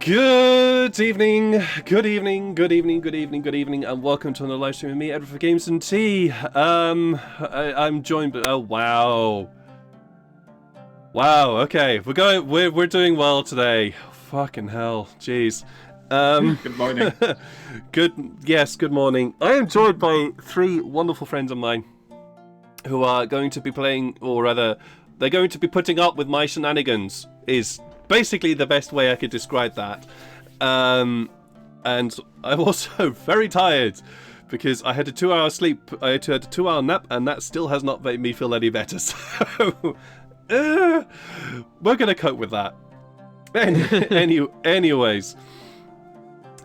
Good evening, and welcome to another live stream with me, Edward for Games and Tea. I'm joined by wow, okay, we're doing well today. Fucking hell, jeez. Good morning. Good morning. I am joined by three wonderful friends of mine who are going to be playing, or rather, they're going to be putting up with my shenanigans. Is basically the best way I could describe that. And I'm also very tired because I had a 2-hour sleep. I had a 2-hour nap, and that still has not made me feel any better. So we're gonna cope with that. Anyways.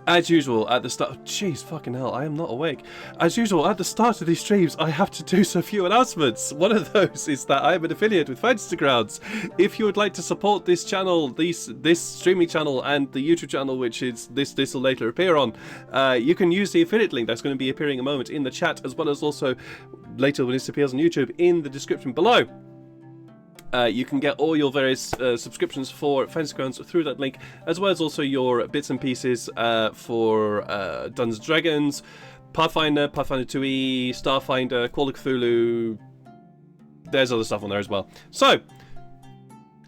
As usual, at the start... Jeez, fucking hell, I am not awake. As usual, at the start of these streams, I have to do so few announcements. One of those is that I am an affiliate with Fantasy Grounds. If you would like to support this channel, this streaming channel, and the YouTube channel, which is this will later appear on, you can use the affiliate link that's going to be appearing in a moment in the chat, as well as also later when this appears on YouTube in the description below. You can get all your various subscriptions for Fantasy Grounds through that link, as well as also your bits and pieces for Dungeons & Dragons, Pathfinder, Pathfinder 2e, Starfinder, Call of Cthulhu. There's other stuff on there as well. So,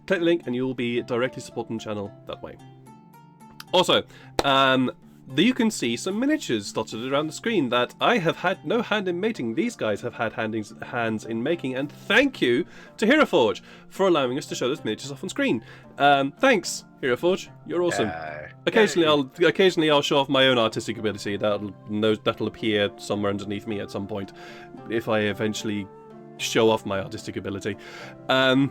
click the link and you will be directly supporting the channel that way. Also, you can see some miniatures dotted around the screen that I have had no hand in making. These guys have had hands in making, and thank you to Heroforge for allowing us to show those miniatures off on screen. Thanks, Heroforge. You're awesome. Occasionally I'll show off my own artistic ability. That'll appear somewhere underneath me at some point if I eventually show off my artistic ability. So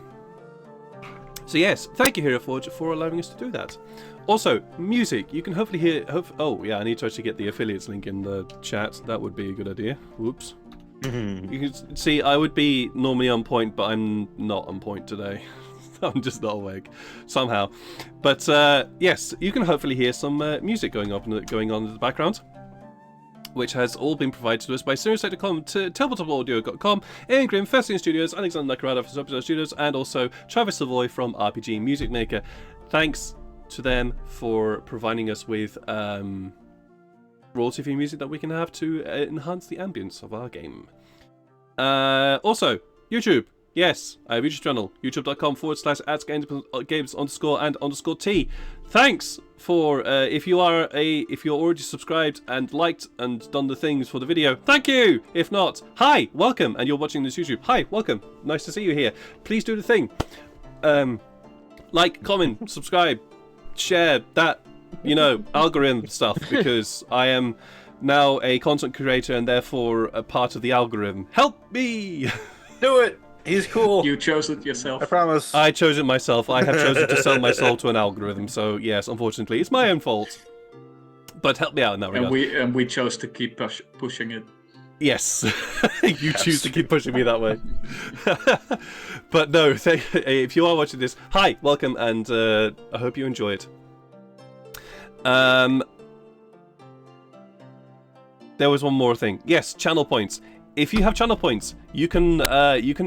yes, thank you, Heroforge, for allowing us to do that. Also, music. You can hopefully hear... Oh, yeah, I need to actually get the affiliates link in the chat. That would be a good idea. Whoops. You can see, I would be normally on point, but I'm not on point today. I'm just not awake, somehow. But, yes, you can hopefully hear some music going on in the background, which has all been provided to us by SiriusSec.com, Tabletop.audio.com, Ian Grimm, Festian Studios, Alexander Nakarada from Substar Studios, and also Travis Savoy from RPG Music Maker. Thanks to them for providing us with royalty-free music that we can have to enhance the ambience of our game. Also, YouTube. Yes, I have a YouTube channel, youtube.com/@games_and_t. Thanks for if you're already subscribed and liked and done the things for the video. Thank you. If not, hi, welcome, and you're watching this YouTube. Hi, welcome. Nice to see you here. Please do the thing. Like, comment, subscribe, share that, algorithm stuff, because I am now a content creator and therefore a part of the algorithm. Help me! Do it! He's cool. You chose it yourself. I promise. I chose it myself. I have chosen to sell my soul to an algorithm, so yes, unfortunately, it's my own fault. But help me out in that regard. And we chose to keep pushing it. Yes, you choose to keep pushing me that way. But no, if you are watching this, hi, welcome, and I hope you enjoy it. There was one more thing. Yes, channel points. If you have channel points, you can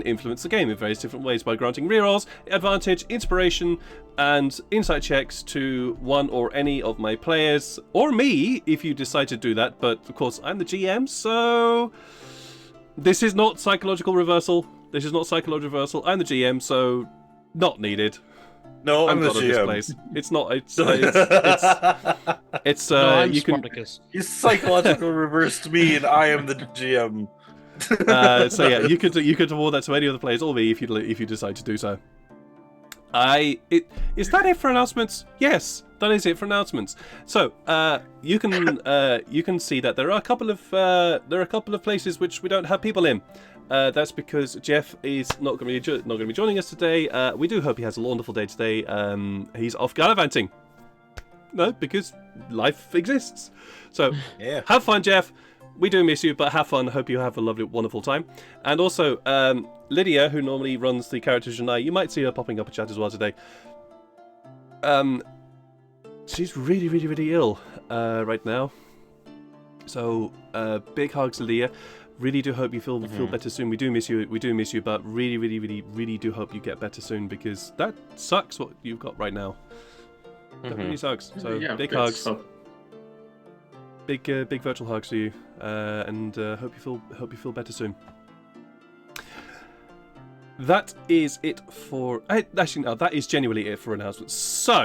influence the game in various different ways by granting rerolls, advantage, inspiration, and insight checks to one or any of my players, or me, if you decide to do that. But of course, I'm the GM, so this is not psychological reversal. I'm the GM, so not needed. No, I'm the God of this GM. place. It's not. It's No, I'm you can. Spartacus. You psychological reversed me, and I am the GM. So yeah, you could award that to any other players or me if you decide to do so. Is that it for announcements? Yes, that is it for announcements. So you can see that there are a couple of places which we don't have people in. That's because Jeff is not going to be joining us today. We do hope he has a wonderful day today. He's off gallivanting. No, because life exists. So Yeah. have fun, Jeff. We do miss you, but have fun. Hope you have a lovely, wonderful time. And also, Lydia, who normally runs the characters and you might see her popping up in chat as well today. She's really, really, really ill right now. So, big hugs, Lydia. Really do hope you feel better soon. We do miss you, but really, really, really, really do hope you get better soon, because that sucks what you've got right now. Definitely needs hugs. So Yeah, big good hugs, stuff. big virtual hugs to you, and hope you feel better soon. That is it for. Actually, no, that is genuinely it for announcements. So,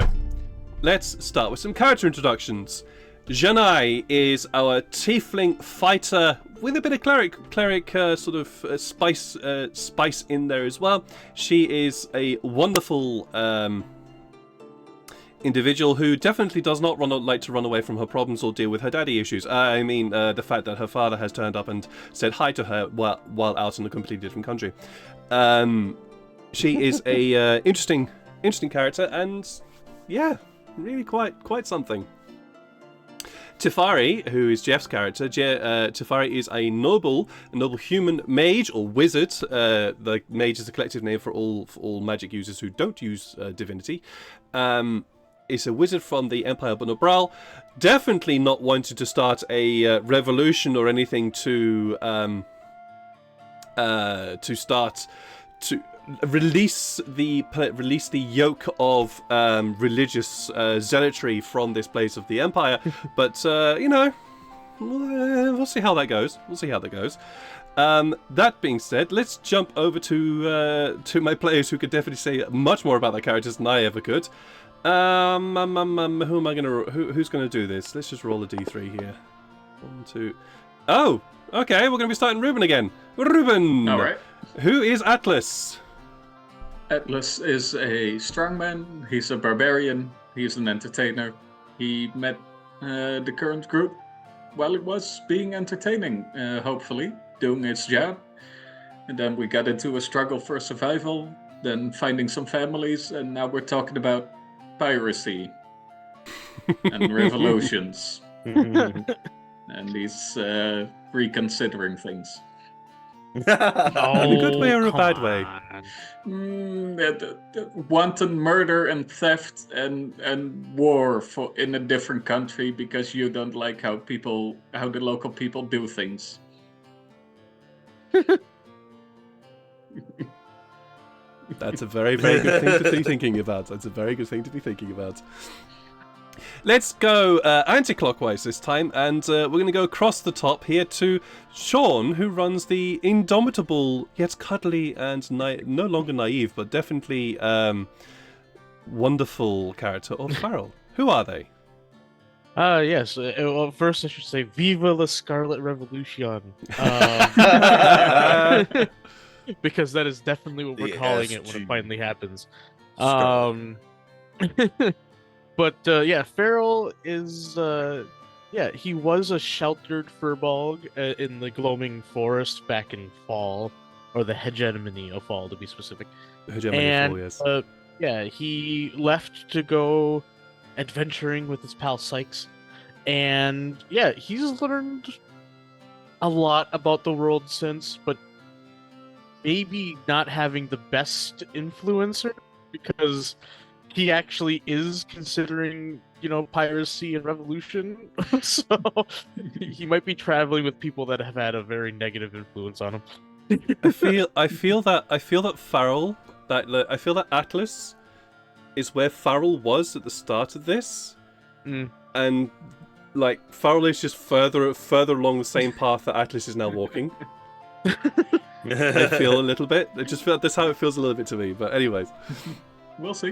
let's start with some character introductions. Janai is our tiefling fighter with a bit of cleric sort of spice in there as well. She is a wonderful individual who definitely does not like to run away from her problems or deal with her daddy issues. I mean, the fact that her father has turned up and said hi to her while out in a completely different country. She is a interesting character, and yeah, really quite something. Tefari, who is Jeff's character, Tefari is a noble human mage or wizard. The mage is a collective name for all magic users who don't use divinity. Is a wizard from the Empire of Nobral. Definitely not wanted to start a revolution or anything to release the yoke of religious zealotry from this place of the Empire. But we'll see how that goes. That being said, let's jump over to my players who could definitely say much more about their characters than I ever could. Who am I who's gonna do this? Let's just roll a d3 here. 1, 2. Oh, okay. We're gonna be starting Ruben again. Ruben. All right. Who is Atlas? Atlas is a strongman. He's a barbarian. He's an entertainer. He met the current group while it was being entertaining, hopefully, doing its job. And then we got into a struggle for survival, then finding some families, and now we're talking about piracy and revolutions. And he's reconsidering things. In a good way or a bad way? Wanton murder and theft and war in a different country because you don't like how the local people do things. That's a very, very good thing to be thinking about. Let's go anti-clockwise this time, and we're going to go across the top here to Sean, who runs the indomitable, yet cuddly and no longer naive, but definitely wonderful character of Farrell. Who are they? Yes. Well, first I should say, Viva la Scarlet Revolution. Because that is definitely what we're calling it when it finally happens. But yeah, Farrell is he was a sheltered furbolg in the gloaming forest back in fall, or the hegemony of fall to be specific. Hegemony of fall, yes. Yeah, he left to go adventuring with his pal Sykes, and yeah, he's learned a lot about the world since, but maybe not having the best influencer, because he actually is considering, piracy and revolution. So he might be traveling with people that have had a very negative influence on him. I feel that Atlas is where Farrell was at the start of this, and like Farrell is just further along the same path that Atlas is now walking. I feel a little bit. I just feel that's how it feels a little bit to me. But anyways, we'll see.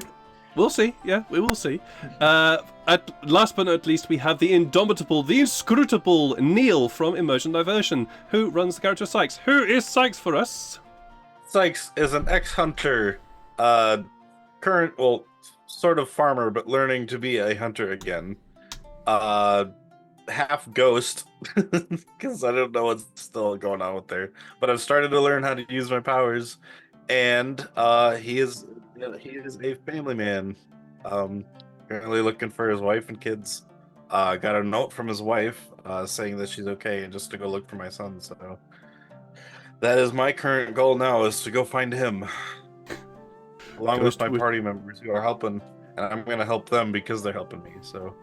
We'll see. Yeah, we will see. Last but not least, we have the indomitable, the inscrutable Neil from Immersion Diversion, who runs the character Sykes. Who is Sykes for us? Sykes is an ex-hunter, sort of farmer, but learning to be a hunter again. Half ghost, because I don't know what's still going on with there. But I've started to learn how to use my powers, and he is a family man. Currently looking for his wife and kids. Got a note from his wife saying that she's okay and just to go look for my son. So that is my current goal now, is to go find him, along with my party members who are helping, and I'm going to help them because they're helping me. So.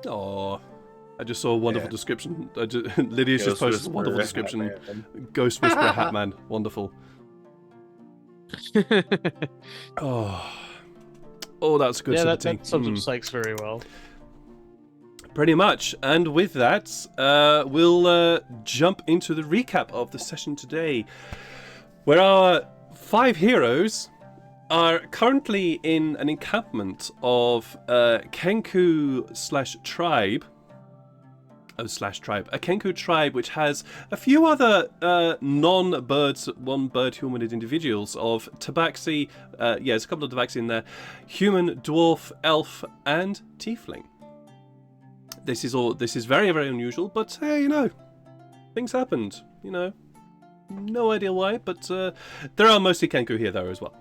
Oh, I just saw a wonderful description. Lydia's just posted a wonderful description. Ghost Whisperer Hatman. Wonderful. Oh. Oh, that's a good Yeah, sip of that tea. sums up Sykes very well. Pretty much. And with that, we'll jump into the recap of the session today, where our 5 heroes are currently in an encampment of Kenku/tribe. A Kenku tribe which has a few other non-birds, one-bird humanoid individuals of Tabaxi. There's a couple of Tabaxi in there. Human, dwarf, elf, and tiefling. This is very, very unusual, but hey, things happened. No idea why, but there are mostly Kenku here though as well.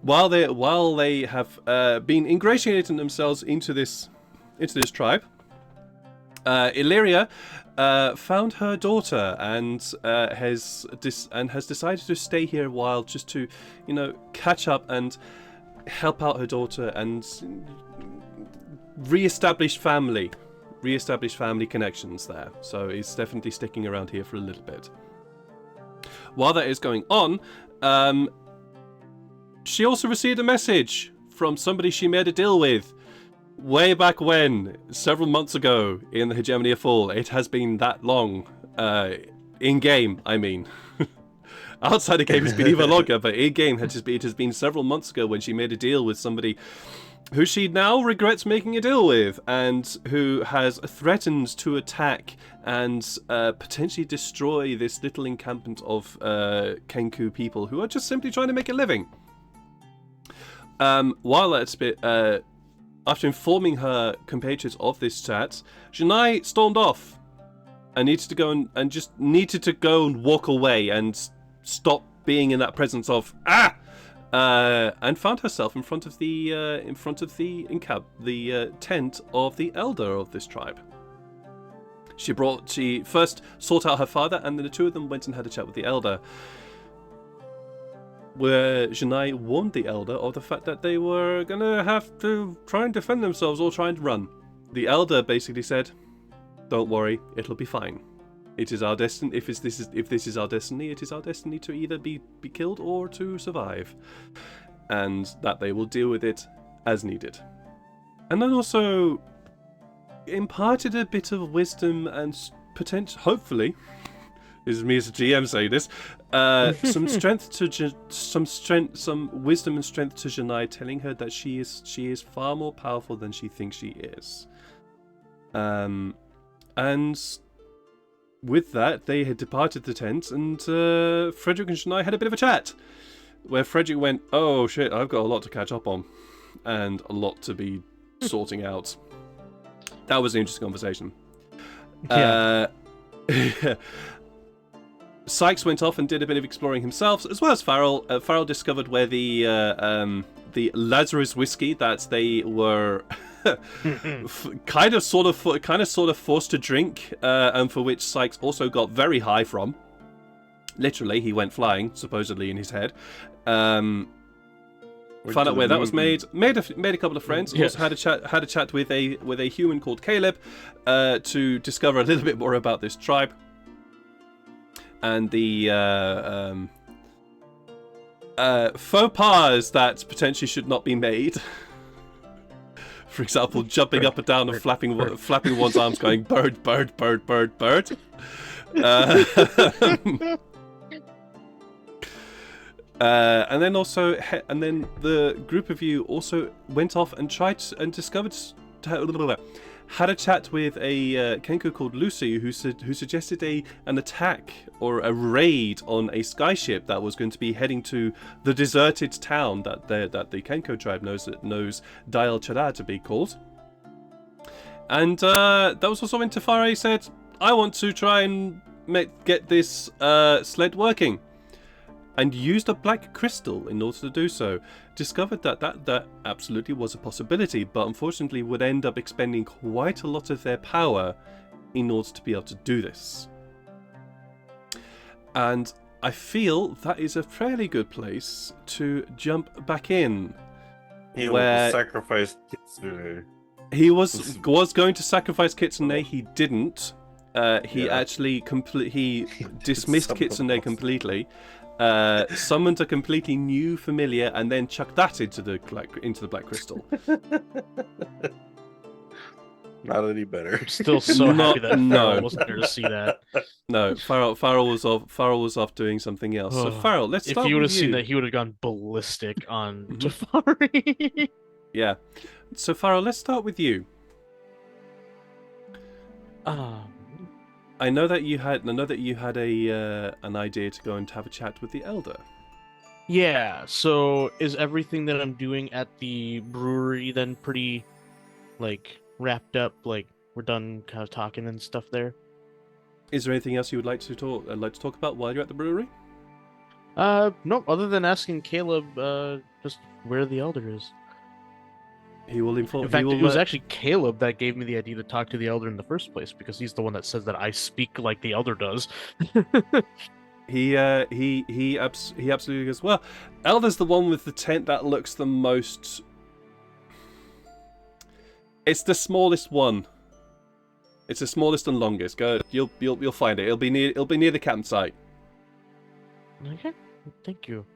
While they have been ingratiating themselves into this tribe, Illyria found her daughter and has decided to stay here a while just to, catch up and help out her daughter and re-establish family connections there. So he's definitely sticking around here for a little bit. While that is going on, she also received a message from somebody she made a deal with way back when, several months ago in the Hegemony of Fall. It has been that long. In-game, I mean. Outside the game it's been even longer, but in-game it has been several months ago when she made a deal with somebody who she now regrets making a deal with, and who has threatened to attack and potentially destroy this little encampment of Kenku people who are just simply trying to make a living. While that's after informing her compatriots of this chat, Janai stormed off and needed to go and walk away and stop being in that presence of and found herself in front of the tent of the elder of this tribe. She first sought out her father, and then the two of them went and had a chat with the elder, where Janai warned the elder of the fact that they were gonna have to try and defend themselves or try and run. The elder basically said, "Don't worry, it'll be fine. It is our destiny. If this is our destiny, it is our destiny to either be killed or to survive, and that they will deal with it as needed." And then also imparted a bit of wisdom and potential, hopefully. This is me as a GM saying this. Some wisdom and strength to Janai, telling her that she is far more powerful than she thinks she is. And with that, they had departed the tent, and Frederick and Janai had a bit of a chat, where Frederick went, "Oh shit, I've got a lot to catch up on, and a lot to be sorting out." That was an interesting conversation. Yeah. Sykes went off and did a bit of exploring himself, as well as Farrell. Farrell discovered where the Lazarus whiskey that they were kind of sort of forced to drink, and for which Sykes also got very high from. Literally, he went flying, supposedly in his head. Found out where that was made. Made a couple of friends. Yeah. Also had a chat with a human called Caleb to discover a little bit more about this tribe. And the faux pas that potentially should not be made. For example, jumping up and down and flapping one's arms, going bird, bird, bird, bird, bird. And then the group of you also went off and had a chat with a Kenku called Lucy, who suggested an attack or a raid on a skyship that was going to be heading to the deserted town that the Kenku tribe knows Dial Chara to be called. And that was also when Tefare said, "I want to try and get this sled working," and used a black crystal in order to do so. Discovered that absolutely was a possibility, but unfortunately would end up expending quite a lot of their power in order to be able to do this. And I feel that is a fairly good place to jump back in. He where sacrificed Kitsune. he was going to sacrifice Kitsune, he didn't. He Yeah. actually he dismissed Kitsune completely. summoned a completely new familiar, and then chucked that into the black crystal. Not any better. I'm still so happy that No. Farrell wasn't there to see that. No, Farrell was off doing something else. So Farrell, let's If start he would with have seen you. that, he would have gone ballistic on Mhm. Tafari. Yeah. So Farrell, let's start with you. I know that you had an idea to go and have a chat with the elder. Yeah, so is everything that I'm doing at the brewery then pretty, like, wrapped up? Like, we're done kind of talking and stuff there? Is there anything else you would like to talk about while you're at the brewery? No, other than asking Caleb, just where the elder is. He will inform. In fact, he will it was let- actually Caleb that gave me the idea to talk to the elder in the first place, because he's the one that says that I speak like the elder does. He absolutely goes, well, Elder's the one with the tent that looks the most... It's the smallest one. It's the smallest and longest. Go, you'll find it. It'll be near the campsite. Okay, thank you.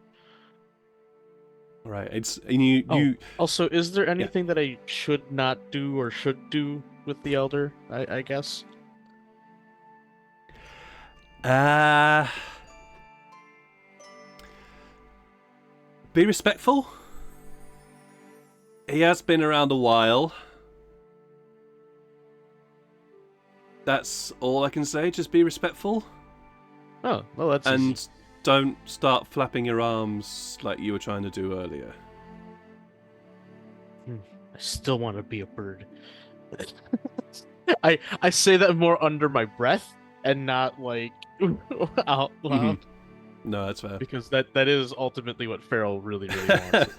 Right. It's and you Also, is there anything that I should not do or should do with the elder? I guess. Be respectful. He has been around a while. That's all I can say. Just be respectful. Oh, well, that's And easy. don't start flapping your arms like you were trying to do earlier. I still want to be a bird. I say that more under my breath and not like out loud, No, that's fair. because that is ultimately what Farrell really wants.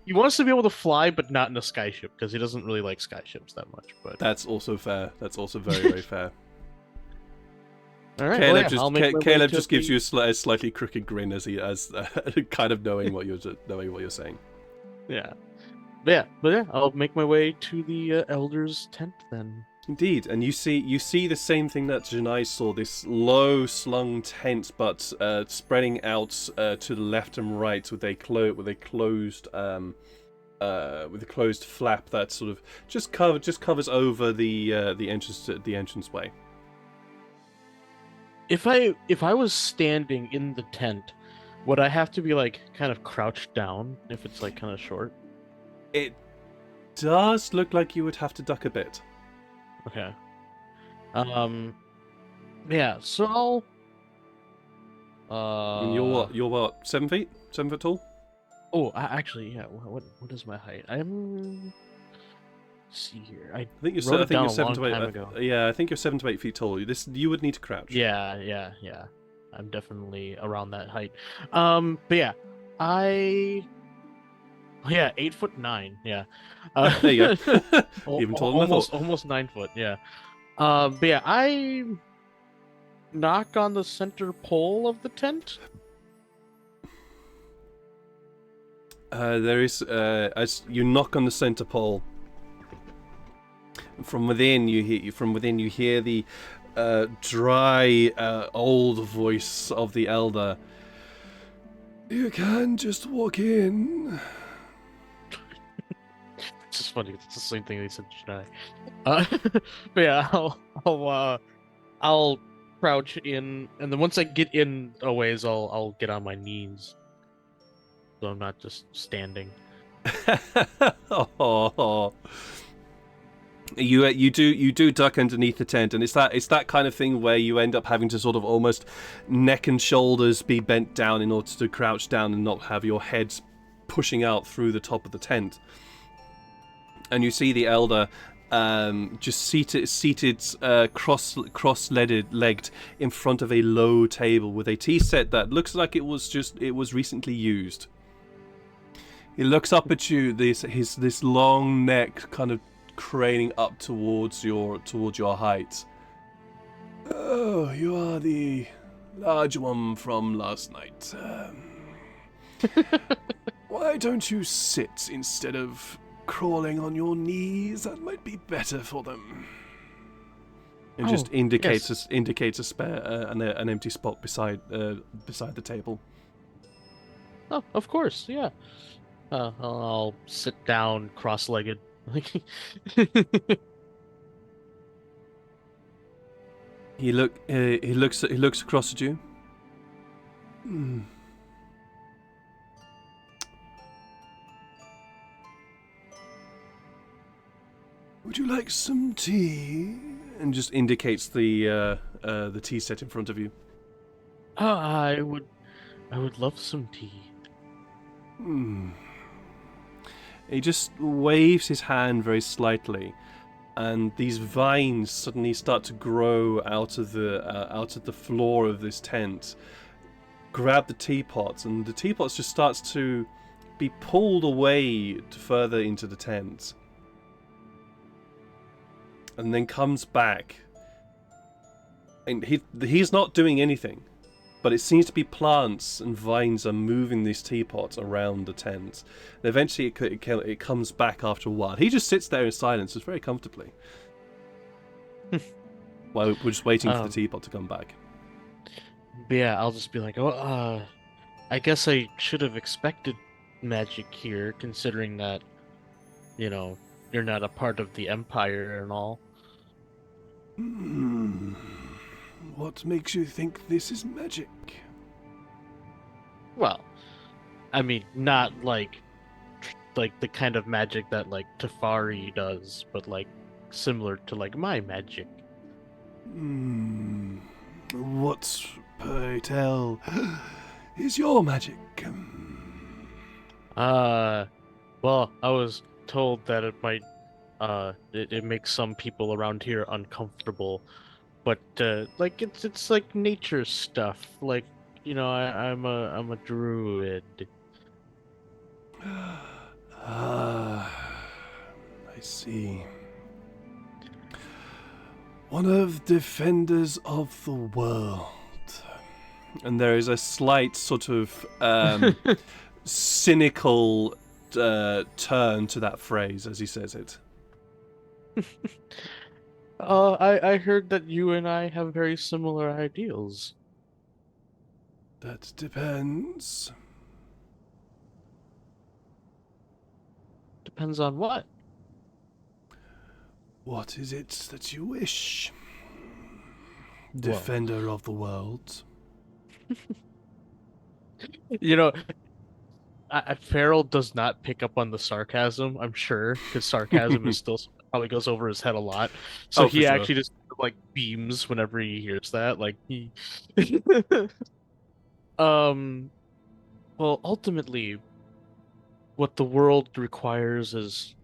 He wants to be able to fly, but not in a skyship, because he doesn't really like skyships that much. But That's also fair. That's also very, very fair. all right, Caleb well, yeah, I'll make my way Caleb to just gives the- you a slightly crooked grin as kind of knowing what you're saying. Yeah. But yeah, I'll make my way to the elder's tent then. Indeed, and you see the same thing that Janai saw, this low slung tent, but spreading out to the left and right with a closed flap that sort of just covers over the entranceway. If I was standing in the tent, would I have to be like kind of crouched down if it's like kind of short? It does look like you would have to duck a bit. Okay. Yeah. So I'll. And you're what? 7 feet? 7 foot tall? Oh, actually, yeah. What is my height? Let's see here. I I think you're. wrote I it think down you're a 7 long to 8. time ago. Yeah, I think you're 7 to 8 feet tall. You would need to crouch. Yeah. I'm definitely around that height. But yeah, 8'9". Yeah. There you go. Even taller than I thought. Almost 9 foot. Yeah. But yeah, I knock on the center pole of the tent. There is as you knock on the center pole. From within, you hear the dry, old voice of the elder. You can just walk in. It's just funny. It's the same thing they said to Janai. But yeah, I'll crouch in, and then once I get in a ways, I'll get on my knees, so I'm not just standing. Oh. You do duck underneath the tent, and it's that kind of thing where you end up having to sort of almost neck and shoulders be bent down in order to crouch down and not have your head pushing out through the top of the tent. And you see the elder just seated cross-legged in front of a low table with a tea set that looks like it was recently used. He looks up at you, this long neck kind of craning up towards your height. Oh, you are the large one from last night. Why don't you sit instead of crawling on your knees? That might be better for them. It just indicates a spare an empty spot beside the table. Oh, of course, yeah. I'll sit down cross-legged. He looks across at you. Would you like some tea? And just indicates the tea set in front of you. I would love some tea. He just waves his hand very slightly, and these vines suddenly start to grow out of the floor of this tent. Grab the teapots, and the teapots just starts to be pulled away further into the tent, and then comes back. And he's not doing anything, but it seems to be plants and vines are moving these teapots around the tent. And eventually it comes back after a while. He just sits there in silence, just very comfortably. While we're just waiting for the teapot to come back. But yeah, I'll just be like, I guess I should have expected magic here, considering that, you're not a part of the Empire and all. What makes you think this is magic? Well, I mean, not like the kind of magic that like Tefari does, but like similar to like my magic. What, pray tell, is your magic? Well, I was told that it might it makes some people around here uncomfortable, but like it's like nature stuff. Like, I'm a druid. I see. One of defenders of the world. And there is a slight sort of cynical turn to that phrase as he says it. I heard that you and I have very similar ideals. That depends. Depends on what? What is it that you wish? Defender of the world. Farrell does not pick up on the sarcasm, I'm sure, because sarcasm is still probably goes over his head a lot. So he actually just like beams whenever he hears that. Like he well, ultimately what the world requires is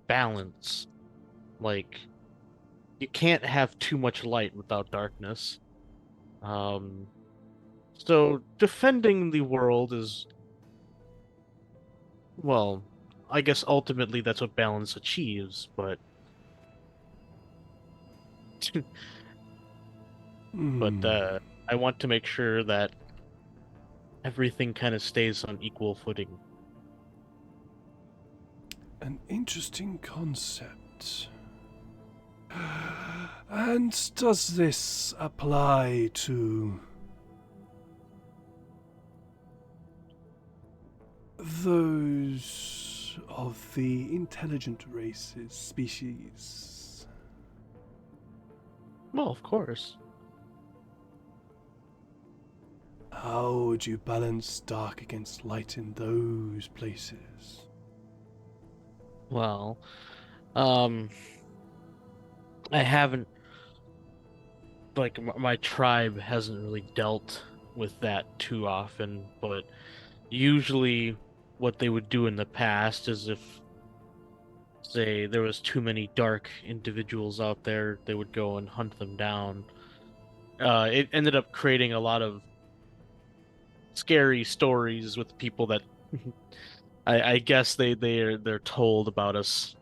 balance. Like, you can't have too much light without darkness. So defending the world is, well, I guess ultimately that's what balance achieves, but I want to make sure that everything kind of stays on equal footing. An interesting concept. And does this apply to those of the intelligent races, species? Well, of course. How would you balance dark against light in those places? Well, I haven't, like, my tribe hasn't really dealt with that too often, but usually what they would do in the past is if, say, there was too many dark individuals out there, they would go and hunt them down. It ended up creating a lot of scary stories with people that I guess they're told about us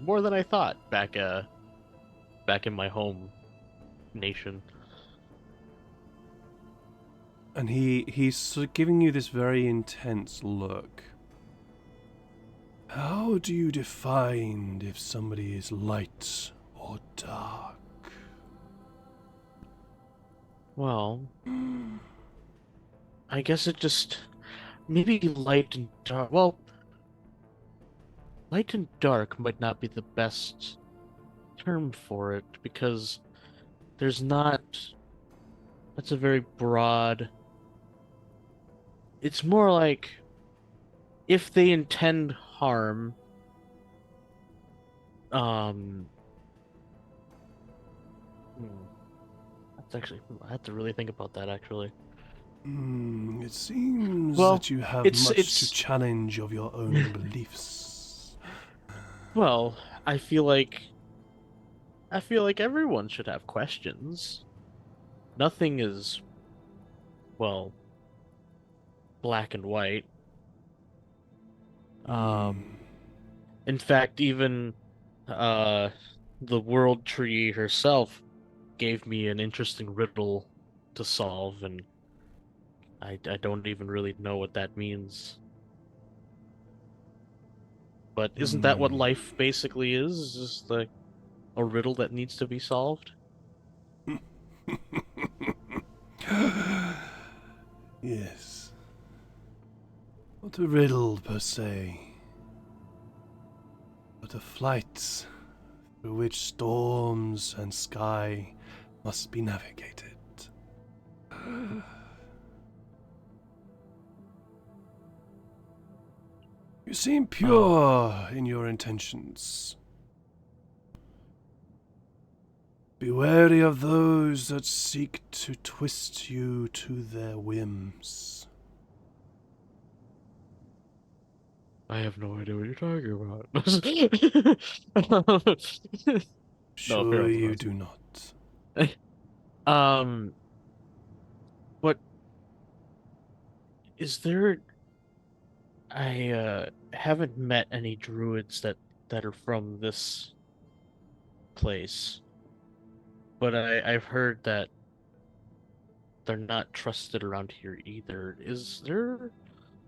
more than I thought back in my home nation. And he's sort of giving you this very intense look. How do you define if somebody is light or dark? Well, I guess it just maybe light and dark. Well, light and dark might not be the best term for it because there's not. That's a very broad. It's more like if they intend harm, um, hmm, that's actually I have to really think about that actually. It seems Well, that you have it's much to it's challenge of your own beliefs. well, I feel like everyone should have questions. Nothing is, well, black and white. Hmm. In fact, even uh the World Tree herself gave me an interesting riddle to solve, and I don't even really know what that means. But isn't that what Hmm. life basically is? Is just like a riddle that needs to be solved? Yes. Not a riddle per se, but a flight through which storms and sky must be navigated. You seem pure in your intentions. Be wary of those that seek to twist you to their whims. I have no idea what you're talking about. No, fair Surely you do not. enough. Um, but is there? I haven't met any druids that are from this place, but I've heard that they're not trusted around here either. Is there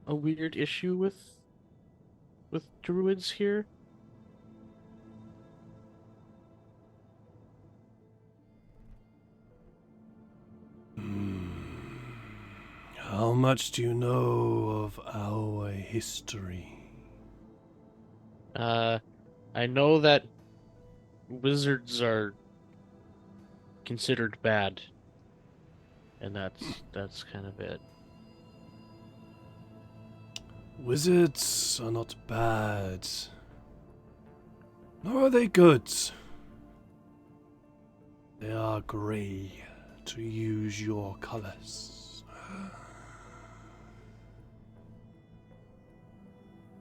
a weird issue with druids here? How much do you know of our history? Uh, I know that wizards are considered bad, and that's kind of it. Wizards are not bad, nor are they good. They are grey, to use your colors.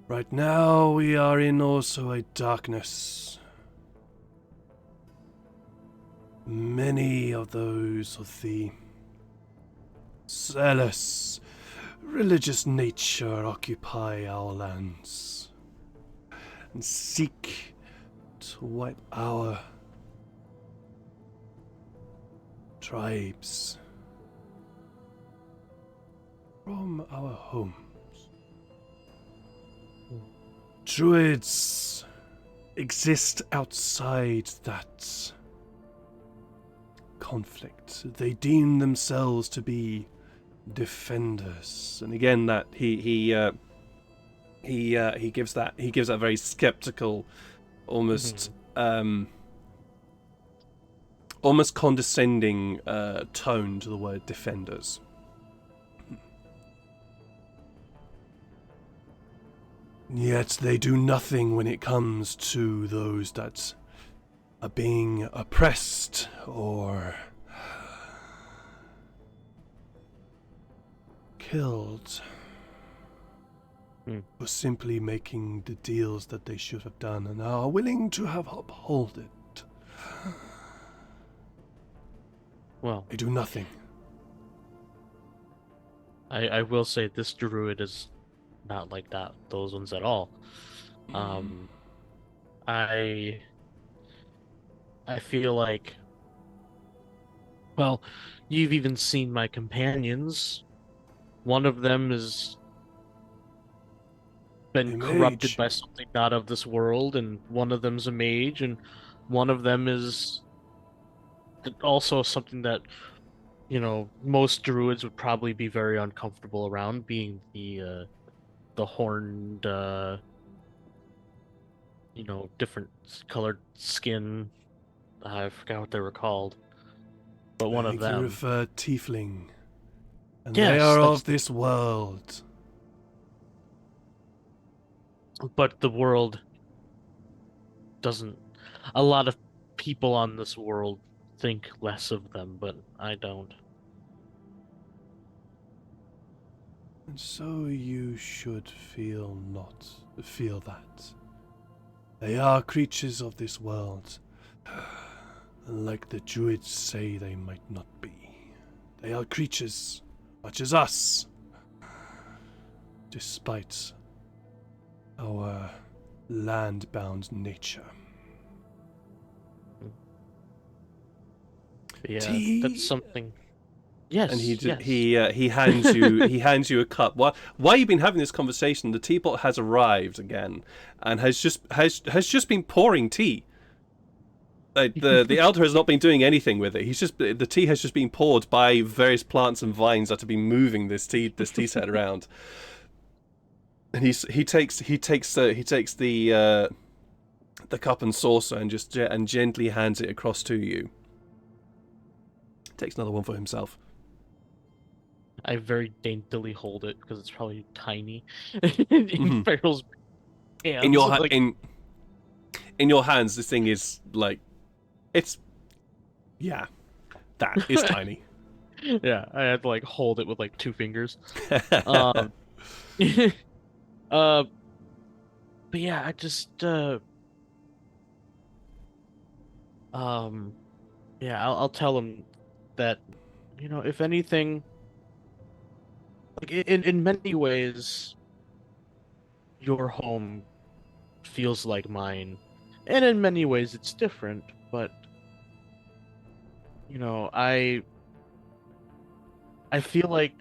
Right now, we are in also a darkness. Many of those of the zealous, religious nature occupy our lands and seek to wipe our tribes from our homes. Druids exist outside that conflict. They deem themselves to be defenders, and again, that he gives that very skeptical, almost almost condescending tone to the word defenders. Yet they do nothing when it comes to those that are being oppressed or killed for simply making the deals that they should have done and are willing to have uphold it. Well, They do nothing. I will say this druid is not like that, those ones at all. I I feel like, well, you've even seen my companions. One of them has been A corrupted mage. by something not of this world, and one of them's a mage, and one of them is also something that most druids would probably be very uncomfortable around, being the horned, different colored skin. I forgot what they were called, but one I of think you them. refer tiefling. And they Yes, are that's of this world. but the world doesn't. A lot of people on this world think less of them, but I don't. And so you should feel that. They are creatures of this world. And like the druids say they might not be. They are creatures, much as us. Despite our land-bound nature. Yeah, Tea? that's something. Yes, And yes. he hands you a cup. While you've been having this conversation, the teapot has arrived again, and has just been pouring tea. Like the elder has not been doing anything with it. The tea has just been poured by various plants and vines that have been moving this tea set around. And he takes the cup and saucer and gently hands it across to you. Takes another one for himself. I very daintily hold it because it's probably tiny. Mhm. In Farrell's hands, In your like, in your hands, this thing is like that is tiny. yeah, I had to like hold it with like 2 fingers. Um, uh, but yeah, I just yeah, I'll tell him that, if anything, like in many ways, your home feels like mine, and in many ways it's different. But I feel like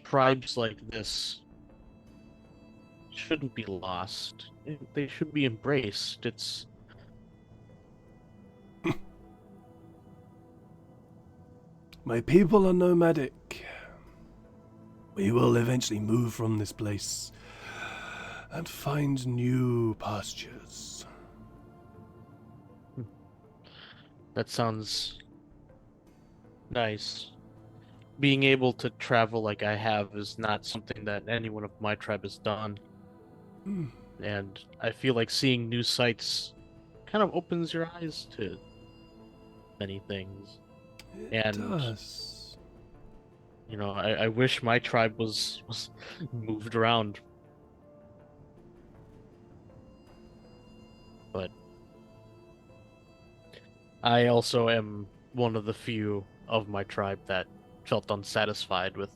tribes like this shouldn't be lost. They should be embraced. It's My people are nomadic. We will eventually move from this place and find new pastures. that sounds nice. Being able to travel like I have is not something that anyone of my tribe has done. Hmm. And I feel like seeing new sights kind of opens your eyes to many things. It And does. I wish my tribe was moved around, but I also am one of the few of my tribe that felt unsatisfied with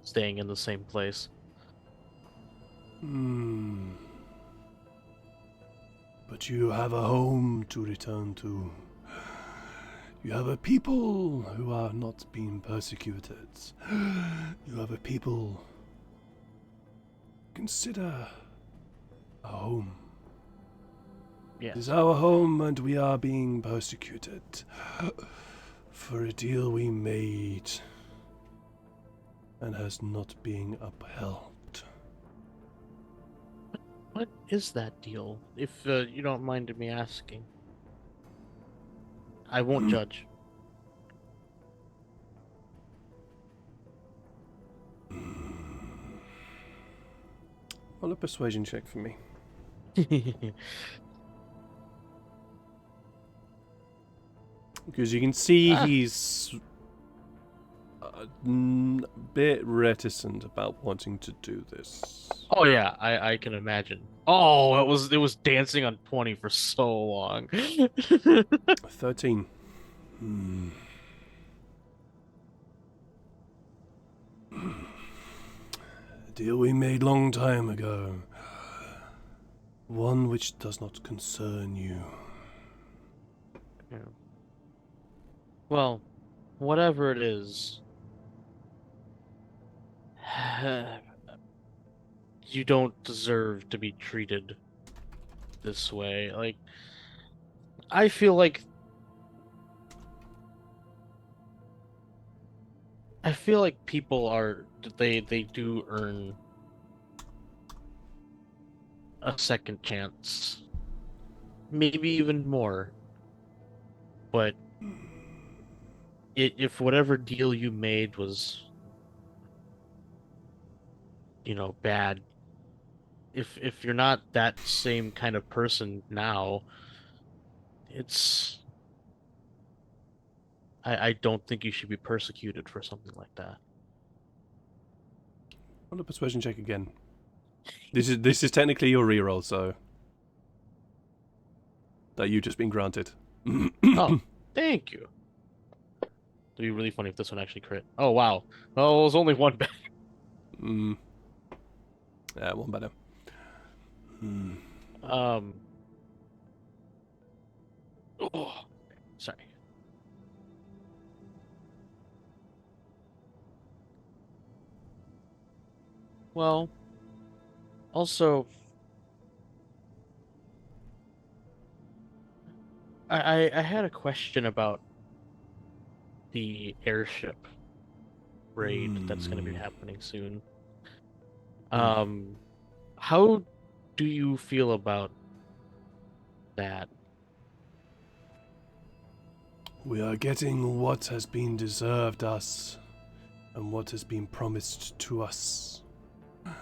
staying in the same place. Hmm. But you have a home to return to. You have a people who are not being persecuted. You have a people. Consider a home. Yes. It is our home and we are being persecuted for a deal we made and has not been upheld. What is that deal? If you don't mind me asking. I won't judge. Roll a persuasion check for me. Because you can see he's a bit reticent about wanting to do this. Oh yeah, I can imagine. Oh, it was dancing on 20 for so long. 13. A deal we made long time ago. One which does not concern you. Yeah. Well, whatever it is, you don't deserve to be treated this way. Like, I feel like I feel like people they do earn a second chance, maybe even more. But if whatever deal you made was, bad, if you're not that same kind of person now, it's I don't think you should be persecuted for something like that. Roll a persuasion check again. This is technically your reroll, so that you've just been granted. Oh, thank you. It'd be really funny if this one actually crit. Oh wow. Well, it was only one bad. Yeah, one better. Oh, sorry. Well, also, I had a question about the airship raid that's going to be happening soon. How do you feel about that? We are getting what has been deserved us, and what has been promised to us. I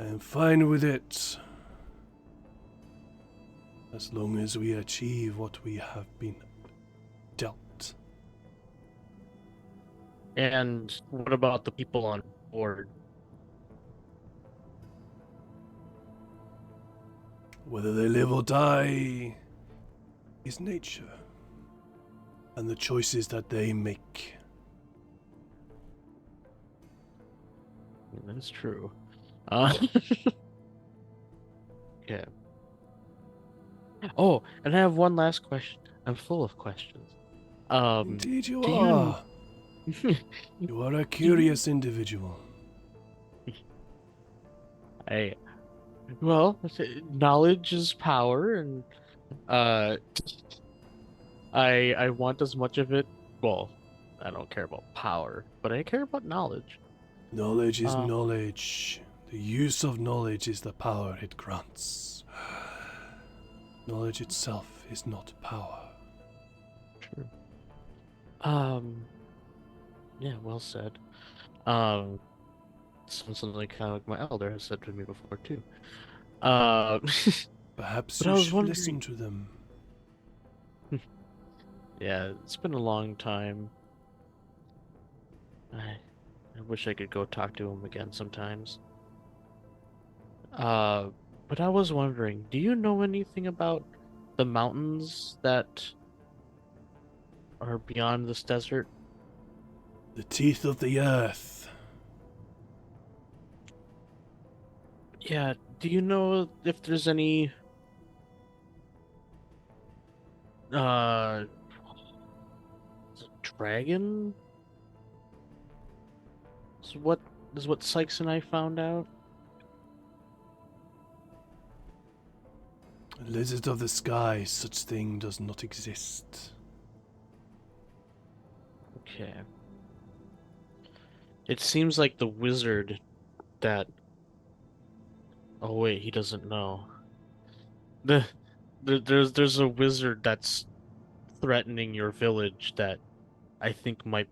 am fine with it, as long as we achieve what we have been dealt. And what about the people on board? Whether they live or die is nature, and the choices that they make. That's true. Yeah. Oh, and I have one last question. I'm full of questions. Indeed you do are. you- You are a curious individual. Well, knowledge is power, and uh, I want as much of it. Well, I don't care about power, but I care about knowledge. Knowledge is Uh, knowledge. The use of knowledge is the power it grants. Knowledge itself is not power. True. Yeah, well said. Um, something kind of like my elder has said to me before too. Uh, Perhaps but I you was should listen wondering. to them. Yeah, it's been a long time. I wish I could go talk to him again sometimes. Uh, but I was wondering, do you know anything about the mountains that are beyond this desert? The teeth of the earth. Yeah, do you know if there's any uh is it dragon? Is what Sykes and I found out? Lizard of the sky, such thing does not exist. Okay. It seems like the wizard that oh wait, he doesn't know. The, there's a wizard that's threatening your village that I think might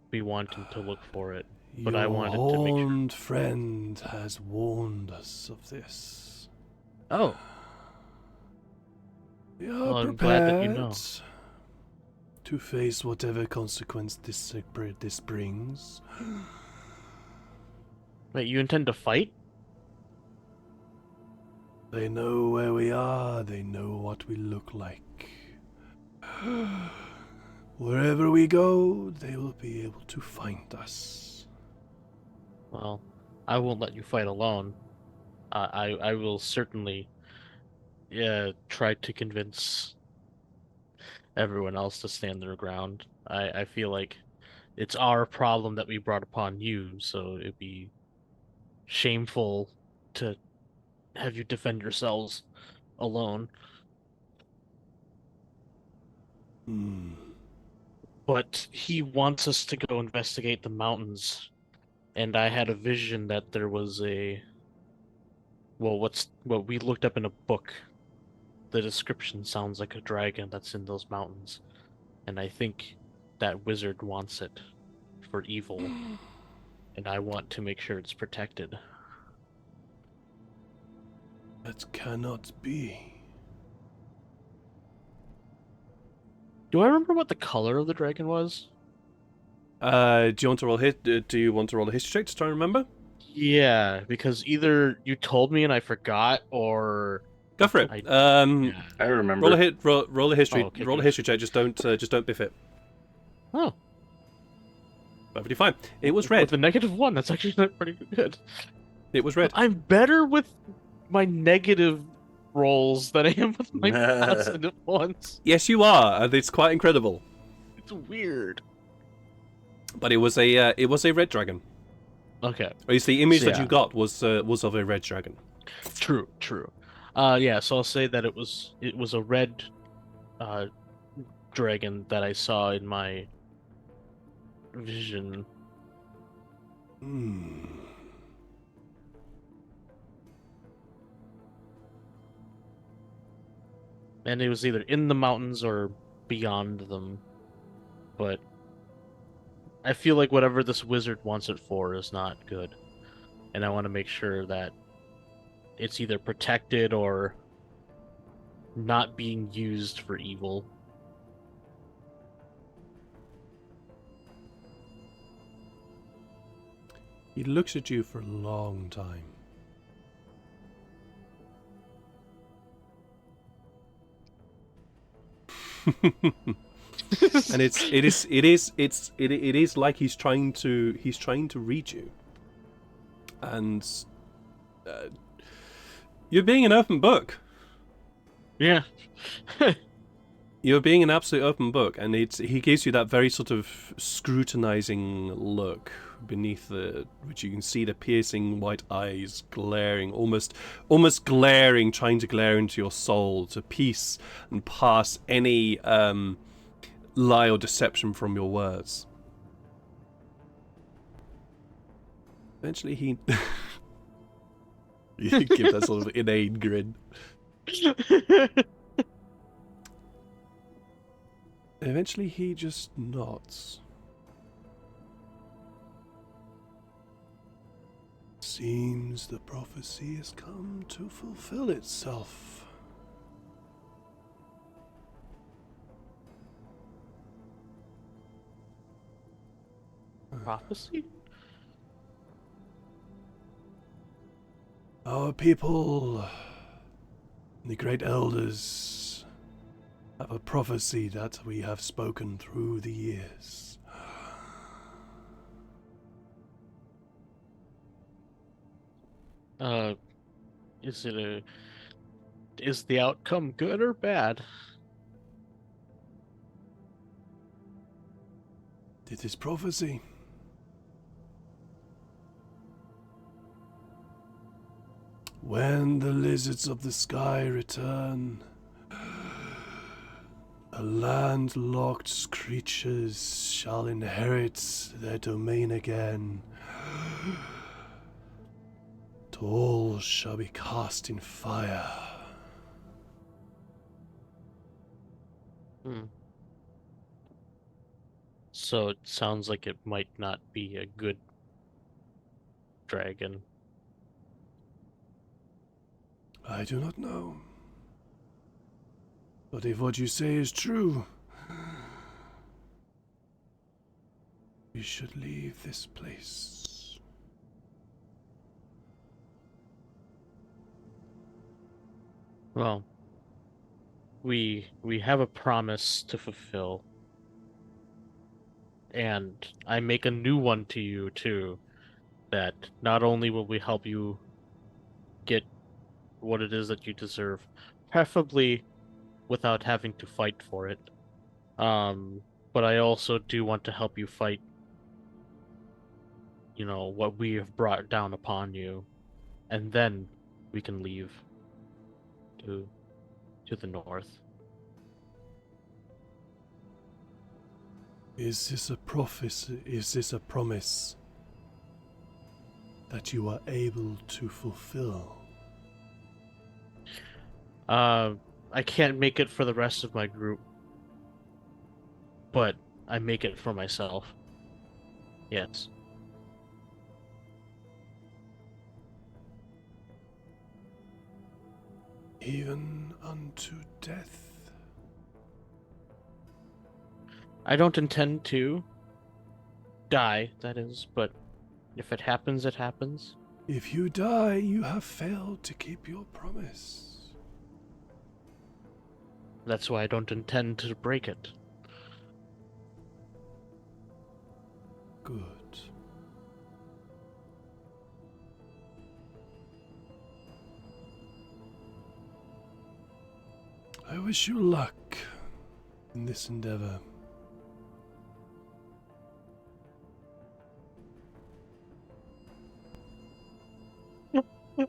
be wanting to look for it, but I Your wanted to make sure. horned friend has warned us of this. Oh, We are well, I'm glad that you prepared know. to face whatever consequence this brings. Wait, you intend to fight? They know where we are, they know what we look like. Wherever we go, they will be able to find us. Well, I won't let you fight alone. I will certainly try to convince everyone else to stand their ground. I feel like it's our problem that we brought upon you, so it'd be shameful to have you defend yourselves alone. Hmm. But he wants us to go investigate the mountains, and I had a vision that there was what we looked up in a book. The description sounds like a dragon that's in those mountains, and I think that wizard wants it for evil, and I want to make sure it's protected. That cannot be. Do I remember what the color of the dragon was? Do you want to roll do you want to roll a history check to try and remember? Yeah, because either you told me and I forgot, or Go for it. yeah. I remember. Roll a history. Oh, okay, roll a good. history check. Just don't biff it. Oh, Perfectly fine. It was with red. the -1, that's actually not pretty good. It was red. I'm better with my negative rolls than I am with my positive ones. Yes, you are, and it's quite incredible. It's weird. But it was a red dragon. Okay, At least the image So, that yeah. you got was of a red dragon. true. Yeah, so I'll say that it was a red dragon that I saw in my vision. Hmm. And it was either in the mountains or beyond them. But I feel like whatever this wizard wants it for is not good. And I want to make sure that it's either protected or not being used for evil. He looks at you for a long time. And it is like he's trying to read you. And you're being an open book. Yeah. You're being an absolute open book, and he gives you that very sort of scrutinizing look beneath which you can see the piercing white eyes glaring, almost glaring, trying to glare into your soul to piece and pass any lie or deception from your words. Eventually he you give that sort of inane grin. Eventually he just nods. Seems the prophecy has come to fulfill itself. Prophecy? Our people, the great elders, have a prophecy that we have spoken through the years. Is the outcome good or bad? It is prophecy. When the lizards of the sky return, the landlocked creatures shall inherit their domain again. All shall be cast in fire. So it sounds like it might not be a good dragon. I do not know. But if what you say is true, we should leave this place. Well, we have a promise to fulfill. And I make a new one to you too, that not only will we help you get what it is that you deserve, preferably without having to fight for it, but I also do want to help you fight, what we have brought down upon you, and then we can leave to the north. Is this a prophecy? Is this a promise that you are able to fulfill? I can't make it for the rest of my group, but I make it for myself. Yes. Even unto death? I don't intend to die, that is, but if it happens, it happens. If you die, you have failed to keep your promise. That's why I don't intend to break it. Good. I wish you luck in this endeavor.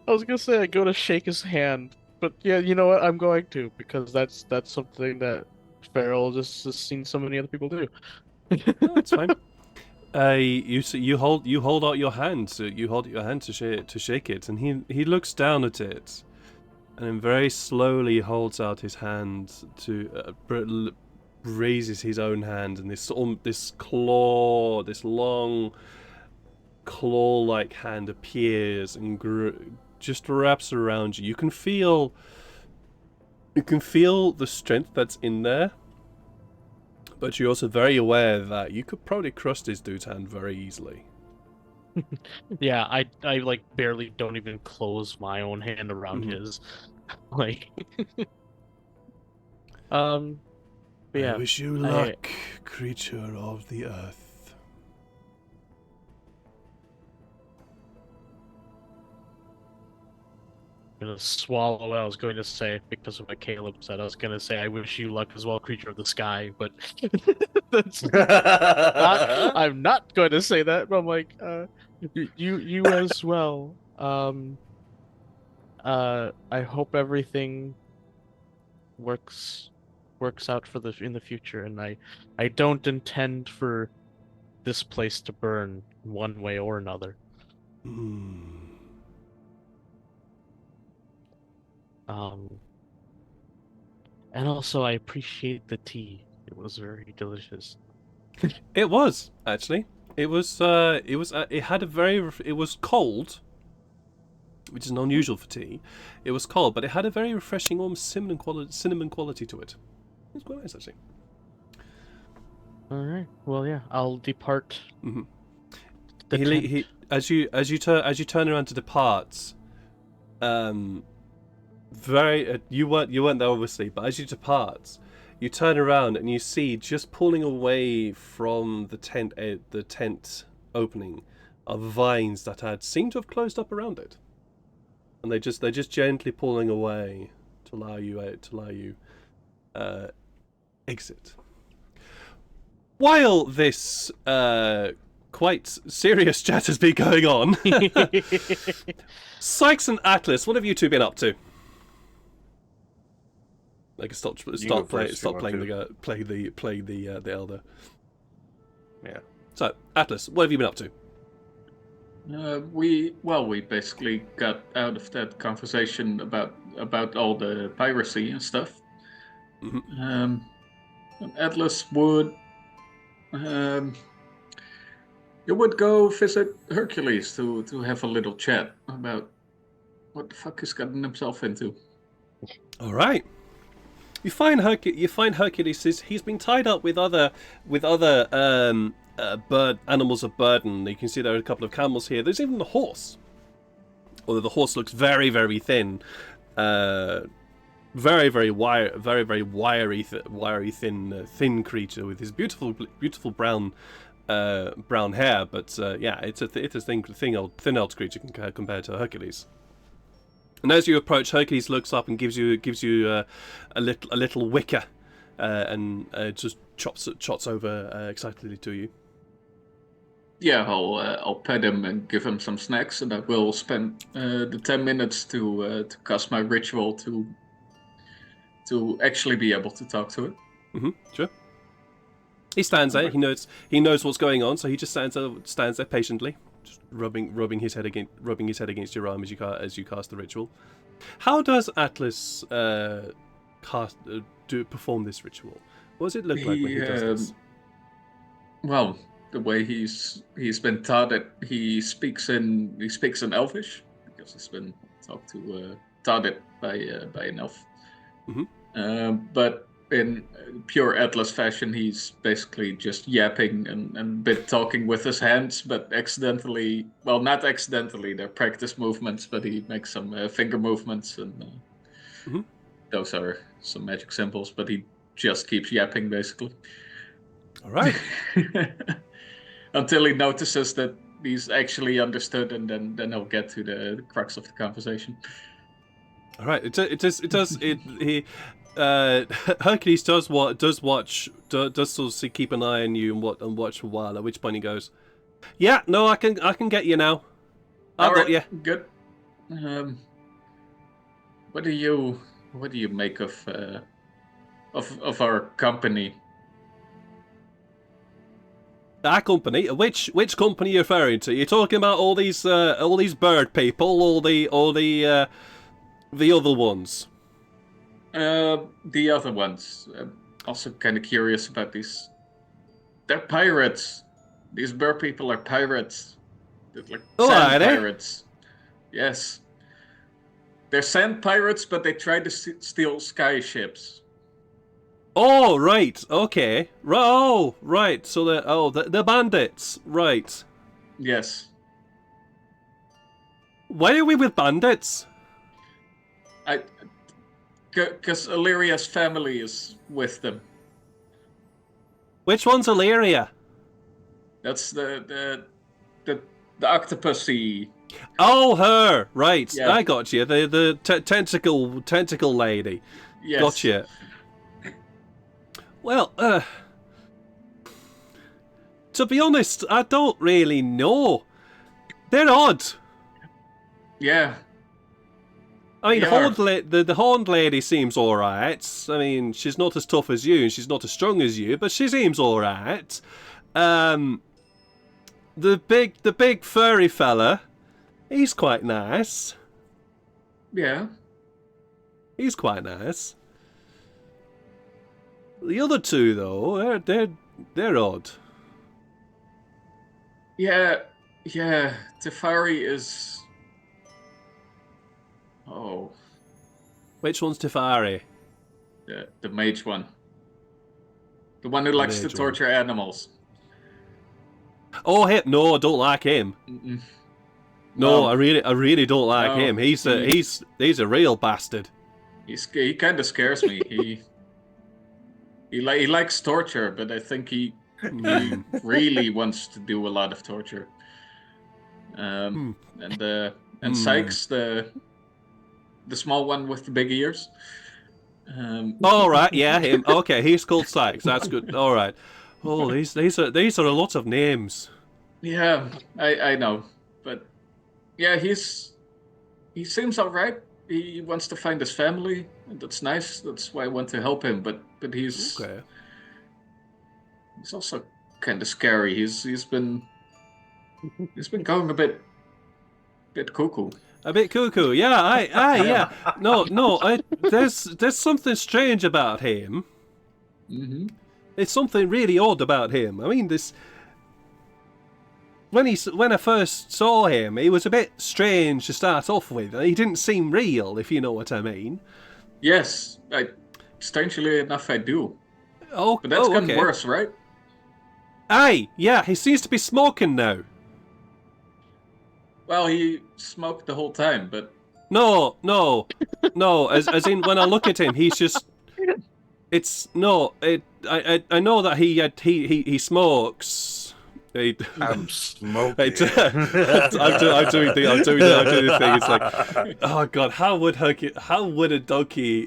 I was gonna say I go to shake his hand, but yeah, you know what? I'm going to because that's something that Farrell just has seen so many other people do. No, it's fine. You hold out your hand. So you hold out your hand to shake it, and he looks down at it, and then very slowly holds out his hand to raises his own hand, and this long claw-like hand appears and just wraps around you. You can feel the strength that's in there, but you're also very aware that you could probably crush this dude's hand very easily. Yeah, I like barely don't even close my own hand around his. Like but yeah. I wish you luck, creature of the earth. I'm gonna swallow what I was going to say because of what Caleb said. I was gonna say I wish you luck as well, creature of the sky, but that's I'm not going to say that. But I'm like, you as well. I hope everything works out for in the future, and I don't intend for this place to burn one way or another. And also I appreciate the tea. It was very delicious. It was actually. It was. It had a very. It was cold, which is unusual for tea. It was cold, but it had a very refreshing, almost cinnamon quality to it. It was quite nice actually. All right. Well, yeah. I'll depart. Mm-hmm. The tent. As you turn around to depart, you weren't there obviously, but as you depart, you turn around and you see just pulling away from the tent opening are vines that had seemed to have closed up around it, and they're just gently pulling away to allow you exit. While this quite serious chat has been going on, Sykes and Atlas, what have you two been up to? Like stop playing the elder. Yeah. So Atlas, what have you been up to? We basically got out of that conversation about all the piracy and stuff. Mm-hmm. Atlas would you would go visit Hercules to have a little chat about what the fuck he's gotten himself into. All right. You find Hercules. He's been tied up with other bird animals of burden. You can see there are a couple of camels here. There's even the horse. Although the horse looks very, very thin, very wiry, thin creature with his beautiful brown hair. But yeah, it's a thin old creature compared to Hercules. And as you approach, Hercules looks up and gives you a little wicker, and just trots over excitedly to you. Yeah, I'll pet him and give him some snacks, and I will spend the 10 minutes to cast my ritual to actually be able to talk to it. Mm-hmm. Sure. He stands there. He knows what's going on, so he just stands there patiently, just rubbing his head against your arm as you cast the ritual. How does Atlas perform this ritual? What does it look like when he does this? Well, the way he's been taught it, he speaks in Elvish because he's been taught it by an elf. Mm-hmm. But in pure Atlas fashion, he's basically just yapping and a bit talking with his hands, but accidentally, well, not accidentally, they're practice movements, but he makes some finger movements, and mm-hmm. those are some magic symbols, but he just keeps yapping, basically. All right. Until he notices that he's actually understood, and then he'll get to the crux of the conversation. All right. Hercules does sort of keep an eye on you and watch for a while. At which point he goes, "Yeah, no, I can get you now. I've got you." Good. What do you make of our company? Our company? Which company are you referring to? You're talking about all these bird people, all the other ones. The other ones. Also kind of curious about these. They're pirates. These bird people are pirates. They're like sand pirates. Yes. They're sand pirates, but they try to steal skyships. Oh, right. Okay. Oh, right. So they're bandits. Right. Yes. Why are we with bandits? Because Illyria's family is with them. Which one's Illyria? That's the octopusy. Oh, her. Right. Yeah. I got you. The tentacle lady. Yes. Gotcha. Well, to be honest, I don't really know. They're odd. Yeah. I mean, Yeah. the horned lady seems alright. I mean, she's not as tough as you, and she's not as strong as you, but she seems alright. The big furry fella, he's quite nice. Yeah. He's quite nice. The other two, though, they're odd. Yeah. Tefari is. Oh. Which one's Tefari? The mage one. The one who likes to torture animals. Oh, no, I don't like him. Mm-mm. No, I really don't like him. He's a real bastard. He kind of scares me. He likes torture, but I think he really wants to do a lot of torture. And Sykes, the small one with the big ears. All right, yeah, him. Okay, he's called Sykes. That's good. All right. Oh, these are a lot of names. Yeah, I know, but yeah, he seems all right. He wants to find his family, and that's nice. That's why I want to help him. But he's Okay. He's also kind of scary. He's been going a bit cuckoo. A bit cuckoo. Yeah, yeah. No. There's something strange about him. Mm-hmm. It's something really odd about him. I mean, this. When I first saw him, he was a bit strange to start off with. He didn't seem real, if you know what I mean. Yes, strangely enough, I do. Oh, but that's gotten okay. worse, right? Aye, yeah, he seems to be smoking now. Well, he smoked the whole time, but No. As in, when I look at him, he's just. It's no. I know that he smokes. I'm smoking. I'm doing the thing. It's like, oh god, how would a donkey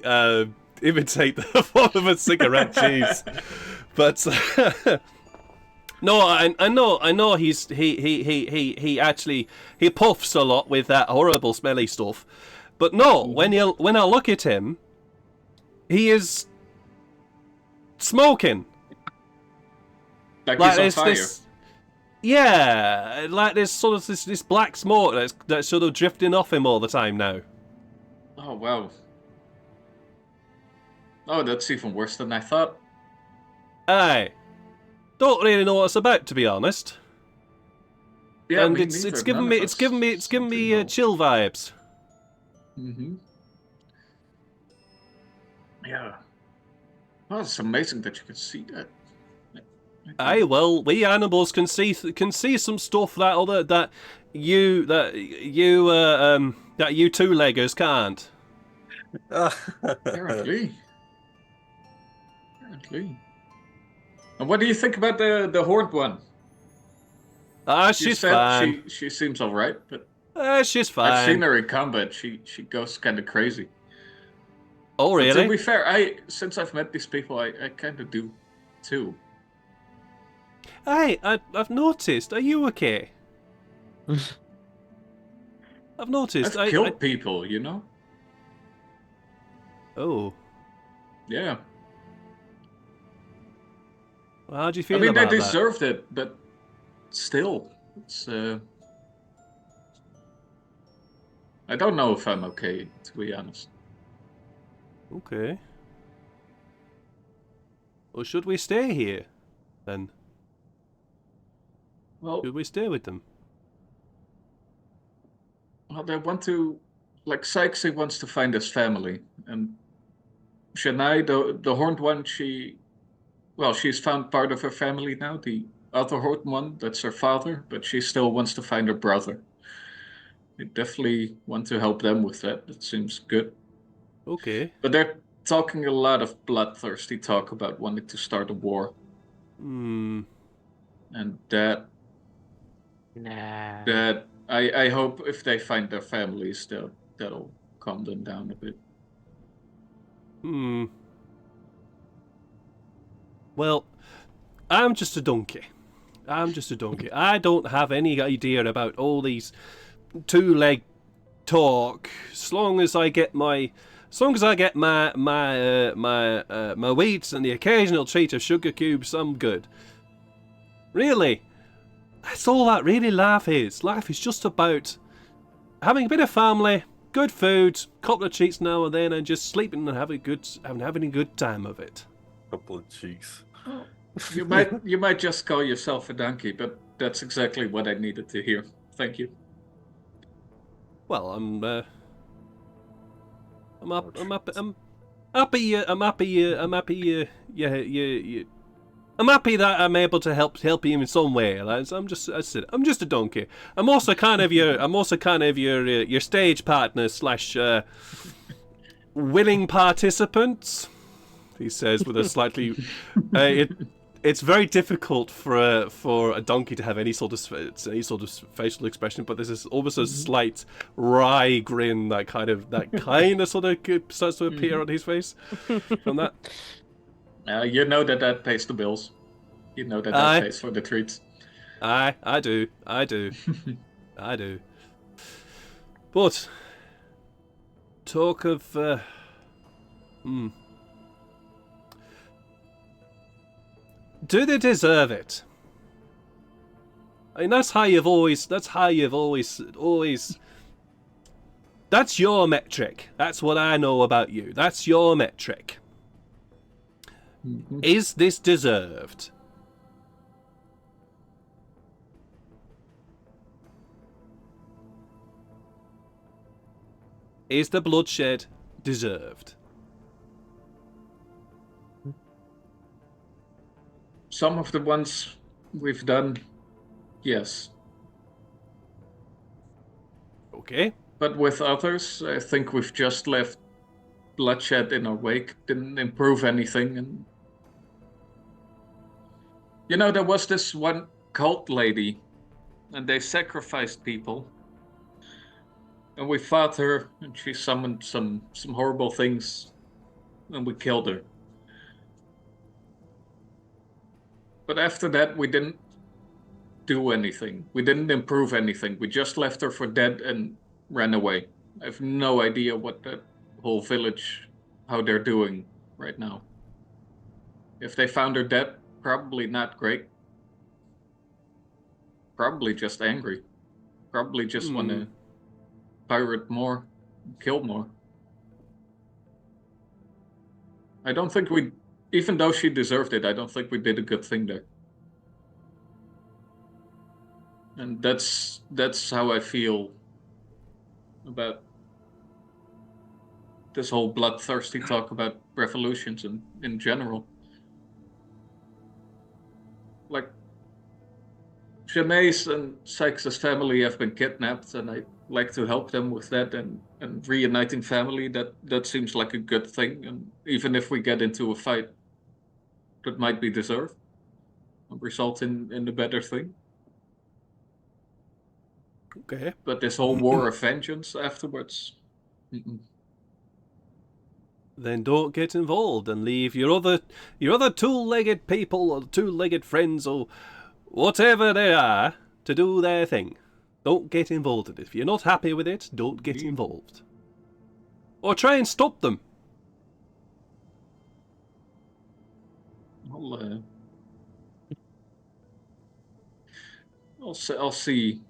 imitate the form of a cigarette? Jeez, but no, I know he actually puffs a lot with that horrible smelly stuff, but no, when I look at him, he is smoking. Like Like he's on this, fire. this, yeah, like there's sort of this black smoke that's sort of drifting off him all the time now. Oh, wow. Oh, that's even worse than I thought. Aye, don't really know what it's about, to be honest. Yeah, And me it's neither. given None me of it's us given me seem to know. chill vibes. Mm-hmm. Yeah. Oh, it's amazing that you can see that. Aye, well, we animals can see some stuff that you two-leggers can't. Apparently. And what do you think about the horned one? Ah, You she's said fine. she seems alright, but She's I've seen fine. her in combat. She goes kind of crazy. Oh, But to really? be fair, since I've met these people, I kind of do too. Hey, I've noticed. Are you okay? I've noticed. I've killed people, you know? Oh, Yeah. well, how do you I feel mean, they about that? deserved it, but still, it's. I don't know if I'm okay, to be honest. Okay. Well, should we stay here then? Well, Should we stay with them? they want to. Like, Sykesy wants to find his family, and Shania, the horned one, she's found part of her family now. The other horned one, that's her father, but she still wants to find her brother. We definitely want to help them with that. That seems good. Okay. But they're talking a lot of bloodthirsty talk about wanting to start a war, Hmm. and Nah. that I hope if they find their families, that'll calm them down a bit. Hmm. Well, I'm just a donkey. I don't have any idea about all these two-leg talk. As long as I get my my wheats and the occasional treat of sugar cubes, I'm good. Really, that's all that really life is. Life is just about having a bit of family, good food, couple of treats now and then, and just sleeping and having a good time of it. Couple of cheeks. Oh, you might just call yourself a donkey, but that's exactly what I needed to hear. Thank you. Well, I'm happy. I'm happy that I'm able to help you in some way, lads. I'm just a donkey. I'm also kind of your stage partner slash willing participant. He says with a slightly. It's very difficult for a donkey to have any sort of facial expression, but there's this almost a slight wry grin that kind of sort of starts to appear on his face from that. You know that pays the bills. You know that Aye. pays for the treats. I do. But talk of do they deserve it? I mean, that's your metric. That's what I know about you. That's your metric. Is this deserved? Is the bloodshed deserved? Some of the ones we've done, yes. Okay. But with others, I think we've just left bloodshed in our wake. Didn't improve anything. And you know, there was this one cult lady, and they sacrificed people. And we fought her, and she summoned some horrible things, and we killed her. But after that, we didn't do anything. We didn't improve anything. We just left her for dead and ran away. I have no idea what that whole village, how they're doing right now. If they found her dead, probably not great. Probably just angry. Probably just want to pirate more, kill more. I don't think we, even though she deserved it, I don't think we did a good thing there. And that's how I feel about this whole bloodthirsty talk about revolutions in general. Like, Janae's and Sykes' family have been kidnapped, and I like to help them with that, and reuniting family, that seems like a good thing. And even if we get into a fight that might be deserved, and result in the better thing. Okay. But this whole war of vengeance afterwards, Then don't get involved and leave your other two-legged people or two-legged friends or whatever they are to do their thing. Don't get involved in it. If you're not happy with it, don't get involved. Or try and stop them. I'll see.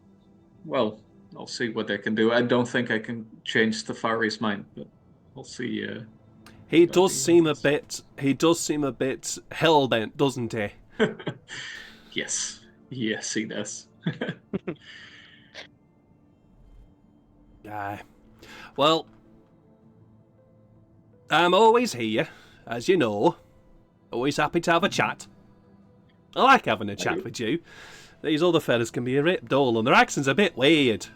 Well, I'll see what they can do. I don't think I can change Tafari's mind, but I'll see. He does seem a bit hell-bent, doesn't he? Yes, he does. Aye. Well, I'm always here, as you know. Always happy to have a chat. I like having a chat with you. These other fellas can be a bit dull, and their accent's a bit weird.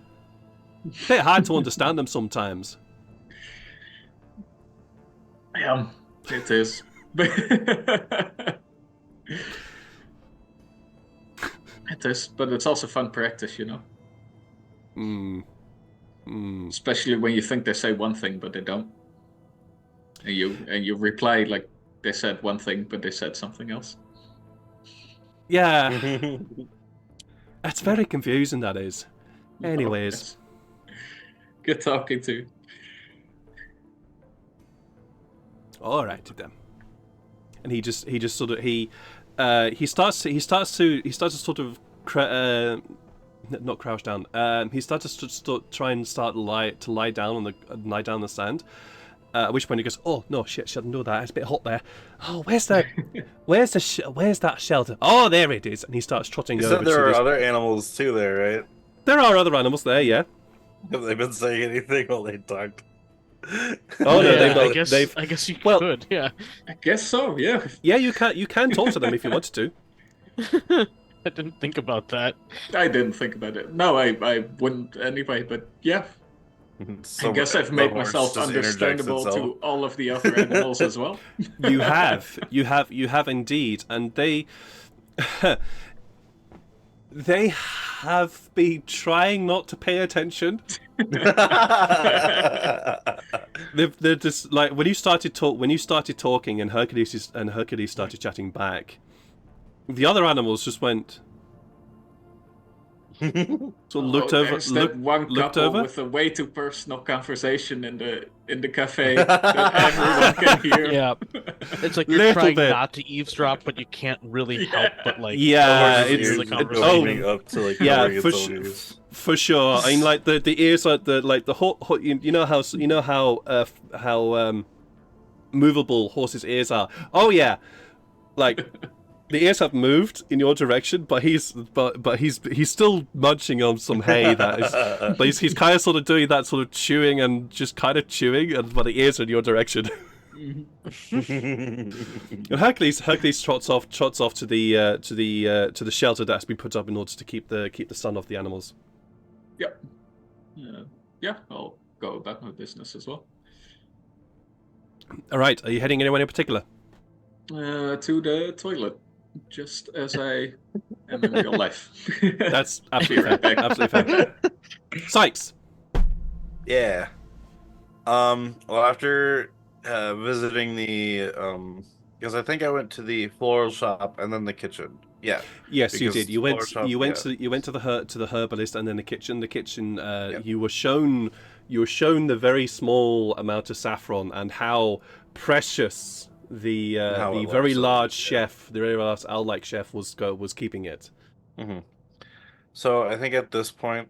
A bit hard to understand them sometimes. It is. It is, but it's also fun practice, you know? Especially when you think they say one thing, but they don't. And you reply like they said one thing, but they said something else. Yeah. That's very confusing, that is. Anyways. Good talking to you. Alright then. And he just sort of he starts to sort of not crouch down. He starts to try and lie down on the sand. At which point he goes, "Oh no, shouldn't do that. It's a bit hot there. Oh, where's that shelter? Oh, there it is." And he starts trotting over. There are other animals too there, right? There are other animals there, yeah. Have they been saying anything while they talked? Oh no, yeah, they've. I guess you could, yeah. I guess so, yeah. Yeah, you can talk to them if you wanted to. I didn't think about that. I didn't think about it. No, I wouldn't anyway, but yeah. So I guess I've made myself understandable to all of the other animals as well. You have indeed, and they have been trying not to pay attention. They're just like when you started talking, and Hercules started chatting back. The other animals just went. So looked over. Looked over with a way too personal conversation in the cafe that everyone can hear. Yeah, it's like you're trying not to eavesdrop, but you can't really help but like. Yeah, it's the conversation. Up to like yeah, for sure. I mean, like the ears, like the whole you know how movable horses' ears are. Oh yeah, like. The ears have moved in your direction, but he's still munching on some hay. But he's kind of sort of doing that sort of chewing and just kind of chewing, but the ears are in your direction. And Hercules trots off to the shelter that's been put up in order to keep the sun off the animals. Yep. Yeah, I'll go about my business as well. All right, are you heading anywhere in particular? To the toilet. Just as I am in real life. That's absolutely fair. Absolutely fair. Sykes. Yeah. Well, after visiting the because I think I went to the floral shop and then the kitchen. Yeah. Yes, you did. You went shop, to the herbalist and then the kitchen. The kitchen. You were shown the very small amount of saffron and how precious the very large chef, the very large owl-like chef was keeping it. Mm-hmm. So I think at this point,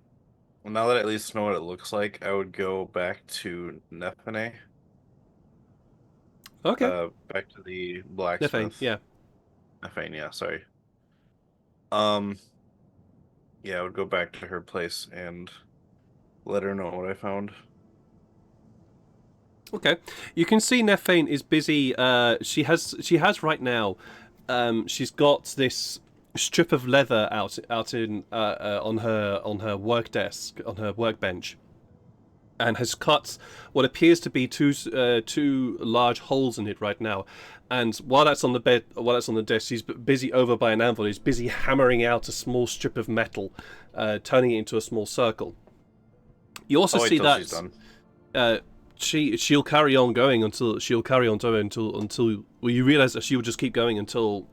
now that I at least know what it looks like, I would go back to Nefene, Okay. back to the Nefane, blacksmith. yeah. Nefene, yeah, sorry. Um, yeah, I would go back to her place and let her know what I found. Okay. You can see Nefane is busy. She has right now. She's got this strip of leather out in on her work desk, on her workbench, and has cut what appears to be two large holes in it right now. And while that's on the desk, she's busy over by an anvil. He's busy hammering out a small strip of metal, turning it into a small circle. You also see till she's that done. she'll carry on going until well, you realize that she will just keep going until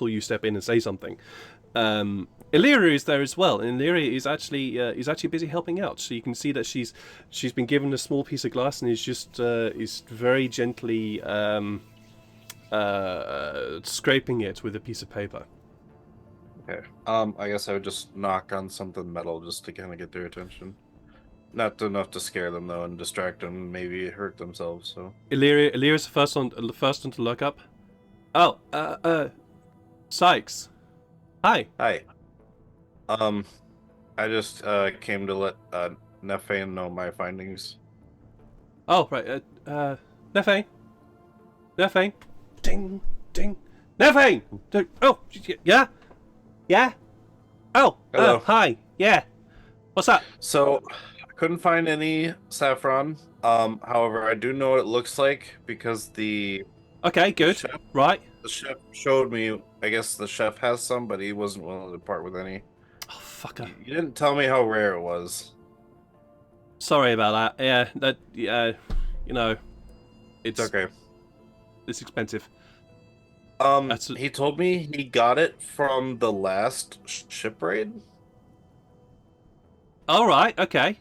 you step in and say something. Illyria is there as well, and Illyria is actually busy helping out. So you can see that she's been given a small piece of glass and is very gently scraping it with a piece of paper. Okay. I guess I would just knock on something metal just to kind of get their attention. Not enough to scare them though, and distract them, and maybe hurt themselves. So Illyria's the first one to look up. Oh, Sykes. Hi. hi. I just came to let Nefane know my findings. Oh, right. Nefane. Nefane. Ding, ding. Nefane! Oh, yeah? Yeah? Oh, Hello. hi. Yeah. What's up? So I couldn't find any saffron. However, I do know what it looks like because the Okay, good. chef, Right. the chef showed me. I guess the chef has some, but he wasn't willing to part with any. Oh, fucker. You didn't tell me how rare it was. Sorry about that. Yeah, you know, It's okay. It's expensive. He told me he got it from the last ship raid. All right. Okay.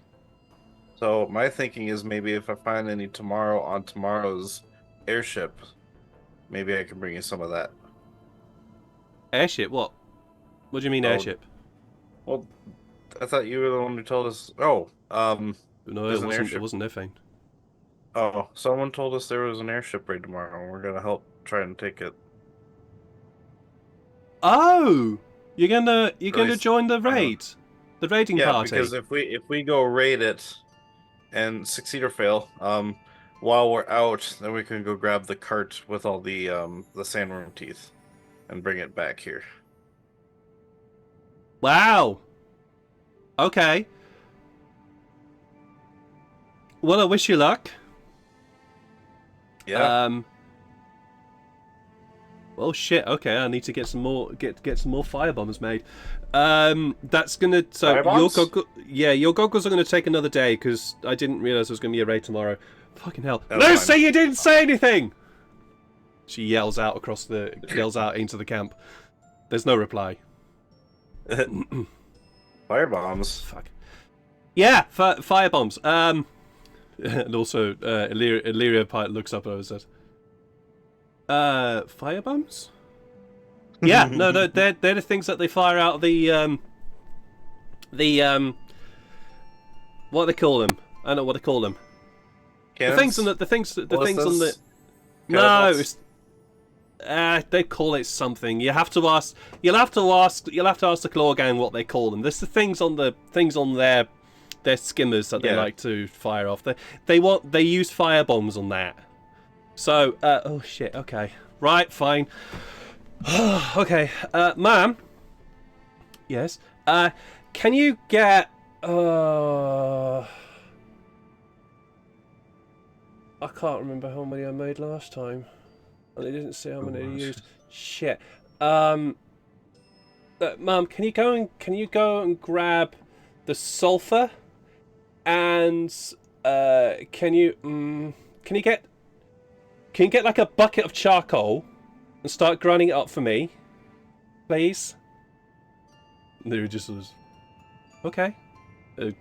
So my thinking is maybe if I find any tomorrow on tomorrow's airship, maybe I can bring you some of that. Airship. What? What do you mean Oh, airship? Well, I thought you were the one who told us. Oh, No, there's it an wasn't. airship. It wasn't Nefane. Oh, someone told us there was an airship raid tomorrow, and we're gonna help try and take it. Oh, you're gonna least, join the raid, the raiding Yeah, party. because if we go raid it and succeed or fail, while we're out, then we can go grab the cart with all the sandworm teeth, and bring it back here. Wow. Okay. Well, I wish you luck. Yeah. Well, shit. Okay, I need to get some more some more firebombs made. That's gonna Firebombs? your goggles are gonna take another day because I didn't realize there was gonna be a raid tomorrow. Fucking hell, That's Lucy, fine. you didn't say anything. She yells out into the camp. There's no reply. Firebombs. Fuck. Yeah, firebombs. And also, Illyria Pite looks up and says, firebombs? Yeah, no, they're the things that they fire out of the what do they call them? I don't know what they call them. Cannons? The things on the things on the Ballistas? no, Catapults? they call it something. You have to ask. You'll have to ask the Claw Gang what they call them. There's the things on their skimmers that they like to fire off. They use firebombs on that. So oh shit. Okay. Right. Fine. Okay. Ma'am. Yes. Can you get I can't remember how many I made last time. And they didn't say how many I used. Shit. Mum, can you go and grab the sulfur? And can you get like a bucket of charcoal and start grinding it up for me, please? And they were just okay. The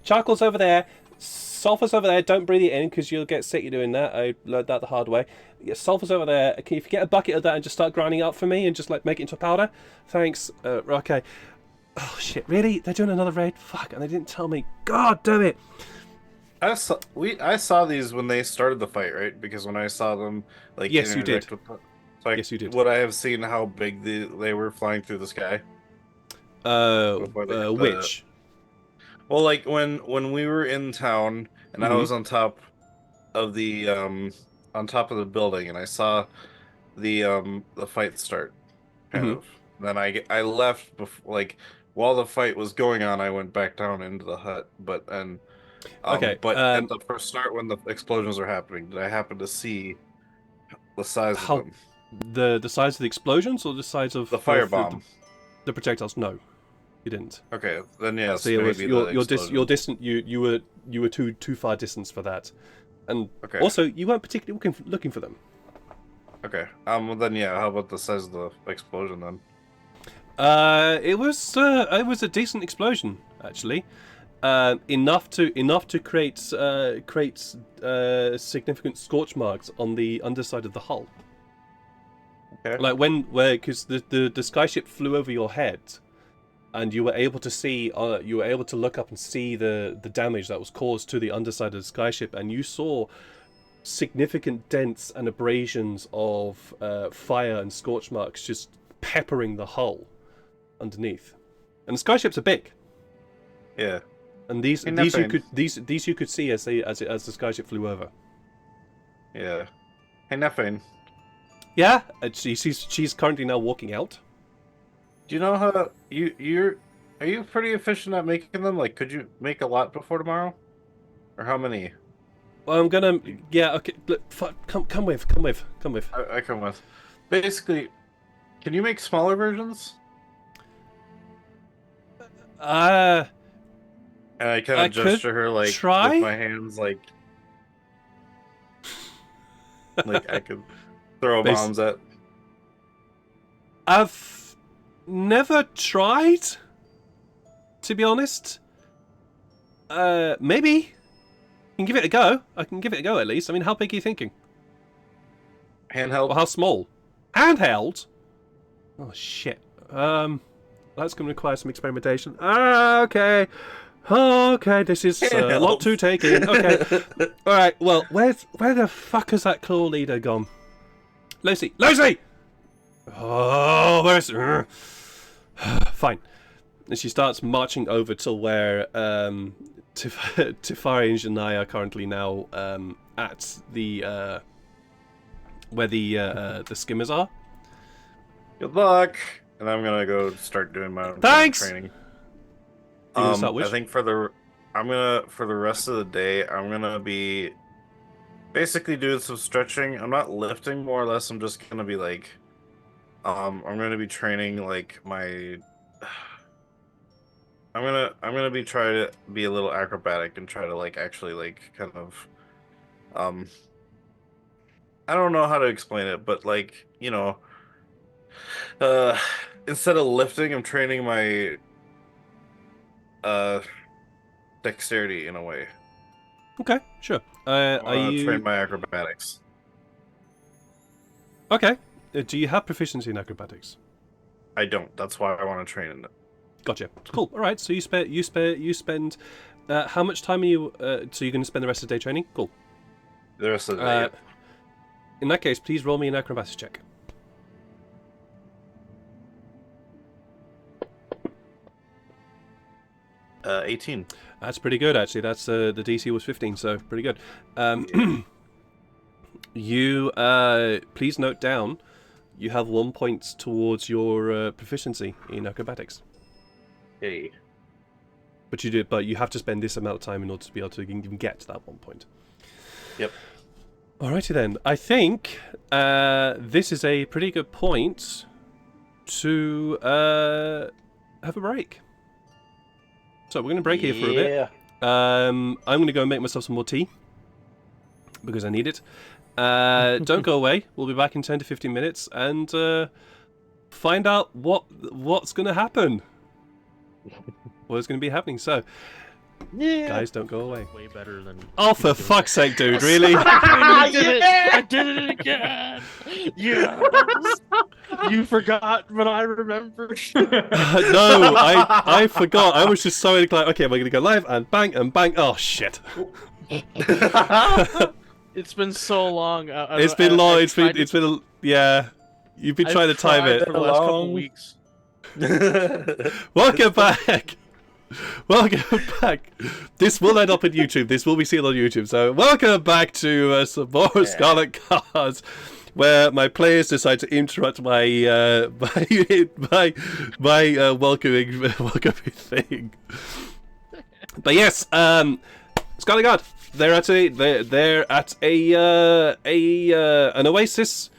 charcoal's over there. Sulfur's over there. Don't breathe it in because you'll get sick. You're doing that. I learned that the hard way. Yeah, sulfur's over there. Can you get a bucket of that and just start grinding it up for me and just like make it into a powder? Thanks. Okay. Oh shit! Really? They're doing another raid? Fuck! And they didn't tell me. God damn it! I saw these when they started the fight, right? Because when I saw them, like Yes, you did. Yes, you did. Would I have seen how big they were flying through the sky? Which? Well, like when we were in town and I was on top of the building and I saw the fight start, kind of. Then I left before, like while the fight was going on. I went back down into the hut, but at the first start when the explosions were happening, did I happen to see the size of them? The size of the explosions or the size of the firebomb? The projectiles? No, you didn't. Okay, then yes. So you're distant. You were too far distance for that, and also you weren't particularly looking for them. Okay. Well then yeah. How about the size of the explosion then? It was a decent explosion actually. Enough to create significant scorch marks on the underside of the hull. Okay. Like because the skyship flew over your head, and you were able to see, you were able to look up and see the damage that was caused to the underside of the skyship, and you saw significant dents and abrasions of fire and scorch marks just peppering the hull underneath. And the skyships are big. Yeah. And these you could see as the skyship flew over. Yeah. Hey, Nefane. Yeah, she's currently now walking out. Do you know how are you pretty efficient at making them? Like, could you make a lot before tomorrow, or how many? Well, I'm gonna. Yeah. Okay. Look, come with. I come with. Basically, can you make smaller versions? And I kind of gesture her like try? with my hands, like I could throw bombs at. I've never tried, to be honest. Maybe. I can give it a go. I can give it a go at least. I mean, how big are you thinking? Handheld. Or how small? Handheld? Oh shit. That's going to require some experimentation. Okay. Okay, this is a lot to take in. Okay. Alright, well, where the fuck has that claw leader gone? Lucy! Oh, where's... Fine. And she starts marching over to where Tifari and I are currently now at the where the skimmers are. Good luck. And I'm gonna go start doing my own training. I think for the rest of the day, I'm gonna be basically doing some stretching. I'm not lifting, more or less. I'm just gonna be like, I'm gonna be training like my. I'm gonna be trying to be a little acrobatic and try to like actually like kind of, I don't know how to explain it, but like instead of lifting, I'm training my dexterity in a way. Okay, sure. Are you train my acrobatics? Okay. Do you have proficiency in acrobatics? I don't. That's why I want to train in it. Gotcha. Cool. All right. So you spend. How much time are you? So you're going to spend the rest of the day training? Cool. The rest of the day. In that case, please roll me an acrobatics check. Uh, 18. That's pretty good, actually. That's the DC was 15, so pretty good. You please note down, you have 1 point towards your proficiency in acrobatics. Hey. But you have to spend this amount of time in order to be able to even get to that 1 point. Yep. Alrighty then. I think this is a pretty good point to have a break. So we're going to break here for a bit. I'm going to go and make myself some more tea because I need it. Don't go away. We'll be back in 10 to 15 minutes and find out what's going to happen. What is going to be happening. So Yeah. Guys, don't go away. Way better than. Oh, for fuck's sake, dude! Really? I did it! I did it again! Yeah! You forgot, but I remembered. No, I forgot. I was just so like, okay, we're gonna go live and bang and bang. Oh shit! It's been so long. It's been long. It's been yeah. You've been trying to time it for the last couple Long. weeks. Welcome back. Welcome back. This will end up on YouTube. This will be seen on YouTube. So welcome back to some more Scarlet cards, where my players decide to interrupt my welcoming thing. But yes, Scarlet Guard. They're at an oasis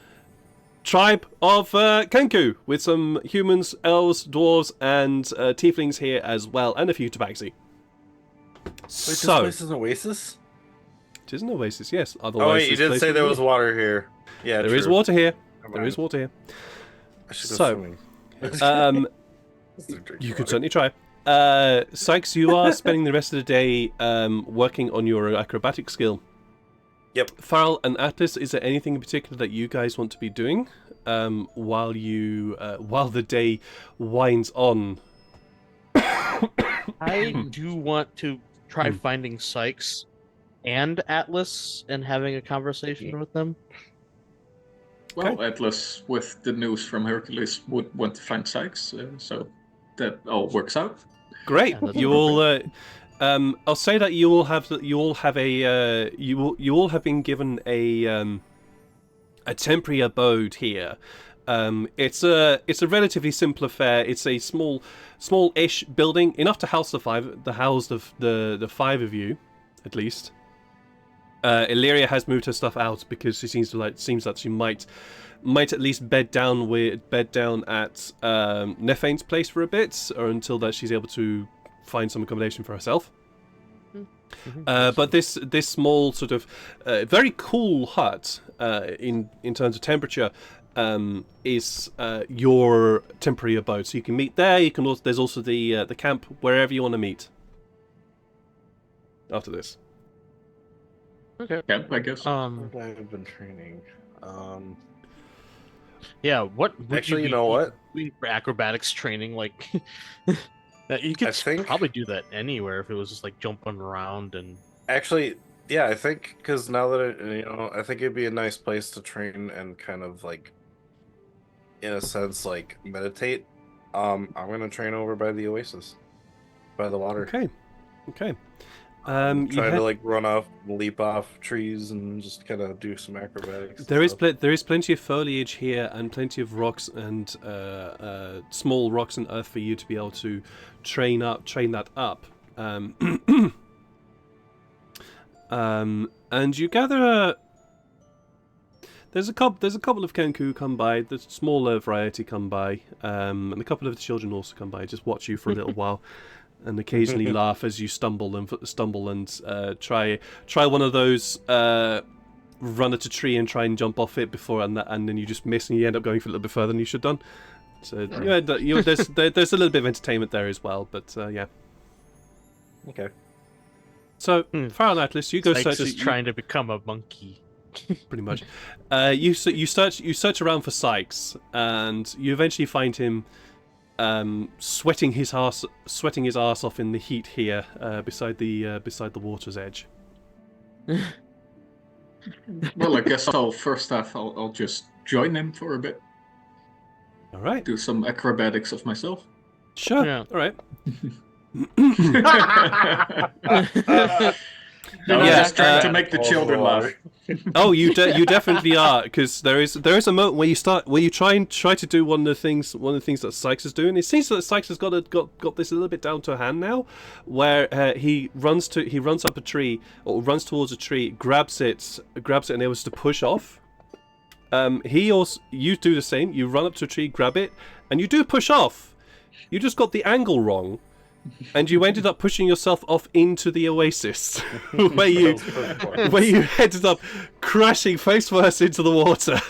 tribe of Kenku with some humans, elves, dwarves, and tieflings here as well, and a few tabaxi. Wait, this So place is an oasis? it is an oasis, yes. Otherwise, Oh wait, you this did place say would there be- was water here. Yeah, There is true. water here. Never There mind. is water here. I should go So, swimming. You could certainly try. Sykes, you are spending the rest of the day working on your acrobatic skill. Yep. Farrell and Atlas, is there anything in particular that you guys want to be doing while the day winds on? I do want to try finding Sykes and Atlas and having a conversation with them. Well, Atlas, with the news from Hercules, would want to find Sykes, so that all works out. Great. Yeah, that's You all. I'll say that you all have been given a temporary abode here. It's a relatively simple affair. It's a small-ish building, enough to house the five of you, at least. Illyria has moved her stuff out because she seems that she might at least bed down at Nephane's place for a bit, or until that she's able to find some accommodation for herself. But this small sort of very cool hut in terms of temperature is your temporary abode. So you can meet there. You can also, there's also the camp wherever you want to meet. After this. Okay. Yeah, I guess. I've been training. Yeah. What? Would Actually, you you know what? doing for acrobatics training? Like, you could I think- probably do that anywhere if it was just like jumping around and. Actually, yeah, I think because now that I think it'd be a nice place to train and kind of like, in a sense, like meditate. I'm gonna train over by the oasis, by the water. Okay. Trying to like run off, leap off trees, and just kind of do some acrobatics. and There is stuff. there is plenty of foliage here and plenty of rocks and small rocks and earth for you to be able to train that up. And you gather. There's a couple of Kenku come by. The smaller variety come by, and a couple of the children also come by. Just watch you for a little while, and occasionally laugh as you stumble and try one of those. Run at a tree and try and jump off it before, and then you just miss and you end up going for a little bit further than you should have done. So there's a little bit of entertainment there as well, but yeah. Okay. So Farrell and Atlas, you go Sykes search. is trying to become a monkey. Pretty much. You search around for Sykes, and you eventually find him sweating his ass off in the heat here beside the water's edge. Well, I guess I'll just join him for a bit, All right. do some acrobatics of myself. Sure. Yeah. All right. I'm Yeah, just trying to uh, make the all children the laugh. water. Oh, you definitely are, because there is a moment where you try to do one of the things that Sykes is doing. It seems that Sykes has got this a little bit down to a hand now, where he runs up a tree or runs towards a tree, grabs it and able to push off. You do the same. You run up to a tree, grab it, and you do push off. You just got the angle wrong. And you ended up pushing yourself off into the oasis, where you ended up crashing face first into the water.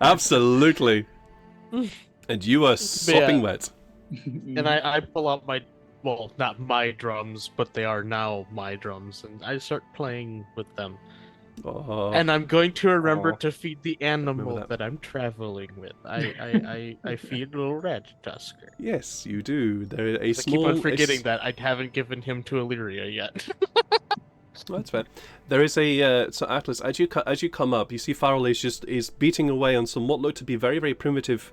Absolutely. And you are sopping wet. And I pull out my, well, not my drums, but they are now my drums, and I start playing with them. Oh, And I'm going to remember Aw. to feed the animal that. that I'm traveling with. I feed little Red Tusker. yes, you do. There is a 'Cause I keep on small. forgetting that I haven't given him to Illyria yet. Well, that's fair. There is a so Atlas as you come up, you see Farrell is beating away on some what look to be very very primitive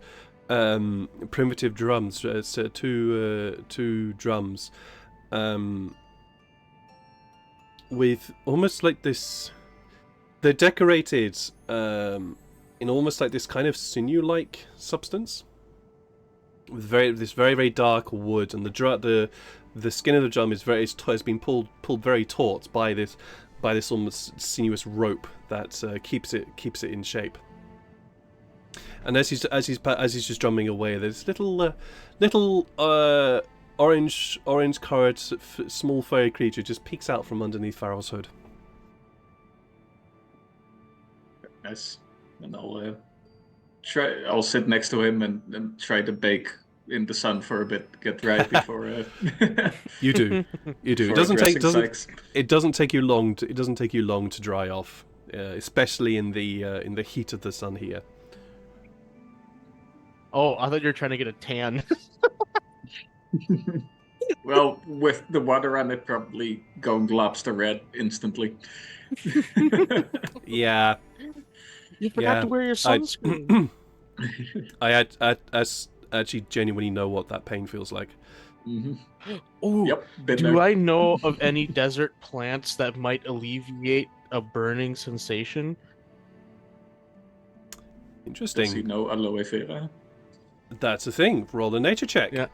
drums. So two drums, with almost like this. They're decorated in almost like this kind of sinew-like substance, with this very very dark wood, and the skin of the drum has been pulled very taut by this almost sinuous rope that keeps it in shape. And as he's just drumming away, there's little orange coloured small furry creature just peeks out from underneath Farrell's hood. Nice. And I'll sit next to him and try to bake in the sun for a bit, get dry before. You do. It doesn't take you long to dry off, especially in the heat of the sun here. Oh, I thought you were trying to get a tan. Well, with the water on it, probably going lobster red instantly. Yeah. You forgot to wear your sunscreen. I actually genuinely know what that pain feels like. Mm-hmm. Ooh, Yep. Been do there. I know of any desert plants that might alleviate a burning sensation? Interesting. Does he know aloe vera? That's a thing. Roll a nature check. Yeah.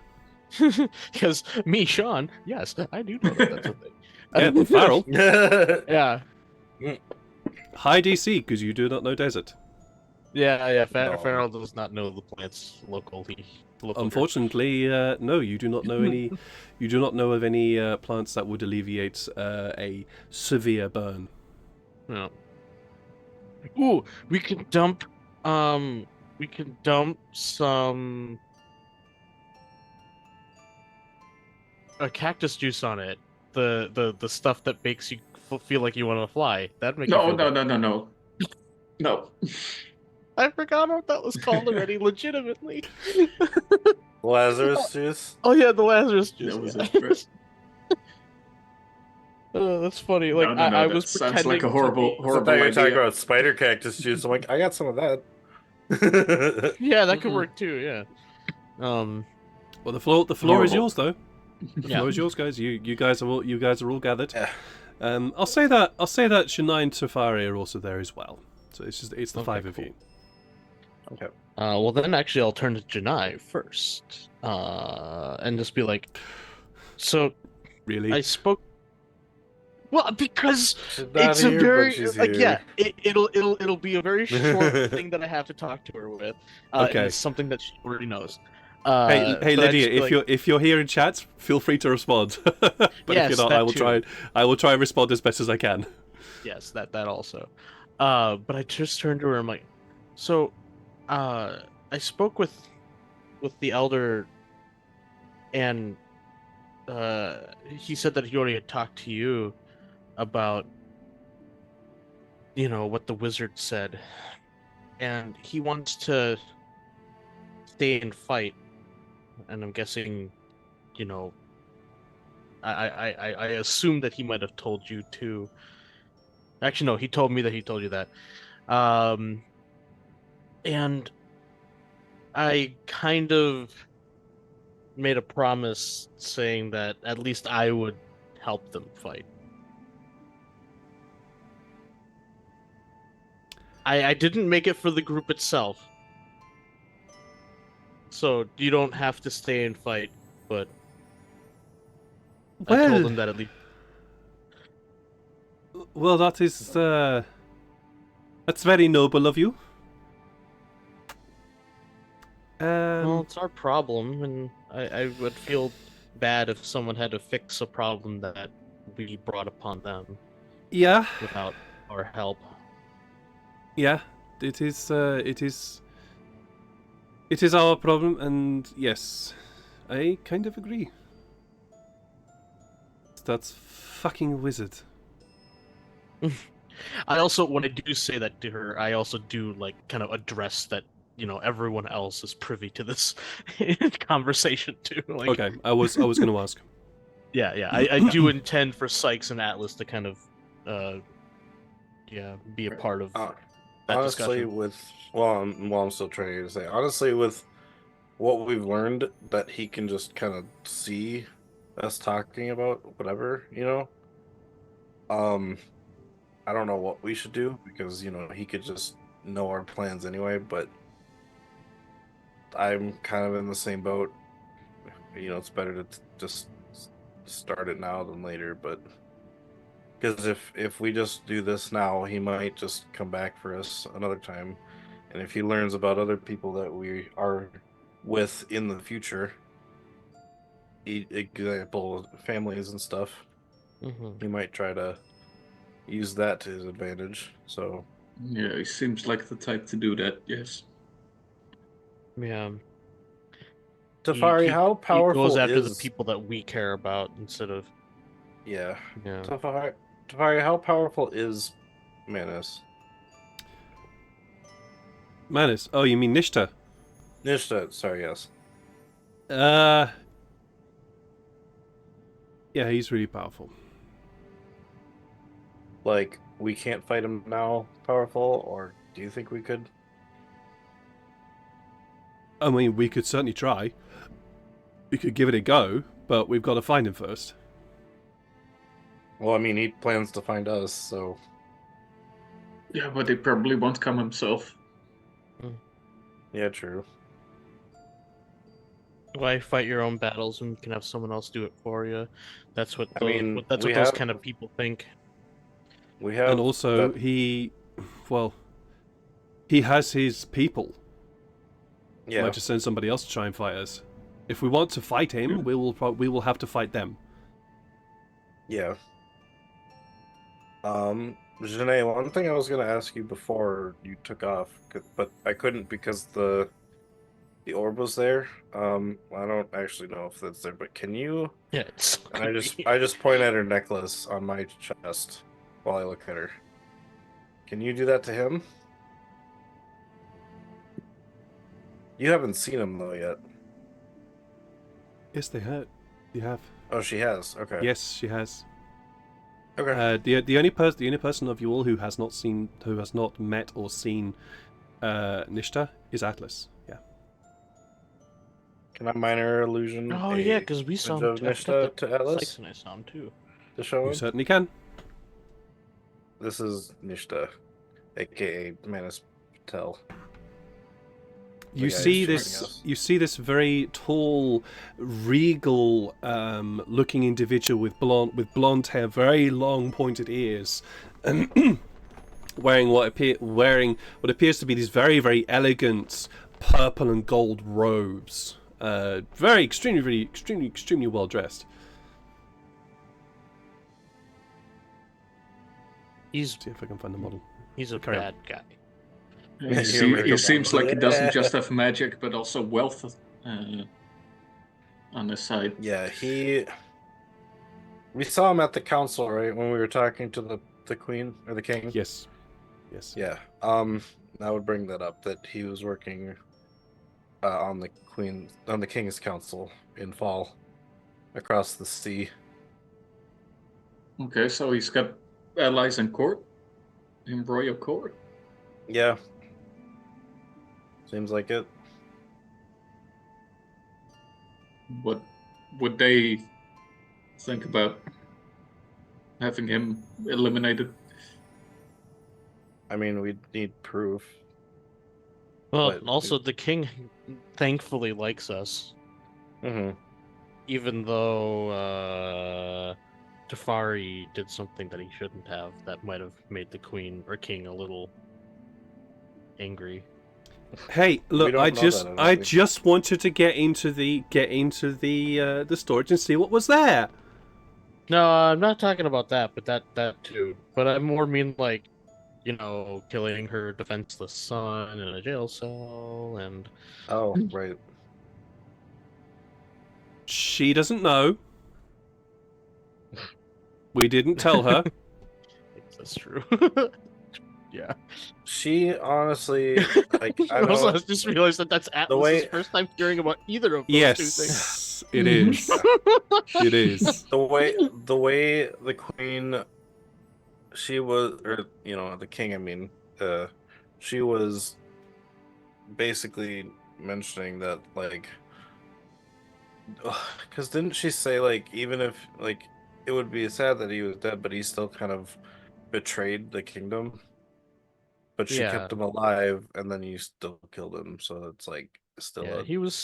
Because me, Sean, yes, I do know that that's a thing. Yeah, but Farrell, Yeah. high DC because you do not know desert. Yeah. No. Farrell does not know the plants locally. Unfortunately, no, you do not know any. You do not know of any plants that would alleviate a severe burn. No. Ooh, we can dump some cactus juice on it. The stuff that makes you feel like you want to fly. That'd make you No, feel no, better. no, no, no. No. I forgot what that was called already. Legitimately. Lazarus juice. Oh yeah, the Lazarus juice. That was yeah. it. Right. That's funny. Like No, I that was sounds pretending like a to horrible, be- I horrible thought you were talking idea. about spider cactus juice. I'm like, I got some of that. Yeah, that could Mhm. work too. Yeah. Well, the floor is Horrible. yours though. The Yeah. floor is yours, guys. You guys are all gathered. Yeah. I'll say that Shania and Tafari are also there as well. So it's the Okay, five of cool. you. Okay. Well, then actually, I'll turn to Janai first, and just be like, "So Really? I spoke." Well, because She's not it's here, a but very she's like here. yeah, it'll be a very short thing that I have to talk to her with. Okay. And it's something that she already knows. Hey, but I'd Lydia, just be if like, you're here in chat, feel free to respond. But if Yes, you're not, that I will too. I will try and respond as best as I can. yes, that also. But I just turned to her. I'm like, so, I spoke with the elder, and he said that he already had talked to you about, what the wizard said, and he wants to stay and fight. And I'm guessing, I assume that he might have told you too. Actually, no, he told me that he told you that. And I kind of made a promise saying that at least I would help them fight. I didn't make it for the group itself. So you don't have to stay and fight, but I told them that at least. Well, that's very noble of you. Well, it's our problem, and I would feel bad if someone had to fix a problem that we brought upon them Yeah, without our help. yeah, it is our problem, and yes, I kind of agree. That's fucking wizard. I also, when I do say that to her, I also do like kind of address that, everyone else is privy to this conversation too. Like, Okay, I was going to ask. yeah, I do intend for Sykes and Atlas to kind of, be a part of that Honestly, discussion. I'm still trying to say, honestly, with what we've learned, that he can just kind of see us talking about whatever, I don't know what we should do because, he could just know our plans anyway, but I'm kind of in the same boat. It's better to just start it now than later, but because if we just do this now, he might just come back for us another time. And if he learns about other people that we are with in the future, example, families and stuff, he might try to use that to his advantage. So Yeah, he seems like the type to do that, yes. Yeah. Tafari, how He goes powerful after the is people that we care about instead of yeah. yeah. Tafari, how powerful is Manus? Manus. Oh, you mean Nishta? Nishta, sorry, yes. Yeah, he's really powerful. Like, we can't fight him now, powerful, or do you think we could? I mean, we could certainly try. We could give it a go, but we've got to find him first. Well, I mean, he plans to find us, so Yeah, but he probably won't come himself. yeah, true. Why fight your own battles when you can have someone else do it for you? That's what I mean, that's we what those have kind of people think. we have And also, that, he has his people. yeah. Might just send somebody else to try and fight us. If we want to fight him, Yeah. we will have to fight them. Yeah. Janae, one thing I was gonna ask you before you took off, but I couldn't because the orb was there. I don't actually know if that's there, but can you? Yeah, it's And I just point at her necklace on my chest while I look at her. Can you do that to him? You haven't seen him though yet. Yes, they hurt. You have. Oh, she has. Okay. Yes, she has. Okay. The only person of you all who has not met or seen Nishta is Atlas. Yeah. Can I minor illusion Oh a yeah, because we saw image him. of I forgot Nishta that to Atlas Sykes and I saw him too. to show You him? certainly can. This is Nishta, aka Manus Patel. You yeah, see he's this. joining us. You see this very tall, regal looking individual with blonde hair, very long pointed ears, and wearing what appears to be these very, very elegant purple and gold robes. Very extremely well dressed. He's See if I can find the model. he's a Carry on. bad guy. He seems like he doesn't just have magic, but also wealth on his side. Yeah, we saw him at the council, right, when we were talking to the queen or the king. Yes. Yes. Yeah. I would bring that up, that he was working on the king's council in Fall, across the sea. Okay, so he's got allies in court, in royal court. Yeah. Seems like it. What would they think about having him eliminated? I mean, we need proof. Well, But- also the king thankfully likes us, Mm-hmm. even though Tafari did something that he shouldn't have. That might have made the queen or king a little angry. Hey, look! don't I know just that, I don't think. just wanted to get into the storage and see what was there. No, I'm not talking about that, but that too. But I more mean like, killing her defenseless son in a jail cell, and Oh, right. She doesn't know. We didn't tell her. That's true. Yeah. She honestly, like, I Also, I know just realized that that's Atlas's way- first time hearing about either of those two things. Yes, it is. It is. the way the queen, she was, or the king. I mean, she was basically mentioning that, like, because didn't she say, like, even if, like, it would be sad that he was dead, but he still kind of betrayed the kingdom. But she Yeah. kept him alive, and then you still killed him. So it's like still Yeah, a he was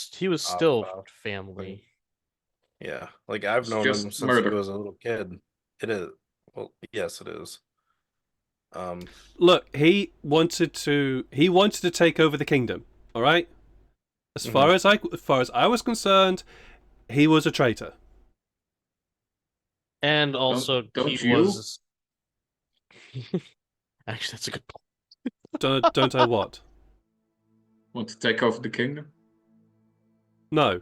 still off family. yeah. Like I've It's known just him since murder. he was a little kid. It is. Well, yes, it is. Look, he wanted to take over the kingdom. All right. As far as I was concerned, he was a traitor. And also, don't he you? was. Actually, that's a good point. Don't I what? Want to take over the kingdom? No.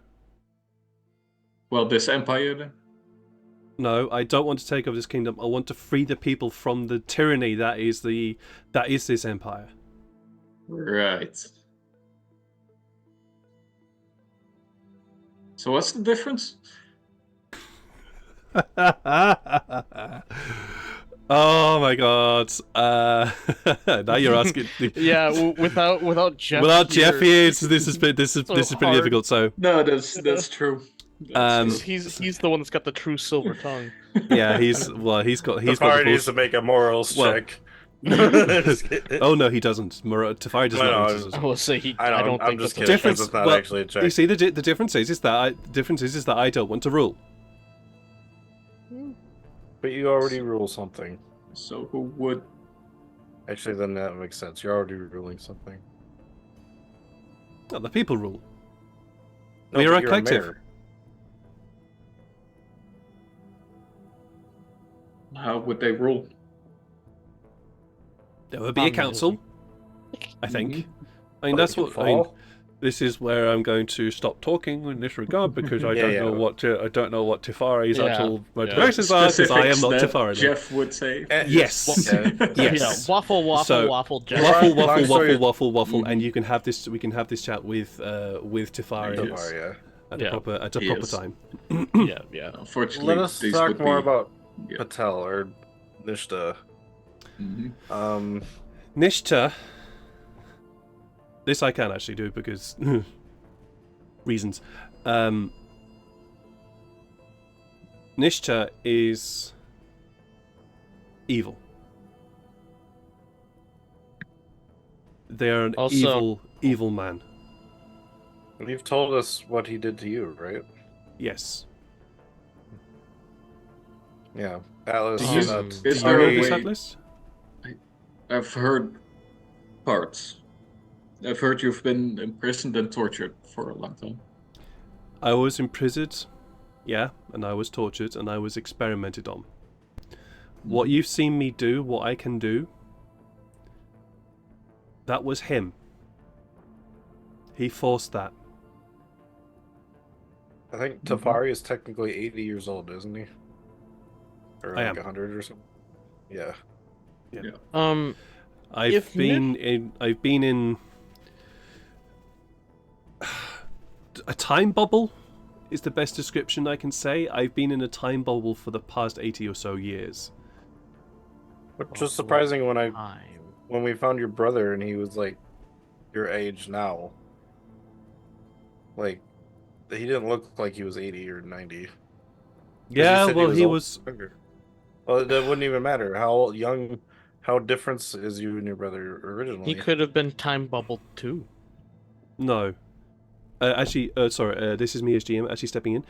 Well, this empire then? No, I don't want to take over this kingdom. I want to free the people from the tyranny that is this empire. Right. So what's the difference? Oh my god! Now you're asking. Yeah, without Jeff. Without Jeff here, here, this is pretty hard. difficult. So No, that's true. That's true. he's the one that's got the true silver tongue. yeah, he's got Tafari the needs to make a morals Well- check. Just kidding. Oh no, he doesn't. Tafari does I not. know, need to- I will say he. I know, I don't I'm think just that's kidding. a Difference- It's not well, actually a check. You see, the difference is that I don't want to rule. But you already rule something. So who would? Actually, then that makes sense. You're already ruling something. No, the people rule. No, We are but a you're collective. mayor. How would they rule? There would be a council. I think. I mean, that's what. I mean, this is where I'm going to stop talking in this regard because I don't know what Tafari's Yeah, actual yeah. motivations are because I am not Specifics that Tafari. Jeff would say. Yes. Yes. Yeah, waffle, So, Jeff. Waffle, and you can have this. We can have this chat with Tafari Yes. Yeah. at Yeah. a proper Yes. time. Yeah. Unfortunately, Let us these talk would more be... about Yeah. Patel or Nishta. Mhm. Nishta. This I can actually do because reasons. Nishta is evil. They are an Also- evil man. You've told us what he did to you, right? Yes. Yeah. Atlas. Do you- that's- is Do you there know a this, way- Atlas? I've heard parts. I've heard you've been imprisoned and tortured for a long time. I was imprisoned, yeah, and I was tortured, and I was experimented on. What you've seen me do, what I can do, that was him. He forced that. I think Tafari is technically 80 years old, isn't he? Or I like am. 100 or something. Yeah. I've If been in a time bubble is the best description I can say. I've been in a time bubble for the past 80 or so years. Which was surprising when Time. when we found your brother and he was like your age now. Like he didn't look like he was 80 or 90. 'Cause you Yeah, said well, he old- was. younger. Well, that wouldn't even matter. How different is you and your brother originally? He could have been time bubbled too. No. Actually, sorry, this is me as GM actually stepping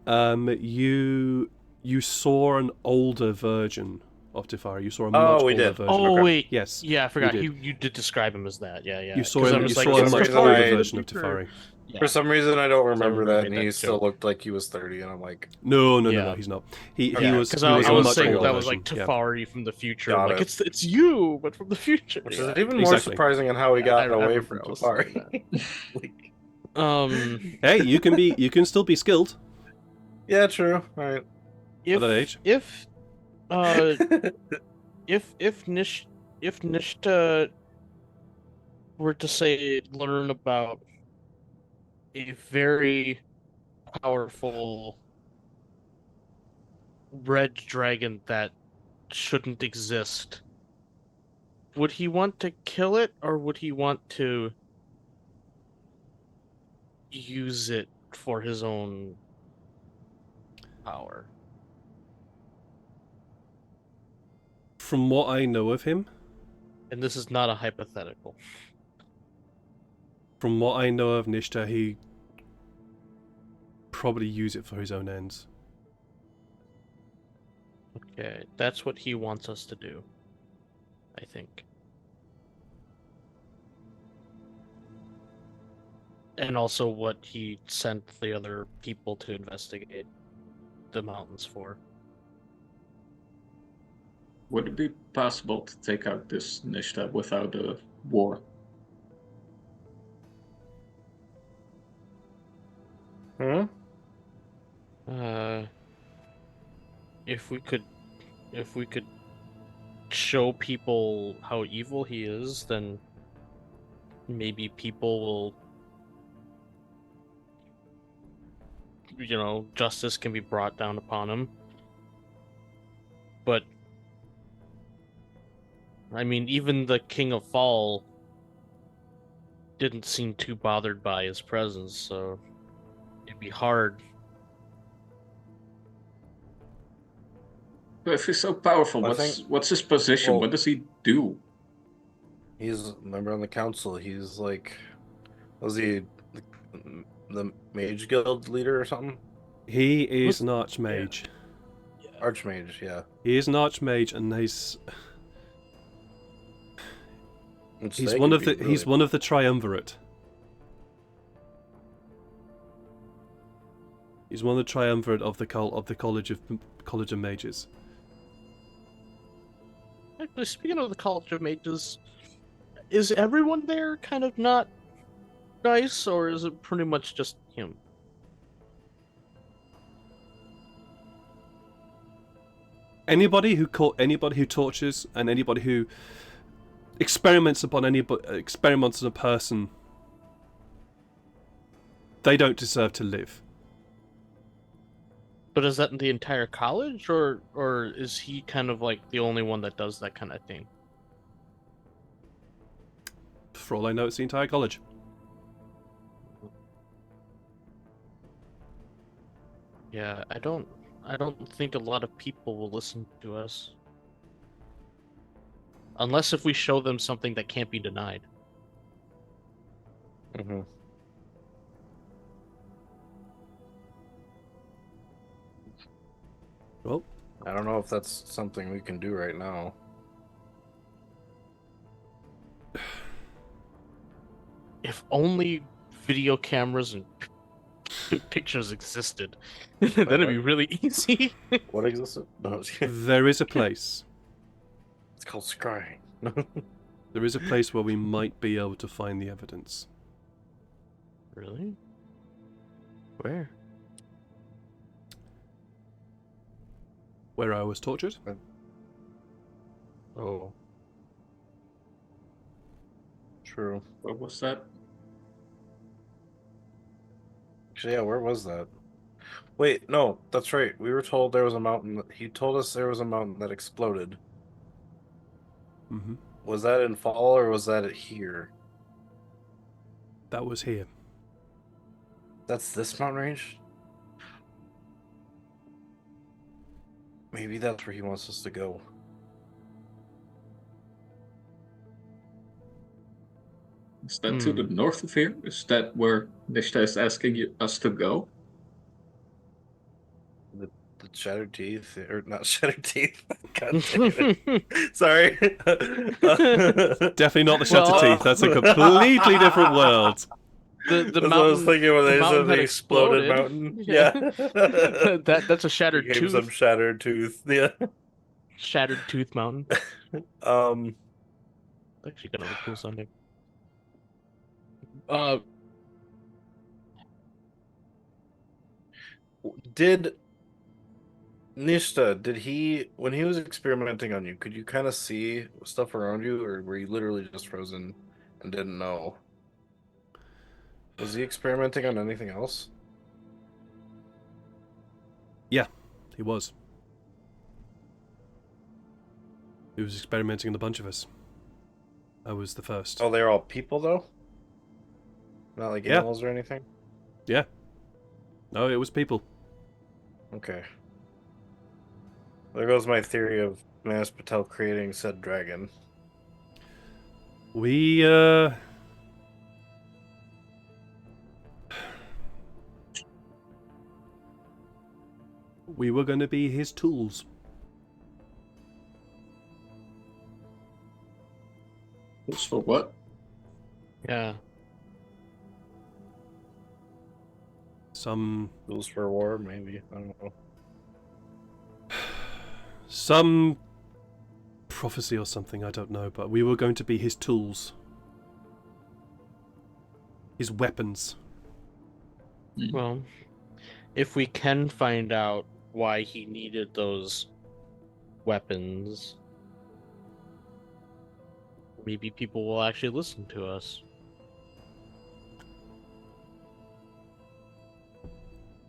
in. You saw an older version of Tafari. You saw a much we older did. version. Oh Okay. wait, Yes. yeah, I forgot. did. You did describe him as that. Yeah. You saw 'Cause I him. You was saw like, a for is some much reason older I- version of Tafari. Yeah. For some reason, I don't remember remember that, and that he still joke. looked like he was 30, and I'm like, No, Yeah. he's not. He Okay. was. Because He I was a was much saying older that was like version, yeah. Tafari from the future. Got Like it. it's you, but from the future. which Yeah. is even more Exactly. surprising on how he I got away remember from I was saying Tafari. Like, Um. Hey, you can still be skilled. Yeah, true. All right. At that age. Uh, if Nishta were to say learn about a very powerful red dragon that shouldn't exist, would he want to kill it or would he want to use it for his own power? From what I know of him, And this is not a hypothetical. from what I know of Nishta, he probably use it for his own ends. Okay, that's what he wants us to do, I think. And also what he sent the other people to investigate the mountains for. Would it be possible to take out this Nishta without a war? Hmm? Uh, if we could show people how evil he is, then maybe people will, justice can be brought down upon him. But I mean, even the King of Fall didn't seem too bothered by his presence, so it'd be hard. But if he's so powerful, I what's his position? well- What does he do? He's a member on the council. He's like, was he the Mage Guild leader or something? He is Was- an archmage. Archmage, yeah. He is an archmage, and he's Which he's they one could of the be he's really- one of the triumvirate. He's one of the triumvirate of the College of Mages. Actually, speaking of the College of Mages, is everyone there kind of not nice, or is it pretty much just him? Anybody who tortures and anybody who experiments on a person, they don't deserve to live. But is that in the entire college, or is he kind of like the only one that does that kind of thing? For all I know, it's the entire college. Yeah, I don't think a lot of people will listen to us. Unless if we show them something that can't be denied. Mhm. Well, I don't know if that's something we can do right now. If only video cameras and pictures existed, then it'd be really easy. What existed? No, it's there is a place. called scrying. There is a place where we might be able to find the evidence. Really? Where? Where I was tortured? Oh. True. What was that? Actually, yeah, where was that? Wait, no, that's right. We were told there was a mountain. He told us there was a mountain that exploded. Mm-hmm. Was that in Fall or was that here? That was here. That's this mountain range? Maybe that's where he wants us to go. Is that to the north of here? Is that where Nishta is asking us to go? The shattered teeth, or not shattered teeth. God damn it. Sorry. Definitely not the Shattered Well, Teeth. That's a completely different world. The That's mountain. what I was thinking when the they mountain said had the exploded exploded. mountain. Yeah. Yeah. That's a shattered He gave tooth. some shattered tooth. Yeah. Shattered Tooth Mountain. Um. Actually, kind of a cool sounding. Did Nishta, when he was experimenting on you, could you kind of see stuff around you, or were you literally just frozen and didn't know? Was he experimenting on anything else? Yeah, he was. He was experimenting on a bunch of us. I was the first. Oh, they're all people, though? Not like Yeah. animals or anything? Yeah. No, it was people. Okay. There goes my theory of Manas Patel creating said dragon. We were going to be his tools. Tools for what? Yeah. Some Tools for war, maybe. I don't know. Some prophecy or something, I don't know, but we were going to be his tools. His weapons. Well, if we can find out why he needed those weapons, maybe people will actually listen to us.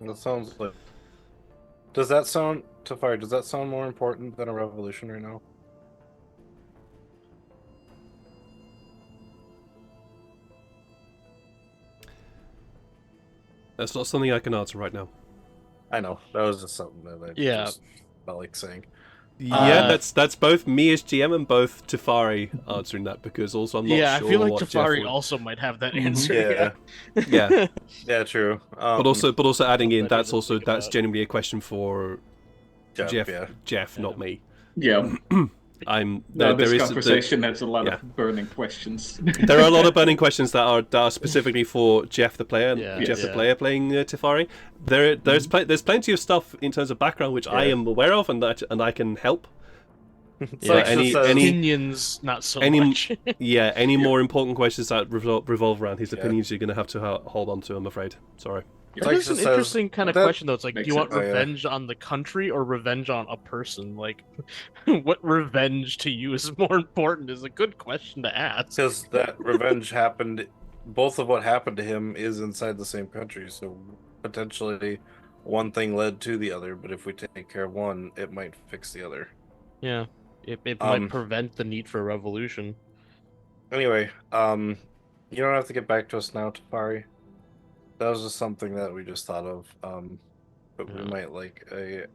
That sounds like... Does that sound... Tafari, does that sound more important than a revolution right now? That's not something I can answer right now. I know. That was just something that I just felt like saying. Yeah, that's both me as GM and both Tafari answering that, because also I'm not sure. I feel like what Tafari Jeff would... also might have that Mhm. answer. Yeah. Yeah, Yeah, true. but also adding in, Something I that's didn't think about. genuinely a question for Jeff, yeah. not me. Yeah. I'm No, there this is conversation has a lot yeah. of burning questions. there are a lot of burning questions that are specifically for Jeff the player, the player playing Tafari. There's plenty of stuff in terms of background which I am aware of and I can help. So any opinions, not so much. Any more important questions that revolve around his opinions, you're going to have to hold on to, I'm afraid. Sorry. That is an interesting kind of question, though. It's like, do you want sense. revenge on the country or revenge on a person? Like, what revenge to you is more important is a good question to ask. Because that revenge happened, both of what happened to him is inside the same country, so potentially one thing led to the other, but if we take care of one, it might fix the other. Yeah, it might prevent the need for a revolution. Anyway, you don't have to get back to us now, Tafari. That was just something that we just thought of. But we might like a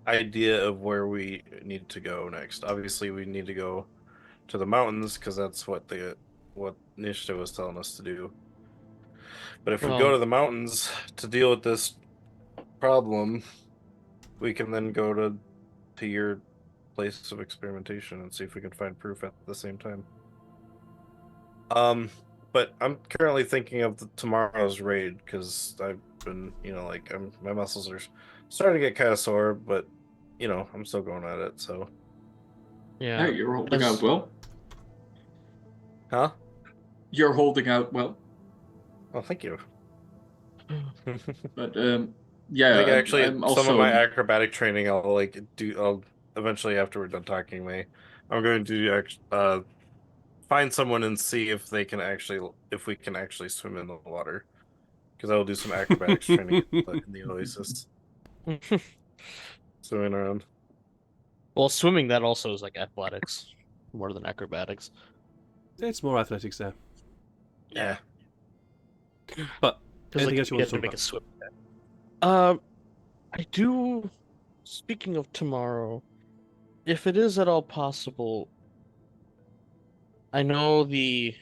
idea of where we need to go next. Obviously, we need to go to the mountains because that's what Nishta was telling us to do. But if we go to the mountains to deal with this problem, we can then go to your place of experimentation and see if we can find proof at the same time. But I'm currently thinking of tomorrow's raid because I've been, my muscles are starting to get kind of sore, but I'm still going at it. So, yeah, you're holding out well. Huh? You're holding out well. Oh, thank you. But I think actually some of my acrobatic training I'll eventually after we're done talking. I'm going to find someone and see if we can actually swim in the water, because I will do some acrobatics training in the Oasis. Swimming around. Well, swimming, that also is like athletics more than acrobatics. It's more athletics there. Yeah. But anything else you want to talk make about? a swim. I do. Speaking of tomorrow, if it is at all possible, I know the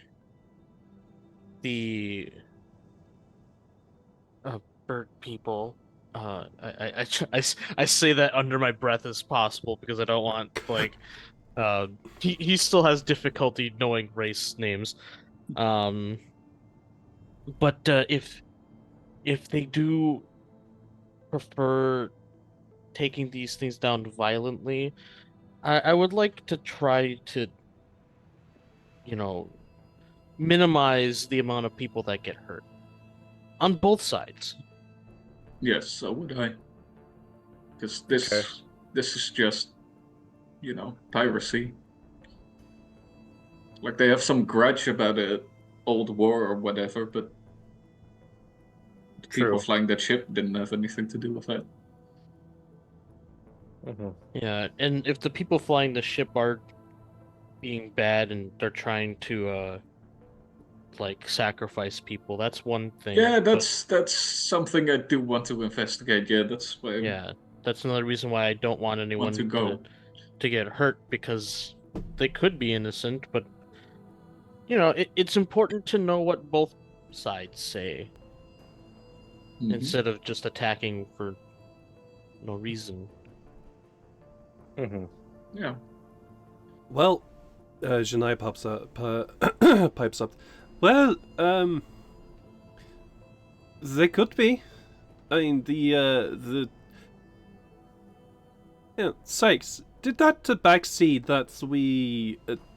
bird people. I say that under my breath as possible because I don't want he still has difficulty knowing race names. But if they do prefer taking these things down violently, I would like to try to minimize the amount of people that get hurt. On both sides. Yes, so would I. Because this Okay. this is just, piracy. Like they have some grudge about a old war or whatever, but the people True. flying that ship didn't have anything to do with that. Mm-hmm. Yeah, and if the people flying the ship are being bad and they're trying to like sacrifice people, that's one thing. Yeah, but that's something I do want to investigate. Yeah, that's why yeah, that's another reason why I don't want I anyone want to go. to get hurt, because they could be innocent, but it's important to know what both sides say Mhm. instead of just attacking for no reason. Mm-hmm. Yeah. Well, Janai pipes up. Well, they could be. I mean, Sykes, did that backseat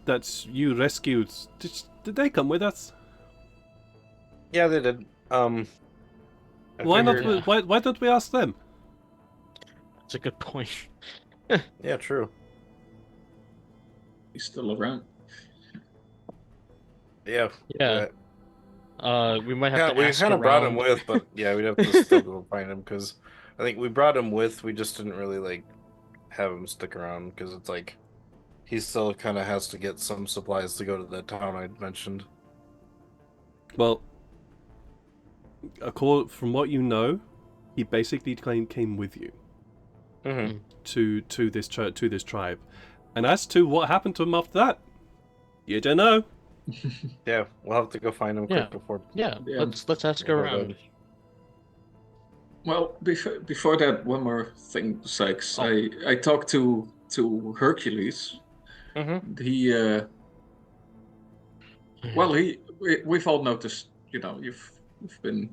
that you rescued, did they come with us? Yeah, they did. I Why not? figured- Why don't we ask them? That's a good point. Yeah, true. He's still around. Yeah. Yeah. We might have Yeah, to we ask kind of brought him around. with, but yeah, we'd have to still go find him because I think we brought him with. We just didn't really like have him stick around because it's like he still kind of has to get some supplies to go to the town I mentioned. Well, from what you know, he basically came with you Mm-hmm. to this tribe, and as to what happened to him after that, you don't know. Yeah, we'll have to go find him Yeah. quick before. Yeah, Yeah. let's ask We'll go around. then. Well, before that, one more thing, Sykes. Oh. I talked to Hercules. Mm-hmm. We've all noticed, you've been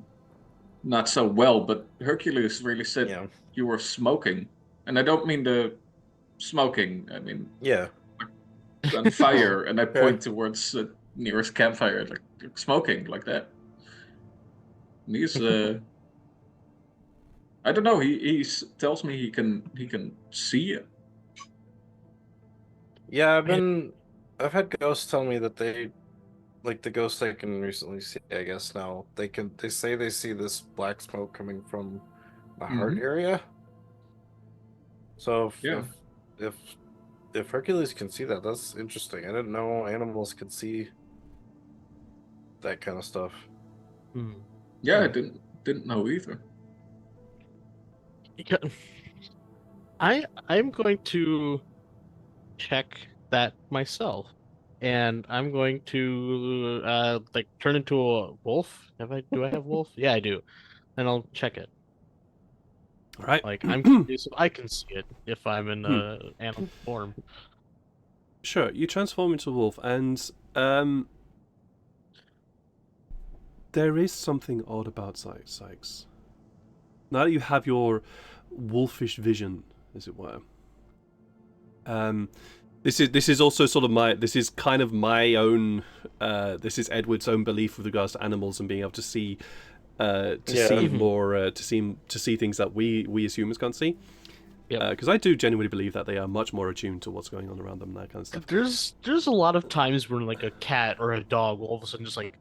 not so well, but Hercules really said Yeah. you were smoking, and I don't mean the smoking. I mean Yeah. on fire, and I Okay. point towards the nearest campfire, like smoking like that. And he's I don't know. He tells me he can see it. Yeah, I've had ghosts tell me that they like the ghosts I can recently see, I guess now. They say they see this black smoke coming from the heart Mhm. area. So Yeah. if Hercules can see that, that's interesting. I didn't know animals could see that kind of stuff. Hmm. Yeah, I didn't know either. I'm going to check that myself, and I'm going to like turn into a wolf. Do I have wolf? Yeah, I do. And I'll check it. All right. Like I'm curious if I can see it if I'm in animal form. Sure, you transform into a wolf, and there is something odd about Sykes. Now that you have your wolfish vision, as it were, this is also sort of this is kind of my own. This is Edward's own belief with regards to animals and being able to see, see more, to see things that we as humans can't see. Yep. Because I do genuinely believe that they are much more attuned to what's going on around them and that kind of stuff. There's a lot of times when like a cat or a dog will all of a sudden just like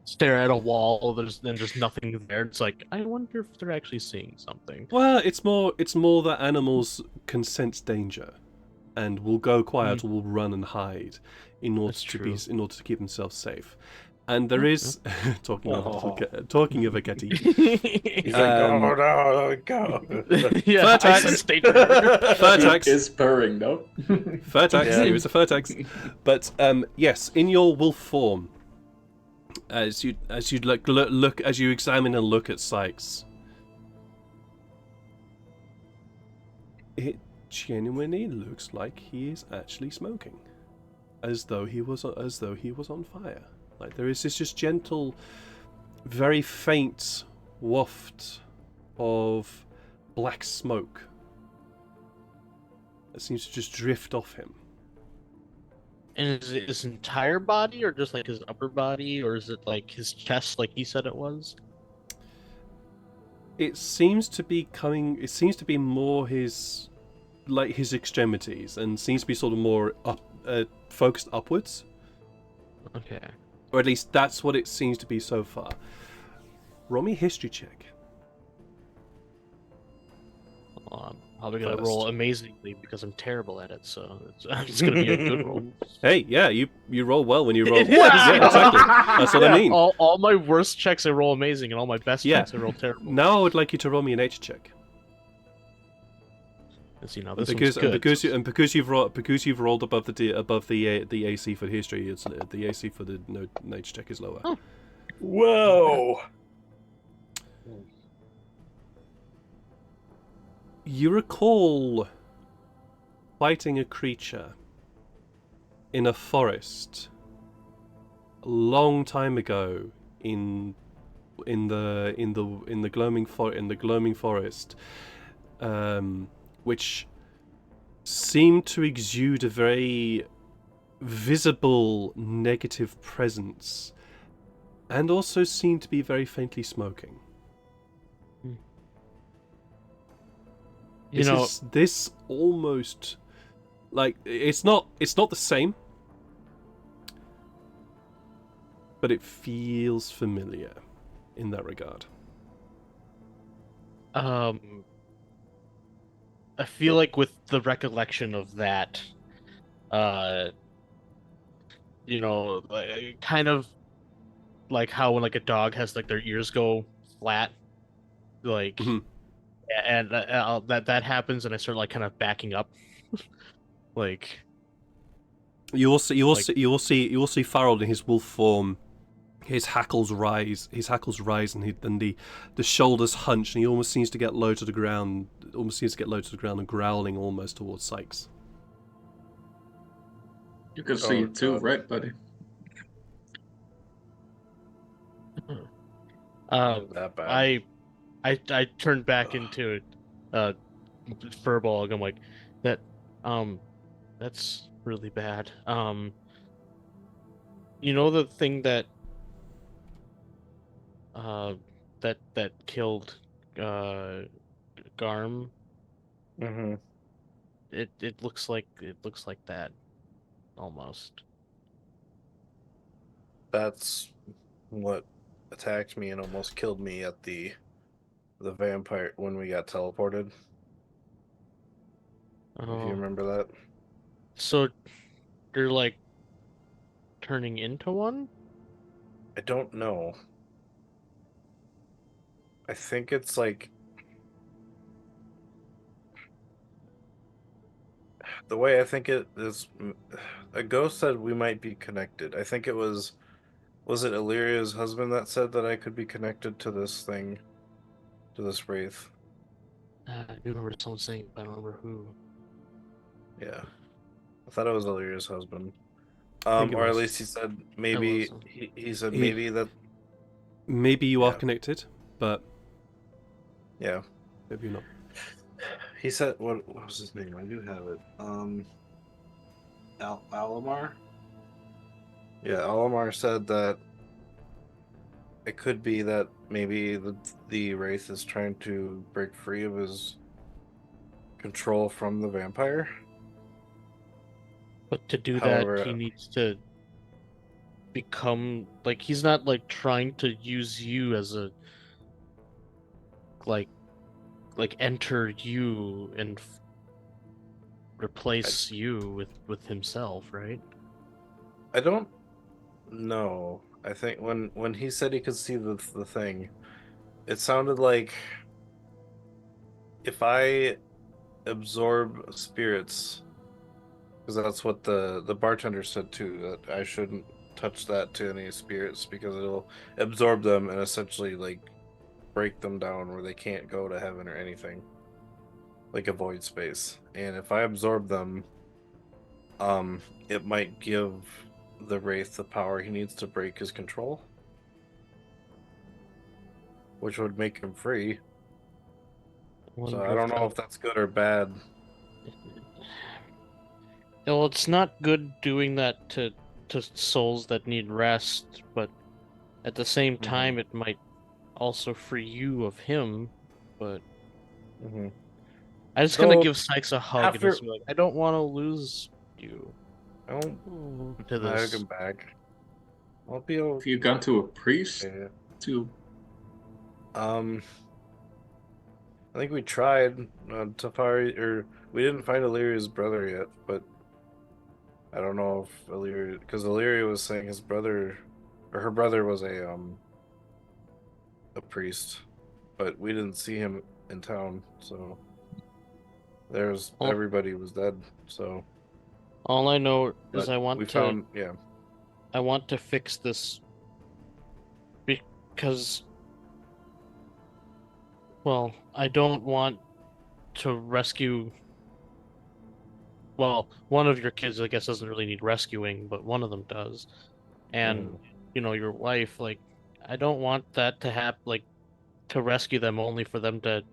stare at a wall. There's nothing there. It's like I wonder if they're actually seeing something. Well, it's more that animals can sense danger, and will go quiet or will run and hide in order in order to keep themselves safe. And there is talking of a Getty. He's like, oh no, go. Yeah, Fur I tax. sense danger. Furtax. Is purring though. Furtax. Yeah. He was a Furtax. But yes, in your wolf form, as you look as you examine and look at Sykes, it genuinely looks like he is actually smoking, as though he was on fire. Like there is this just gentle, very faint waft of black smoke that seems to just drift off him. And is it his entire body, or just like his upper body, or is it like his chest, like he said it was? it seems to be coming. It seems to be more his, like his extremities, and seems to be sort of more up, focused upwards, Okay. or at least that's what it seems to be so far. Roll me a history check. Well, I'm probably gonna First. roll amazingly because I'm terrible at it, so it's gonna be a good roll. Hey, yeah, you roll well when you roll. It is! Yeah, exactly. That's what I mean. All my worst checks I roll amazing, and all my best Yeah. checks I roll terrible. Now I would like you to roll me a nature check. And see, now this Because one's good. because you've rolled above the AC for history, it's the AC for the nature check is lower. Oh. Whoa! You recall fighting a creature in a forest a long time ago in the gloaming forest, which seemed to exude a very visible negative presence, and also seemed to be very faintly smoking. This almost, like, it's not the same, but it feels familiar in that regard. I feel like with the recollection of that, kind of like how when like a dog has like their ears go flat, like, Mhm. and that happens, and I start like kind of backing up, like. You will see Farrell in his wolf form. His hackles rise, and the shoulders hunch, and he almost seems to get low to the ground. And growling almost towards Sykes. You can see it too, right, buddy? That bad. I turned back into Furball. I'm like, that's really bad. You know the thing that that killed Garm? Mm-hmm. It looks like that almost. That's what attacked me and almost killed me at the vampire when we got teleported. If you remember that. So they're like turning into one? I don't know. I think it's like the way I think it is. A ghost said we might be connected. I think it was it Illyria's husband that said that I could be connected to this thing, to this wraith. I do remember someone saying, but I don't remember who. Yeah, I thought it was Illyria's husband. think it Or at was. least he said maybe. He said maybe that. Maybe you are Yeah. connected, but Yeah. maybe not. He said what was his name? I do have it. Alamar? Yeah, Alamar said that it could be that maybe the wraith is trying to break free of his control from the vampire. But to do However, that, he needs to become like he's not like trying to use you as a like enter you and replace you with himself, right? I don't know. I think when he said he could see the thing, it sounded like if I absorb spirits, because that's what the bartender said too, that I shouldn't touch that to any spirits because it'll absorb them and essentially like break them down where they can't go to heaven or anything, like a void space. And if I absorb them, it might give the wraith the power he needs to break his control, which would make him free. So I don't know if that's good or bad. Well, it's not good doing that to souls that need rest, but at the same time, it might also free you of him but Mhm. I just gonna Though, give Sykes a hug and after- just be like, I don't want to lose you I won't to hug this. him back. I'll be Have you gone to a priest okay. to? I think we tried Tafari, or we didn't find Illyria's brother yet, but I don't know if Illyria, because Illyria was saying his brother, or her brother was a priest, but we didn't see him in town, so Oh. everybody was dead. So All I know is but I want we to found I want to fix this because, well, I don't want to rescue. Well, one of your kids, I guess, doesn't really need rescuing, but one of them does. And, your wife, like, I don't want that to happen, like, to rescue them only for them to,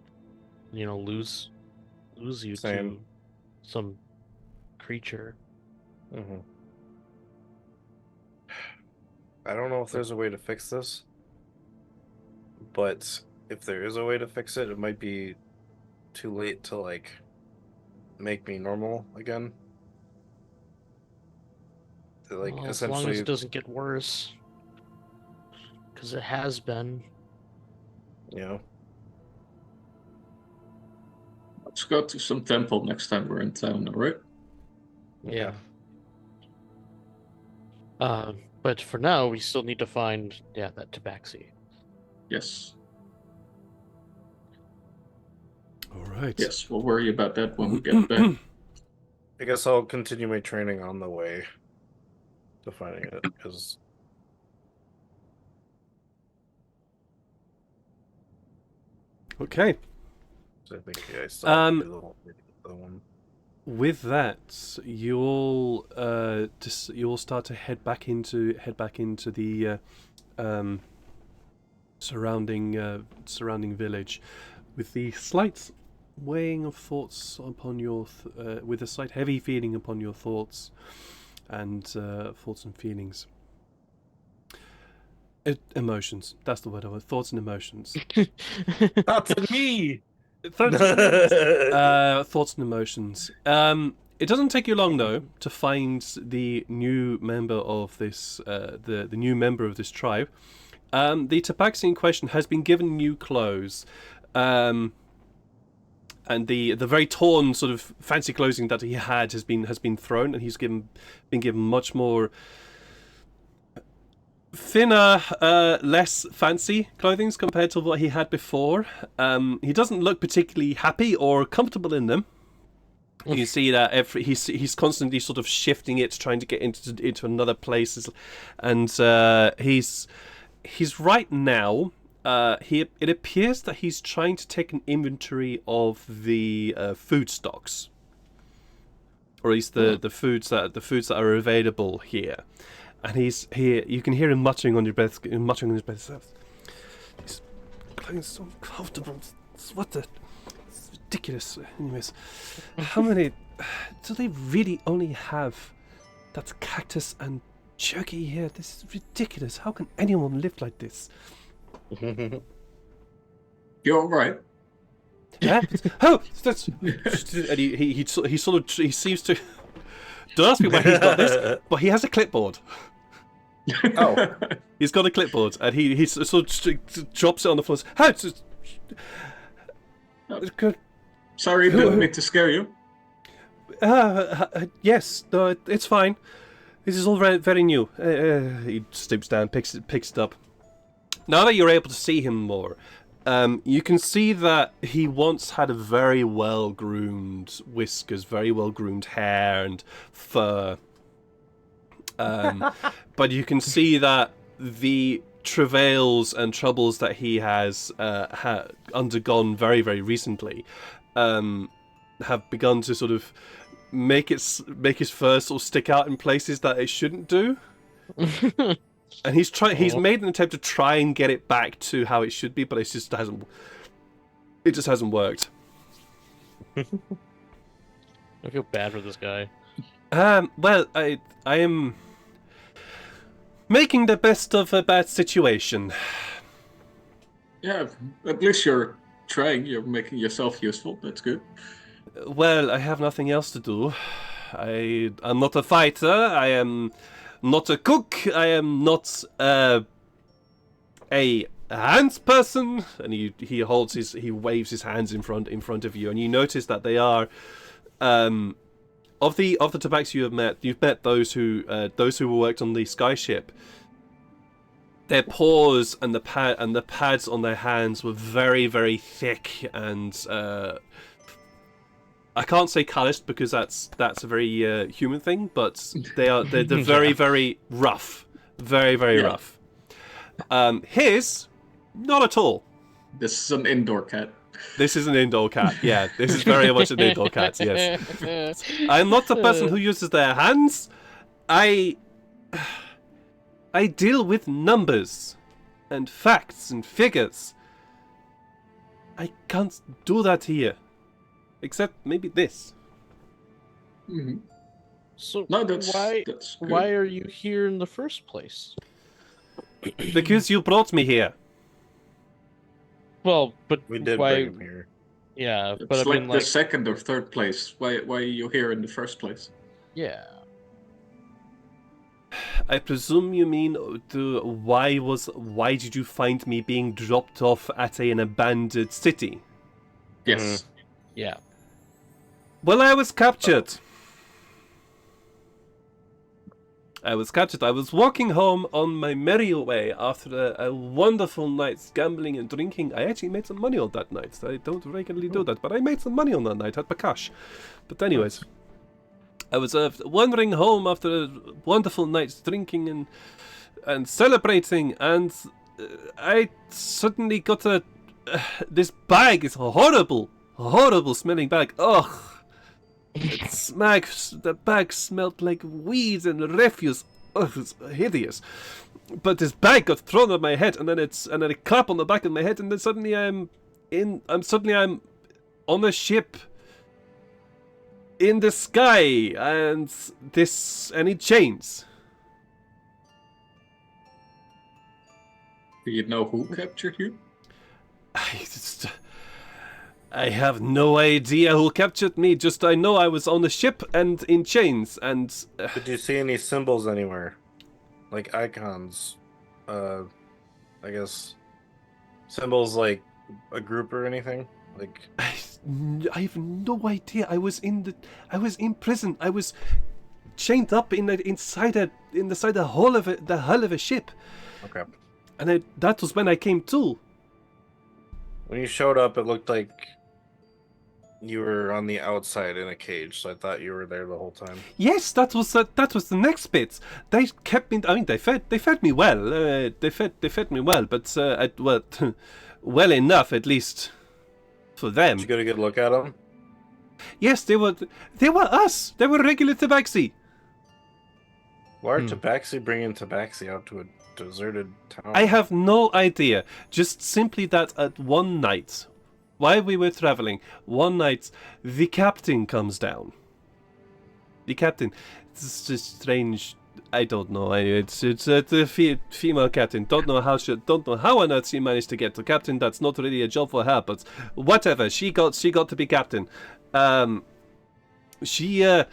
lose you Same. to some creature. Mhm. I don't know if there's a way to fix this, but if there is a way to fix it, it might be too late to like make me normal again. Like Well, as long as essentially, it doesn't get worse, because it has been. you know, Let's go to some temple next time we're in town, all right? Yeah. But for now, we still need to find, that tabaxi. Yes. All right. Yes, we'll worry about that when we get back. I guess I'll continue my training on the way to finding it because. Okay. I think I still have to do the one. With that, you'll you'll start to head back into the surrounding village, with the slight weighing of thoughts upon your with a slight heavy feeling upon your thoughts and feelings. Emotions. That's the word I want. Thoughts and emotions. Thoughts and me. Thoughts and emotions. It doesn't take you long though to find the new member of this the new member of this tribe. The tabaxi in question has been given new clothes, and the very torn sort of fancy clothing that he had has been thrown, and he's been given much more thinner, less fancy clothing compared to what he had before. He doesn't look particularly happy or comfortable in them. You see that he's constantly sort of shifting it, trying to get into another place, and he's right now. It appears that he's trying to take an inventory of the food stocks, or at least the foods that are available here. And he's here. You can hear him muttering under his breath. These clothing are so uncomfortable. It's ridiculous. Anyways, how many do they really only have? That's cactus and jerky here. This is ridiculous. How can anyone live like this? You're all right. Yeah. Oh, that's. And he seems to. Don't ask me where he's got this, but he has a clipboard. Oh. He's got a clipboard, and he sort of drops it on the floor. How? Sorry, didn't mean to scare you. Yes, no, it's fine. This is all very, very new. He stoops down, picks it up. Now that you're able to see him more, you can see that he once had a very well-groomed whiskers, very well-groomed hair and fur. But you can see that the travails and troubles that he has undergone very, very recently have begun to sort of make his fur sort of stick out in places that it shouldn't do. And he's made an attempt to try and get it back to how it should be, but it just hasn't worked. I feel bad for this guy. Well, I am making the best of a bad situation. Yeah, at least you're trying. You're making yourself useful. That's good. Well, I have nothing else to do. I'm not a fighter. I am not a cook. I am not a hands person. And he waves his hands in front of you, and you notice that they are of the Tabaxi you've met those who worked on the skyship. Their paws and the pads on their hands were very, very thick, and I can't say calloused because that's a very human thing, but they're very, very rough, very, very rough. His, not at all. This is an indoor cat. This is an indoor cat. Yeah, this is very much an indoor cat. Yes, I'm not the person who uses their hands. I deal with numbers and facts and figures. I can't do that here. Except maybe this. Mm-hmm. So No, that's good. why are you here in the first place? Because you brought me here. Well, but We did why? bring him here. Yeah, It's but I like mean, the second or third place. Why are you here in the first place? yeah. I presume you mean why did you find me being dropped off at an abandoned city? Yes. Yeah. Well, I was captured. I was walking home on my merry way after a wonderful night's gambling and drinking. I actually made some money on that night. I don't regularly do that, but I made some money on that night at Bakash. But anyways, I was wandering home after a wonderful night's drinking and celebrating, and I suddenly got this bag. It's a horrible smelling bag. Ugh. The bag smelled like weeds and refuse. Ugh, it's hideous. But this bag got thrown on my head, and then a clap on the back of my head, and then suddenly I'm on a ship in the sky, and it chains. Do you know who captured you? I have no idea who captured me. Just I know I was on the ship and in chains. And Did you see any symbols anywhere, like icons? I guess symbols like a group or anything. Like I have no idea. I was in prison. I was chained up inside the hull of a ship. Okay. And that was when I came to. When you showed up, it looked like you were on the outside in a cage, so I thought you were there the whole time. Yes, that was the next bit. They kept me. I mean, they fed me well. They fed me well, but well enough at least for them. Did you get a good look at them? Yes, they were us. They were regular Tabaxi. Why are Tabaxi bringing Tabaxi out to a deserted town? I have no idea. Just simply that at one night, while we were traveling, one night, the captain comes down. The captain. It's just strange. I don't know. It's the female captain. Don't know how on earth she managed to get to captain. That's not really a job for her. But whatever. She got to be captain. She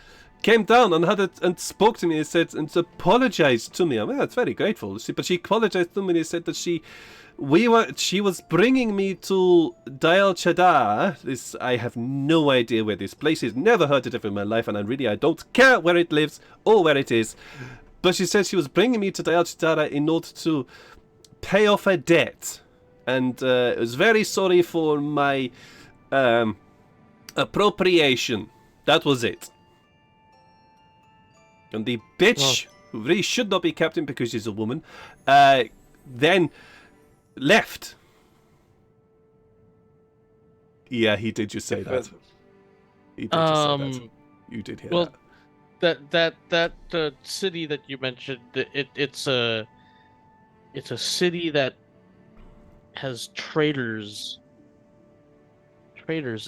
came down and spoke to me and apologized to me. I mean, that's very grateful. But she apologized to me and said that she was bringing me to Dial Chadar. I have no idea where this place is. Never heard of it in my life, and I don't care where it lives or where it is. But she said she was bringing me to Dial Chadar in order to pay off a debt, and was very sorry for my appropriation. That was it. And the bitch, who really should not be captain because she's a woman, then left. Yeah, he did just say that. He did just say that. You did hear that. That city that you mentioned, it's a city that has traders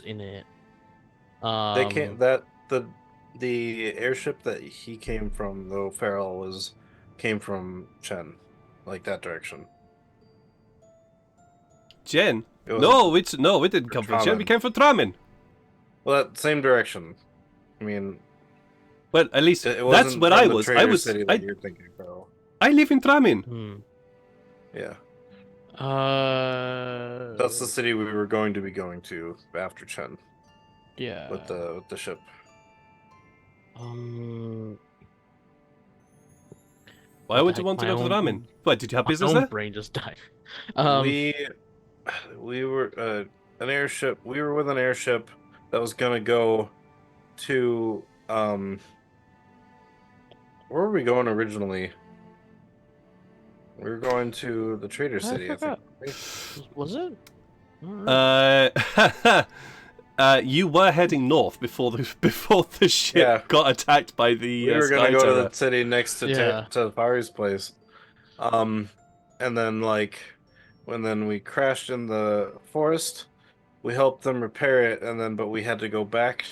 in it. They came the airship that he came from, though Farrell came from Chen, like that direction. Jen? It was- No, we didn't come from Jen. We Tramen. came from Tramen. Well, that same direction. I mean, Well, at least it that's wasn't where from I the was. Trader City that you're thinking, bro. I live in Tramen. Hmm. Yeah, Uh. that's the city we were going to be going to after Chen Yeah. with the ship. Why would the you heck, want to my go to own- Tramen? What, did you have My business own there? brain just died. We were an airship. We were with an airship that was gonna go to where were we going originally? We were going to the Trader I City, I think. forgot. Was it? Alright. You were heading north before the ship Yeah. got attacked by the We were Sky gonna go to Terror. the city next to Yeah. to Fari's place, and then when we crashed in the forest, we helped them repair it, but we had to go back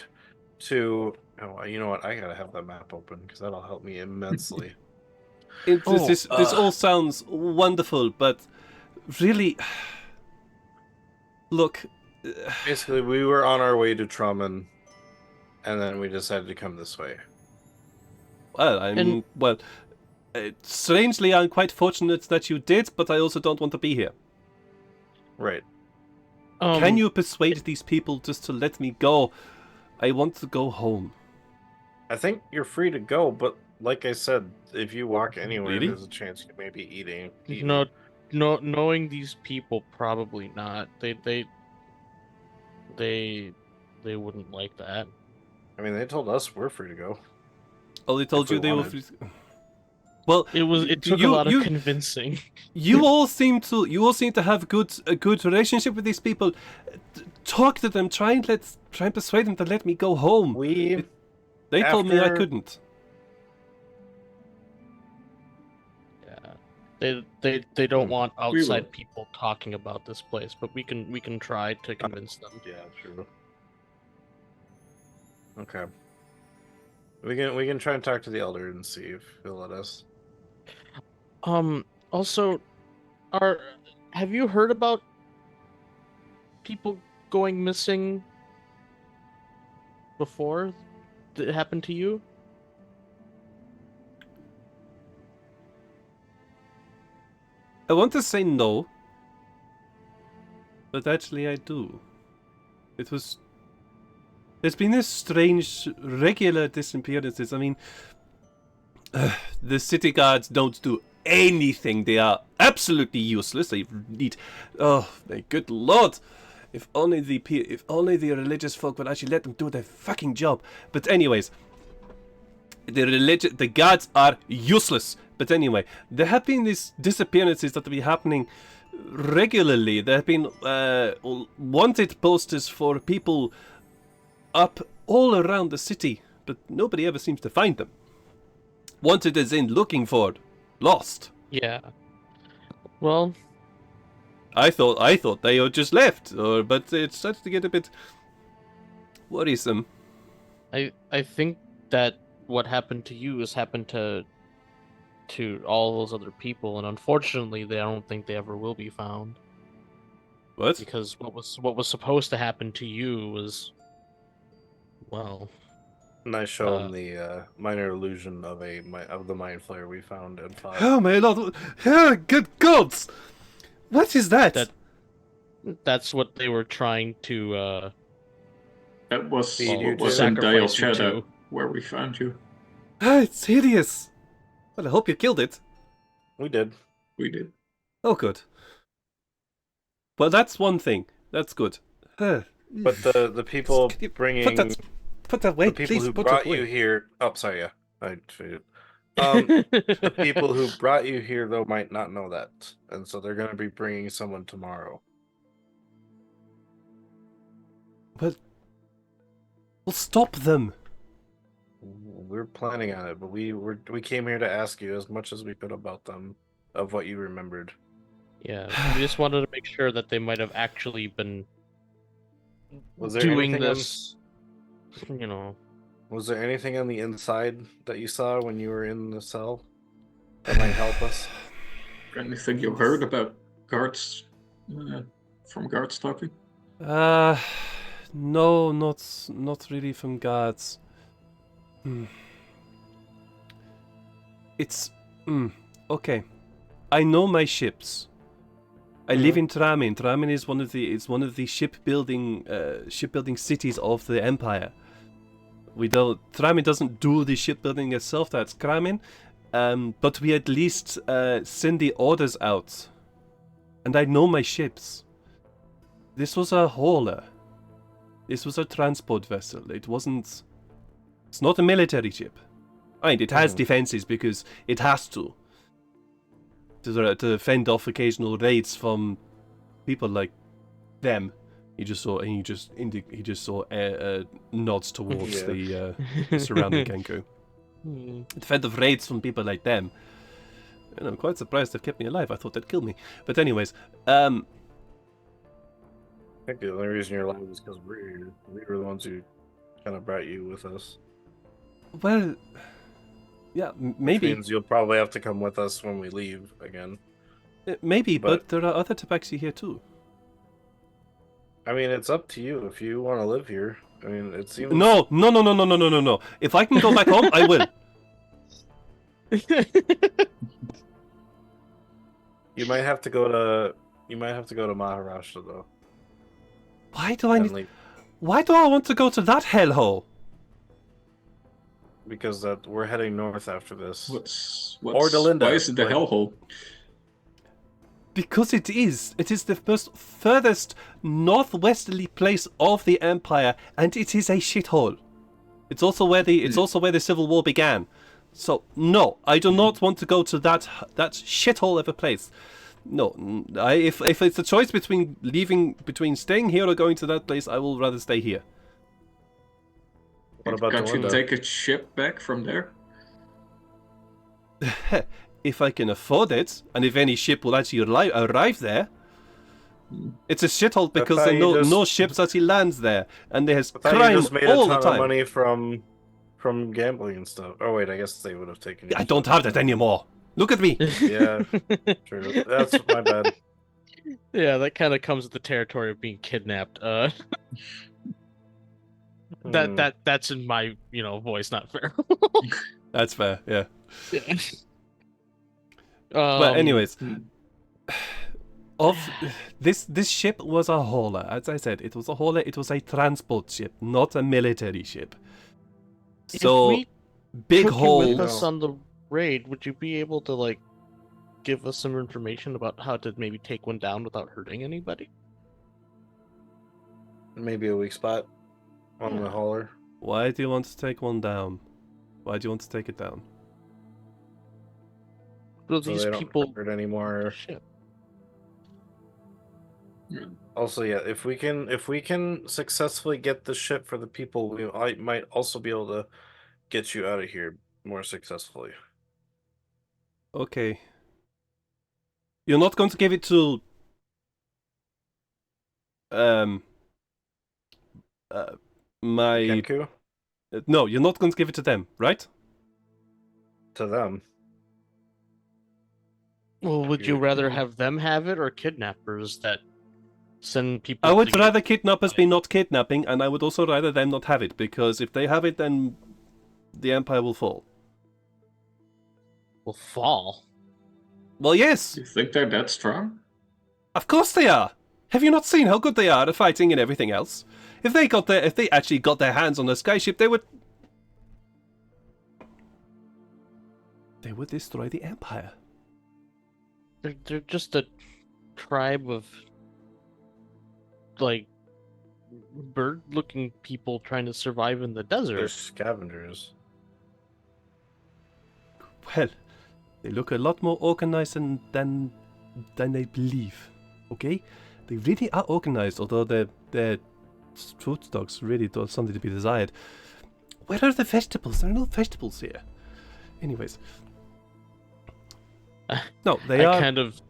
to. Oh, you know what? I gotta have that map open because that'll help me immensely. This all sounds wonderful, but really, look. Basically, we were on our way to Truman, and then we decided to come this way. Well, strangely, I'm quite fortunate that you did, but I also don't want to be here. Right. Can you persuade these people just to let me go? I want to go home. I think you're free to go, but like I said, if you walk anywhere, Really? there's a chance you may be eating. No, knowing these people, probably not. They wouldn't like that. I mean, they told us we're free to go. Oh, they told If you we they were wanted. free. Well, It took a lot of convincing. you all seem to have a good relationship with these people. Talk to them. Try and persuade them to let me go home. They told me I after- couldn't. Yeah, they don't want will. outside people talking about this place, but we can try to convince them. Yeah, true. Okay. We can try and talk to the elder and see if he'll let us. Also, have you heard about people going missing before? Did it happen to you? I want to say no, but actually I do. There's been this strange, regular disappearances. I mean, the city guards don't do anything. They are absolutely useless. They need, oh my good lord! If only the religious folk would actually let them do their fucking job. But anyways, the guards are useless. But anyway, there have been these disappearances that have been happening regularly. There have been wanted posters for people up all around the city, but nobody ever seems to find them. Wanted as in looking for, lost. Yeah. Well, I thought they had just left, but it started to get a bit worrisome. I think that what happened to you has happened to all those other people, and unfortunately, I don't think they ever will be found. What? Because what was supposed to happen to you was, well, And I show him the minor illusion of the mind flayer we found in 5. Oh my lord! Oh, good gods! What is that? that's what they were trying to That was Feed you what was to- in Dale sacrifice you Shadow, to. where we found you. Ah, it's hideous. Well, I hope you killed it. We did. We did. Oh, good. Well, that's one thing. That's good. But the people Can you bringing put that away, the people please. who Put brought it away. you here. Oh, sorry. Yeah, I figured. The people who brought you here though might not know that, and so they're going to be bringing someone tomorrow. Well, stop them. We're planning on it, but we came here to ask you as much as we could about them, of what you remembered. Yeah, we just wanted to make sure that they might have actually been Was there doing anything this. You know, Was there anything on the inside that you saw when you were in the cell that might help us? Anything you heard about guards from guards talking? No, not really from guards. It's okay. I know my ships. I live in Tramin. Tramin is one of the shipbuilding cities of the Empire. Tramin doesn't do the shipbuilding itself. That's Kramin, but we at least send the orders out. And I know my ships. This was a hauler. This was a transport vessel. It's not a military ship. I mean, it has defenses because it has to fend off occasional raids from people like them. He just saw nods towards the surrounding Kenku. To fend off raids from people like them. And I'm quite surprised they've kept me alive. I thought they'd kill me. But anyways, I think the only reason you're alive is because we were the ones who kind of brought you with us. Well, yeah, maybe. Which means you'll probably have to come with us when we leave again. Maybe, but there are other tabaxi here too. I mean, it's up to you if you want to live here. I mean, it seems... No. If I can go back home, I will. You might have to go to Maharashtra though. Why do I want to go to that hellhole? Because we're heading north after this. Or Delinda. Why is it the hellhole? Because it is. It is the most furthest northwesterly place of the Empire, and it is a shithole. It's also where the Civil War began. So no, I do not want to go to that shithole of a place. No, if it's a choice between staying here or going to that place, I will rather stay here. What about Can't you Delinda? take a ship back from there? If I can afford it, and if any ship will actually arrive there. It's a shithole because no ships actually lands there, and there's crime you just made all a ton the time. of money from gambling and stuff. Oh wait, I guess they would have taken. I don't have that anymore. Look at me. Yeah, true. That's my bad. Yeah, that kind of comes with the territory of being kidnapped. That's in my voice, not fair. That's fair. Yeah. Yeah. But anyways, this ship was a hauler. As I said, it was a hauler. It was a transport ship, not a military ship. So if we big took you hole. with us on the raid, would you be able to give us some information about how to maybe take one down without hurting anybody? Maybe a weak spot on the hauler. Why do you want to take one down? Why do you want to take it down? So So these they don't people hurt anymore. Shit. Also, yeah, if we can successfully get the ship for the people, I might also be able to get you out of here more successfully. Okay. You're not going to give it to my Kenku? no, you're not going to give it to them, right? To them. Well, would you rather have them have it or kidnappers that send people? I would to rather kidnappers be not kidnapping, and I would also rather them not have it, because if they have it, then the Empire will fall. will fall. Well, yes, You think they're that strong? of course they are. Have you not seen how good they are at fighting and everything else? If they actually got their hands on a skyship, they would destroy the Empire. They're just a tribe of bird-looking people trying to survive in the They're desert. scavengers. Well, they look a lot more organized than I believe. Okay, they really are organized, although their food stocks really do something to be desired. Where are the vegetables? There are no vegetables here. Anyways, no, they I are. kind of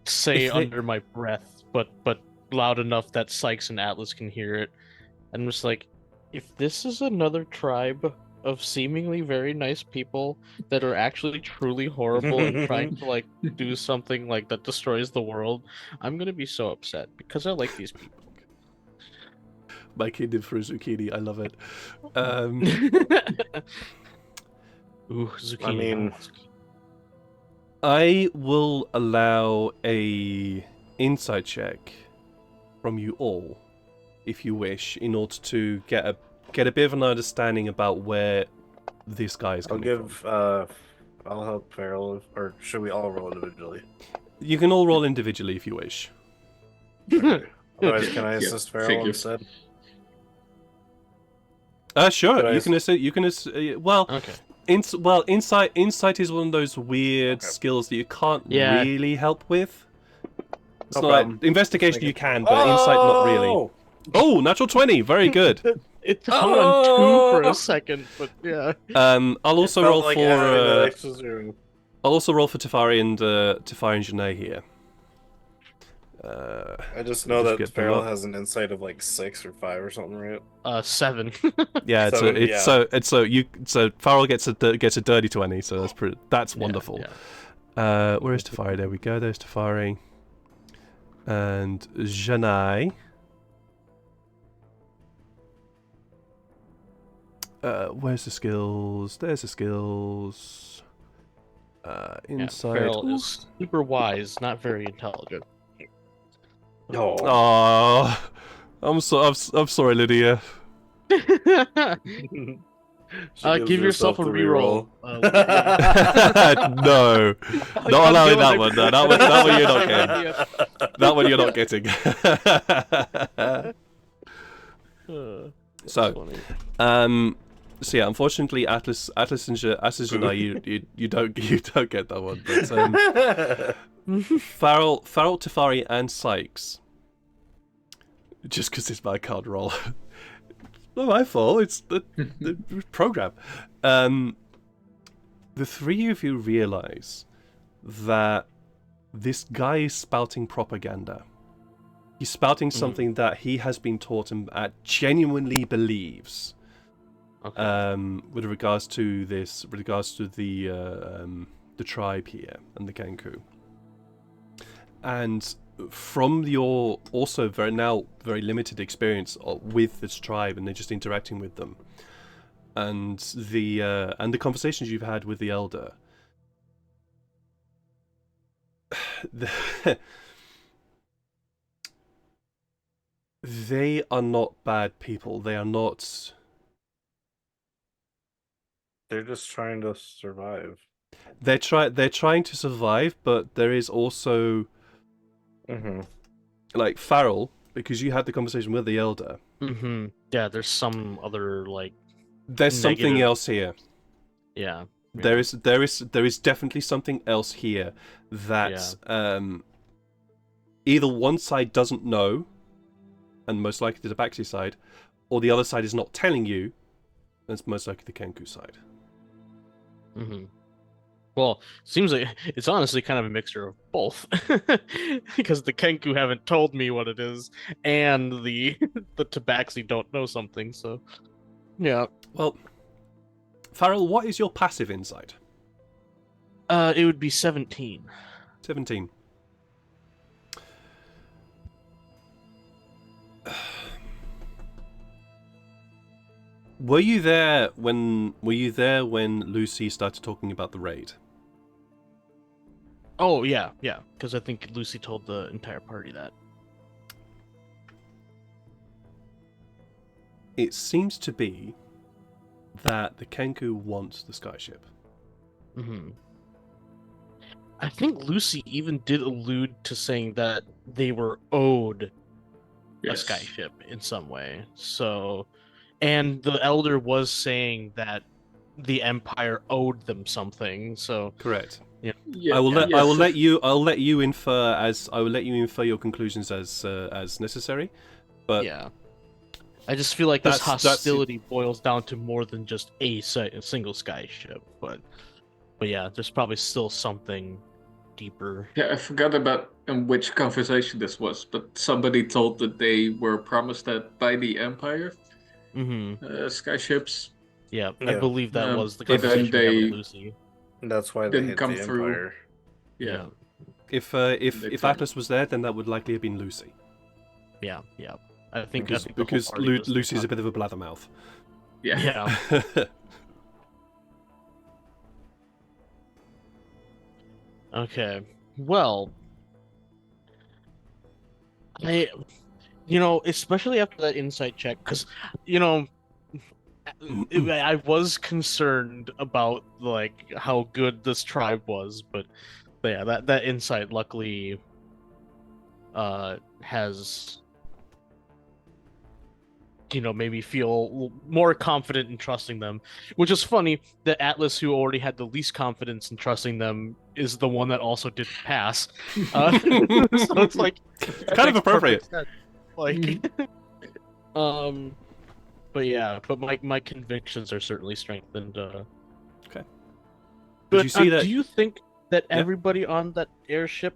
say if they- under my breath, but loud enough that Sykes and Atlas can hear it. And I'm just like, if this is another tribe of seemingly very nice people that are actually truly horrible and trying to like do something like that destroys the world, I'm gonna be so upset because I like these people. My kid for a zucchini. I love it. Ooh, zucchini. I mean, I will allow a insight check from you all, if you wish, in order to get a bit of an understanding about where this guy is I'll coming from. I'll help Farrell, or should we all roll individually? You can all roll individually if you wish. Otherwise, can I Yeah, assist Farrell figure. instead? Sure. But You can assist. You can. Well, Okay. Insight is one of those weird Okay. skills that you can't Yeah. really help with. It's No not like problem. investigation Just you can, but insight not really. Oh, natural 20. Very good. It hung on 2 for a second, but yeah. I'll also roll for I'll I'll also roll for Tefari and Janae here. I just know Just that get them Farrell up. has an insight of like 6 or 5 or something, right? 7. Yeah, so Farrell gets a dirty 20, so that's wonderful. Yeah. Where is Tefari? There we go. There's Tefari. And Janae. Where's the skills? There's the skills. Insight. Farrell is super wise, not very intelligent. No. Oh, I'm sorry, Lydia. Give yourself a reroll. No, not allowing that one. No, that one you're not getting. That one you're not getting. So, so yeah, unfortunately, Atlas and Janae, you don't get that one. But Farrell, Tefari, and Sykes. Just because it's my card roll. Not my fault. It's the program. The three of you realize that this guy is spouting propaganda. He's spouting something that he has been taught and genuinely believes. Okay. With regards to the tribe here and the Kenku. And from your also very limited experience with this tribe and just interacting with them, and the conversations you've had with the elder, they are not bad people. They are not. They're just trying to survive. They're trying to survive, but there is also like Farrell, because you had the conversation with the elder. Yeah, there's some other like. There's something else here. Yeah. There is definitely something else here that either one side doesn't know, and most likely the Baxi side, or the other side is not telling you, and it's most likely the Kenku side. Well, seems like it's honestly kind of a mixture of both, because the Kenku haven't told me what it is, and the Tabaxi don't know something. So, yeah. Well, Farrell, what is your passive insight? It would be 17. 17. Were you there when Lucy started talking about the raid? Oh yeah, because I think Lucy told the entire party that. It seems to be that the Kenku wants the skyship. I think Lucy even did allude to saying that they were owed a skyship in some way. So, and the elder was saying that the Empire owed them something. So correct. Yeah. I will let you infer your conclusions as necessary. But yeah. I just feel like this hostility boils down to more than just a single skyship, but yeah, there's probably still something deeper. Yeah, I forgot about which conversation this was, but somebody told that they were promised that by the Empire, skyships, Yeah, I Yeah. believe that was the But then conversation we had they with Lucy. That's why they didn't hit come the through. Empire. Yeah. If They if tried. Atlas was there, then that would likely have been Lucy. Yeah. I think Because the whole party just Lucy's a got- bit of a blabbermouth. Yeah. Yeah. Okay. Well, especially after that insight check, because, I was concerned about like how good this tribe was, but yeah, that insight luckily has made me feel more confident in trusting them, which is funny that Atlas, who already had the least confidence in trusting them, is the one that also didn't pass. So it's like that Kind of makes appropriate. perfect sense. Like, but yeah, but my convictions are certainly strengthened. Okay. But you see that? do you think that Yeah. everybody on that airship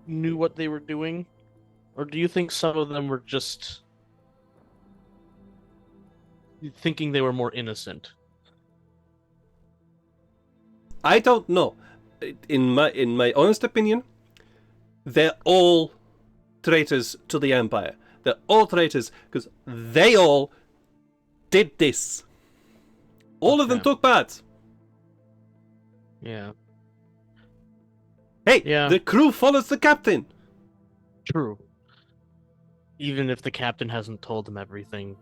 knew what they were doing, or do you think some of them were just thinking they were more innocent? I don't know. In my honest opinion, they're all traitors to the Empire. They're all traitors because they all did this. All of them Okay. took part. Yeah, Hey, Yeah. the crew follows the captain. true. Even if the captain hasn't told them everything,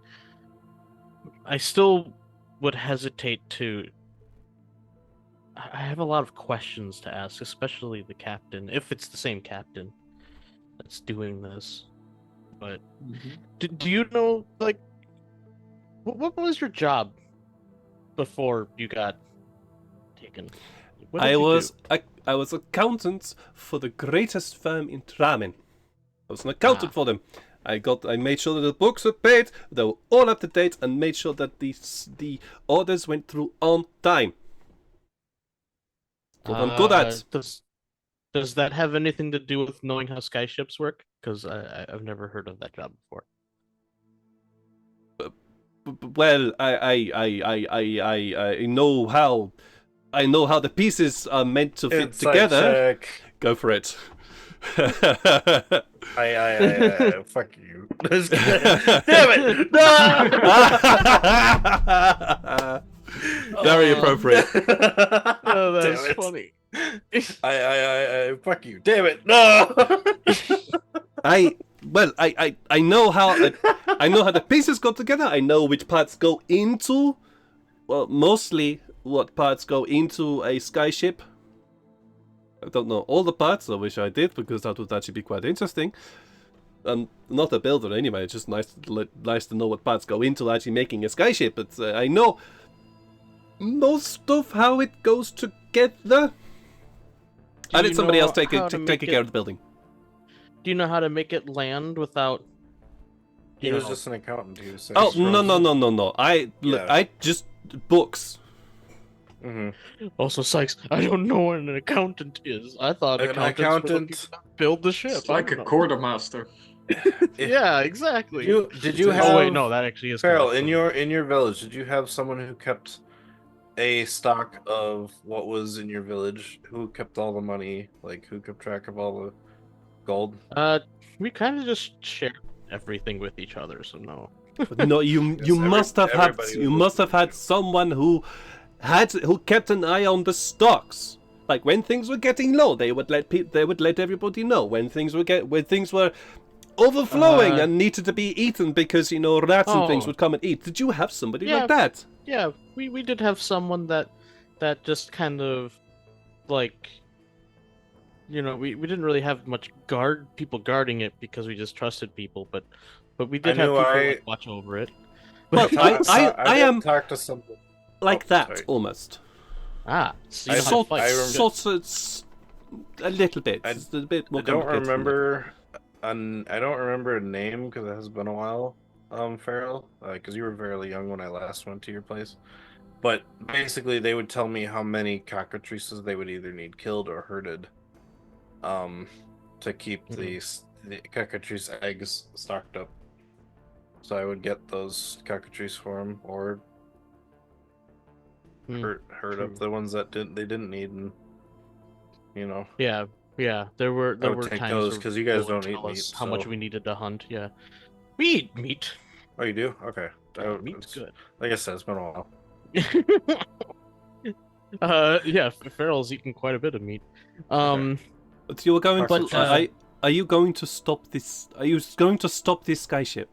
I still would hesitate to. I have a lot of questions to ask, especially the captain, if it's the same captain that's doing this. But do you know, like, what was your job before you got taken? What did you do? I was accountant for the greatest firm in Tramin. I was an accountant for them. I made sure that the books were paid, they were all up to date, and made sure that the orders went through on time. What I'm good at. Does that have anything to do with knowing how skyships work? Because I've never heard of that job before. Well, I know how the pieces are meant to fit Inside together. check. Go for it. Fuck you. Damn it! No! Very appropriate. Oh, Damn that's it. funny. Fuck you. Damn it! No! I know how the pieces go together. I know which parts go into, well, mostly what parts go into a skyship. I don't know all the parts. I wish I did, because that would actually be quite interesting. I'm not a builder anyway. It's just nice to know what parts go into actually making a skyship. But I know most of how it goes together. I need somebody else taking care of the building. Do you know how to make it land without? He was just an accountant. He was Oh no! I just books. Mm-hmm. Also, Sykes, I don't know what an accountant is. I thought An accountants were the accountant- people that build the ship. It's like I a don't know. quartermaster. Yeah, exactly. Did you have? Oh wait, no, that actually is. Farrell, correct. in your village, did you have someone who kept a stock of what was in your village? Who kept all the money? Like, who kept track of all the gold? We kind of just shared everything with each other, so no. No, you must have had everybody was someone who kept an eye on the stocks. Like when things were getting low, they would let everybody know. When things were overflowing and needed to be eaten because rats and things would come and eat. Did you have somebody like that? Yeah, we did have someone that just kind of like we didn't really have much people guarding it because we just trusted people, but we did have people like, watch over it. Well, I am talk to something like that sorry. almost. So you know how to fight. It's a little bit. It's a bit more I don't complicated than that. I don't remember a name because it has been a while, Farrell, because you were fairly young when I last went to your place. But basically, they would tell me how many cockatrices they would either need killed or herded, to keep the cockatrice eggs stocked up. So I would get those cockatrices for them, or hurt up the ones that they didn't need, and Yeah, there were I would take times those where because you guys people would don't eat tell meat. us how much So. we needed to hunt. Yeah, we eat meat. Oh, you do? Okay. Meat's good. Like I said, it's been a while. Yeah, Farrell's eaten quite a bit of meat. But you were going But, to. Are you going to stop this? Are you going to stop this skyship?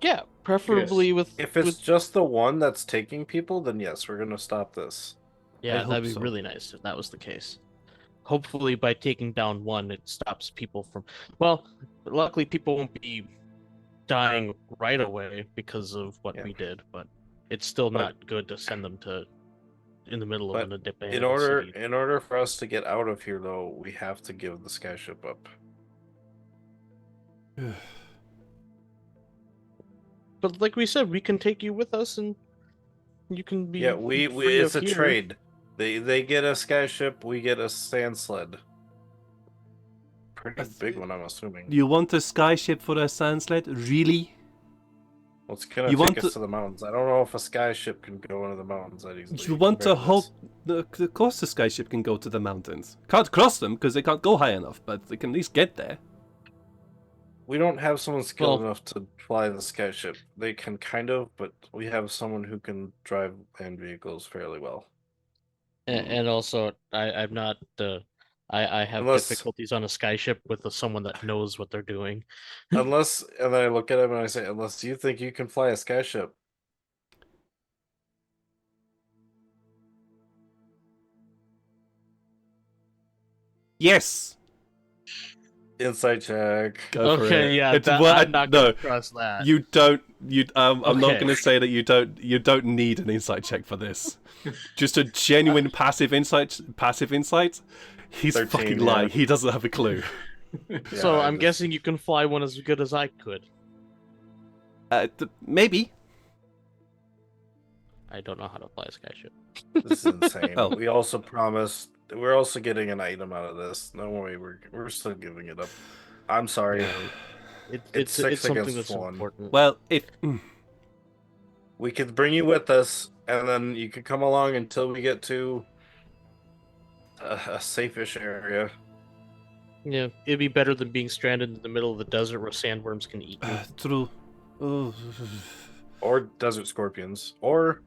Yeah, preferably with. If it's with... just the one that's taking people, then yes, we're gonna stop this. Yeah, hope that'd be so. really nice if that was the case. Hopefully, by taking down one, it stops people from. Well, luckily, people won't be dying right away because of what we did, but it's still not good to send them to in the middle of an abandoned city. In order for us to get out of here, though, we have to give the skyship up. But like we said, we can take you with us, and you can be. Yeah, we it's a trade. They get a skyship, we get a sand sled. Pretty big one, I'm assuming. You want a skyship for a sand sled? Really? Well, it's gonna take us to the mountains. I don't know if a skyship can go into the mountains that easily. You want to hope? Of course, the skyship can go to the mountains. Can't cross them because they can't go high enough, but they can at least get there. We don't have someone skilled enough to fly the skyship. They can kind of, but we have someone who can drive land vehicles fairly well. And also, I'm not I have difficulties on a skyship with someone that knows what they're doing. And then I look at him and I say, unless you think you can fly a skyship. Yes. Insight check. Go for Okay, it. yeah, I'm not gonna trust that. You don't. I'm not going to say that you don't. You don't need an insight check for this. Just a genuine passive insight. He's 13, fucking lying. He doesn't have a clue. So I'm guessing you can fly one as good as I could. Maybe. I don't know how to fly a skyship. This is insane. Oh. We also promised. We're also getting an item out of this. No way. We're still giving it up. I'm sorry. It's something against that's one. important. Well, We could bring you with us, and then you could come along until we get to a safe-ish area. Yeah, it'd be better than being stranded in the middle of the desert where sandworms can eat you. true. Oh. Or desert scorpions. Or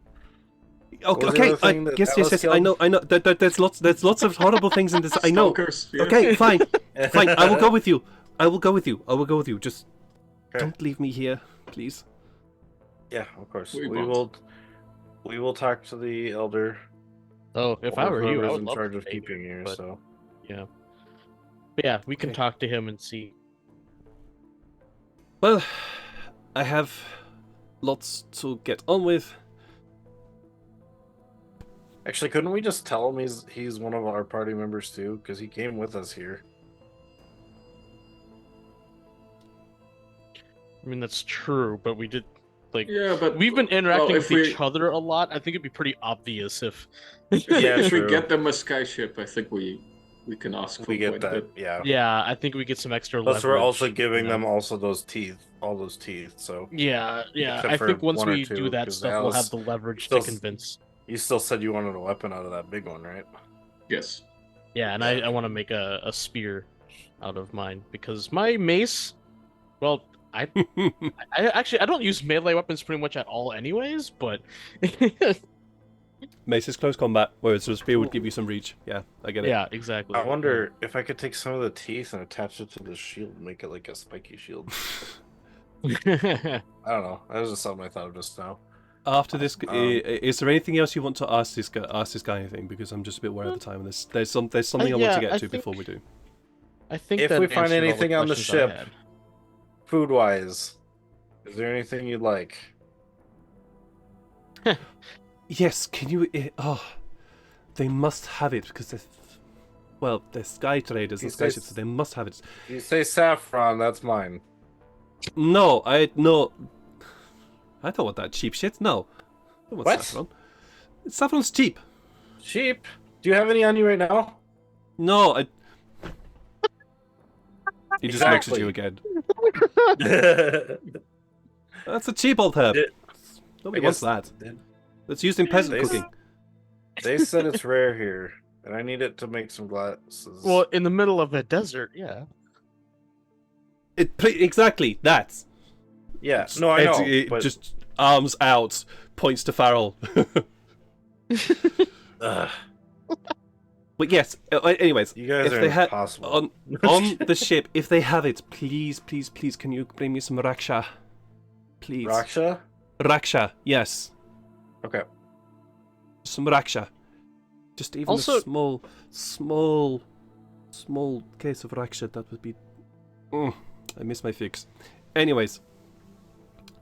Okay. Yes. I know. There's lots of horrible things in this. I know. Stalkers, yeah. Okay, fine. I will go with you. Just don't leave me here, please. Yeah, of course. We will talk to the elder. Oh, if I were you, I whoever's would in love charge to of stay keeping here, you. but, So yeah. But yeah, we can Okay. talk to him and see. Well, I have lots to get on with. actually, couldn't we just tell him he's one of our party members too? Because he came with us here. I mean, that's true, but we did Yeah, but we've been interacting if with each other a lot. I think it'd be pretty obvious if. Yeah, if we true. get them a skyship, I think we can ask for We get quite a that. bit. Yeah. Yeah, I think we get some extra Plus, we're leverage, also giving you know? them also those teeth, all those teeth. So Yeah. Except I for think once one or we two, do that 'cause stuff, we'll have Alice the leverage still to convince. you still said you wanted a weapon out of that big one, right? Yes. Yeah, and I want to make a spear out of mine because my mace. Well, I actually I don't use melee weapons pretty much at all, anyways. But Mace is close combat, whereas a spear would give you some reach. Yeah, I get it. yeah, exactly. I wonder if I could take some of the teeth and attach it to the shield and make it like a spiky shield. I don't know. That was just something I thought of just now. After this, is there anything else you want to ask this guy? Anything? Because I'm just a bit worried at the time. And there's something I want to get to before we do. I think If that we find answered all the anything on the questions I ship, had. food-wise, is there anything you'd like? Yes, can you? They must have it because they're sky traders and He says- skyships, so they must have it. You say saffron, that's mine. No. I don't want that cheap shit. No. I don't want What? saffron. Saffron's cheap. Sheep? Do you have any on you right now? No, He just looks at Exactly. you again. That's a cheap old herb. Did- Nobody I wants guess- that. That's used in peasant They- cooking. They said it's rare here, and I need it to make some glasses. Well, in the middle of a desert, yeah. Exactly that. yeah, no, I know, but Just arms out, points to Farrell. ugh, But yes. Anyways, you guys if are they impossible. on the ship, if they have it, please, please, please, can you bring me some raksha? Please. Raksha? Raksha, yes. Okay. Some raksha. Just even Also- a small case of raksha, that would be... I miss my fix. Anyways.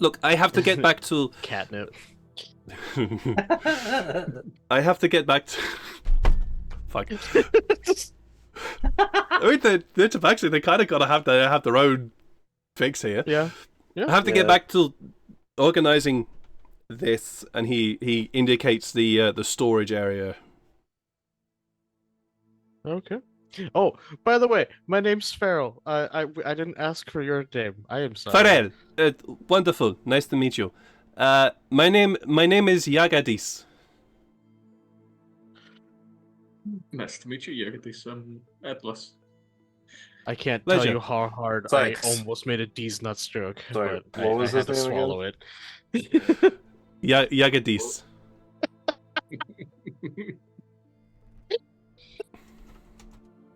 Look, I have to get back to... Catnip. I have to get back to... Fuck. I mean, they're actually, they kind of gotta have their own fix here. Yeah. I have to get back to organizing this, and he indicates the storage area. Okay. Oh, by the way, my name's Farrell. I didn't ask for your name. I am sorry. Farrell, wonderful, nice to meet you. My name is Yagadis. Nice to meet you, Yagatis. Atlas. I can't Pleasure. tell you how hard Thanks. I almost made a D's nuts joke, Sorry, but what was I had his to name swallow it. Yagadis.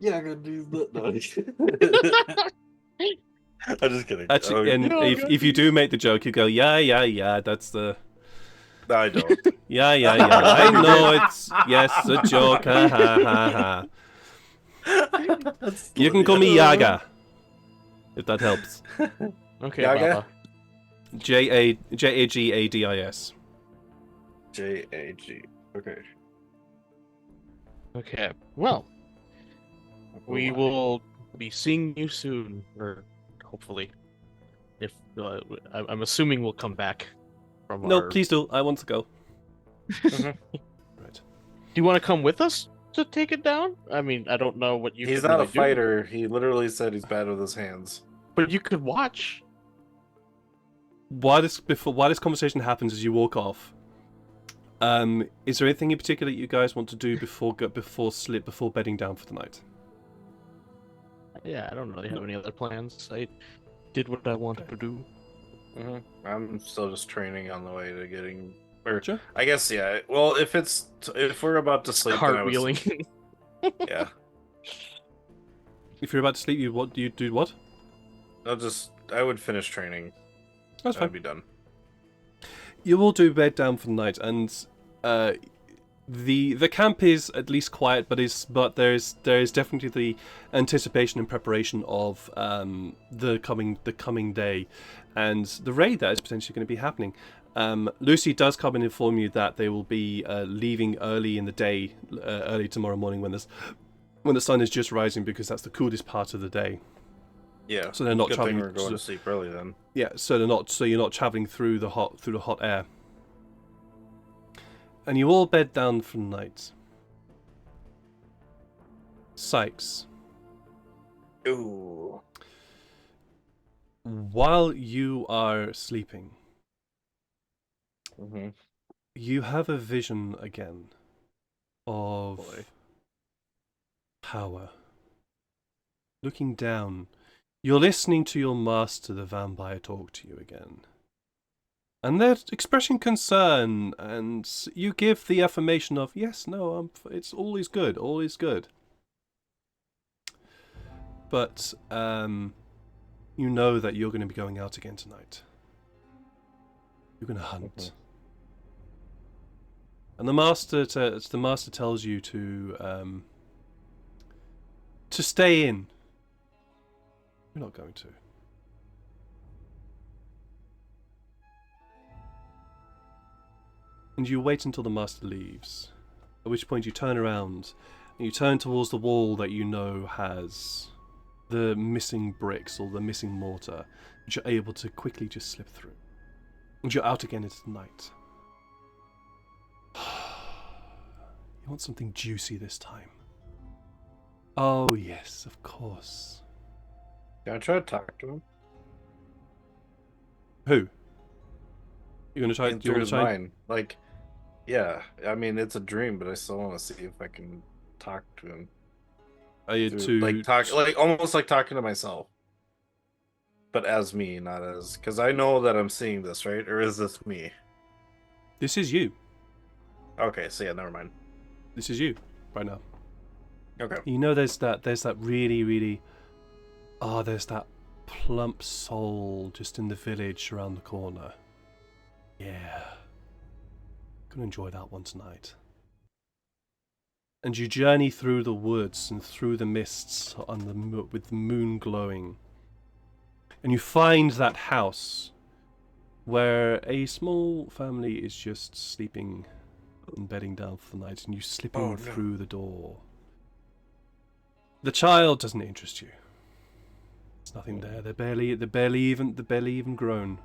Yeah, I'm gonna do that. I'm just kidding. Actually, and Yeah, if you do make the joke, you go, yeah, that's the... No, I don't. Yeah, I know it's... Yes, a joke, ha ha ha. You can call me Yaga, if that helps. Okay, Yaga? Baba. Jagadis. JAG. Okay. Okay. Well, we will be seeing you soon, or hopefully, if I'm assuming we'll come back from No, our... please do. I want to go. Right. Do you want to come with us to take it down? I mean, I don't know what you. He's could not really a do, fighter. He literally said he's bad with his hands. but you could watch. While this conversation happens as you walk off, is there anything in particular that you guys want to do before bedding down for the night? Yeah, I don't really have any other plans. I did what I wanted to do. I'm still just training on the way to getting. Or, Sure. I guess yeah. Well, if we're about to sleep, then I was- Cartwheeling. yeah. If you're about to sleep, you do what? I would finish training. That's I'd fine. be done. You will do bed down for the night, and the camp is at least quiet, but there's definitely the anticipation and preparation of the coming day, and the raid that is potentially going to be happening. Lucy does come and inform you that they will be leaving early in the day, early tomorrow morning when the sun is just rising, because that's the coolest part of the day. Yeah. So they're not Good thing traveling. we're going to sleep early then. Yeah, so you're not traveling through the hot air. And you all bed down for the night. Sykes, Ooh. while you are sleeping, Mm-hmm. you have a vision again of power. Looking down, you're listening to your master, the vampire, talk to you again. And they're expressing concern, and you give the affirmation of, yes, no, it's all is good, all is good. But, you know that you're going to be going out again tonight. You're going to hunt. Mhm. And the master tells you to stay in. You're not going to. And you wait until the master leaves, at which point you turn around and you turn towards the wall that you know has the missing bricks or the missing mortar, which you're able to quickly just slip through. And you're out again into the night. You want something juicy this time? Oh yes, of course. Can I try to talk to him? Who? You're gonna try. Through his mind. Like, Yeah, I mean it's a dream, but I still want to see if I can talk to him. Are you Like talk, like almost like talking to myself, but as me, not as because I know that I'm seeing this, right? Or is this me? This is you. Okay, so yeah, never mind. This is you right now. Okay. You know, there's that really, really, there's that plump soul just in the village around the corner. Yeah, gonna enjoy that one tonight. And you journey through the woods and through the mists on with the moon glowing, and you find that house where a small family is just sleeping and bedding down for the night, and you slipping through the door. The child doesn't interest you. There's nothing there. They're barely even grown.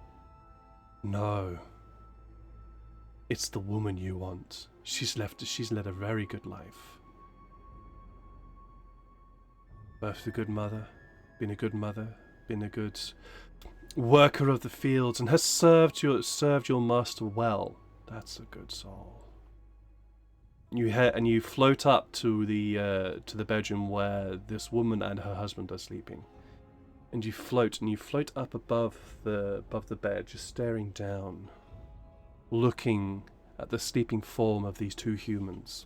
No. It's the woman you want. She's led a very good life. Birthed a good mother, been a good worker of the fields, and has served your master well. That's a good soul. You float up to the bedroom where this woman and her husband are sleeping, and you float up above the bed, just staring down, looking at the sleeping form of these two humans.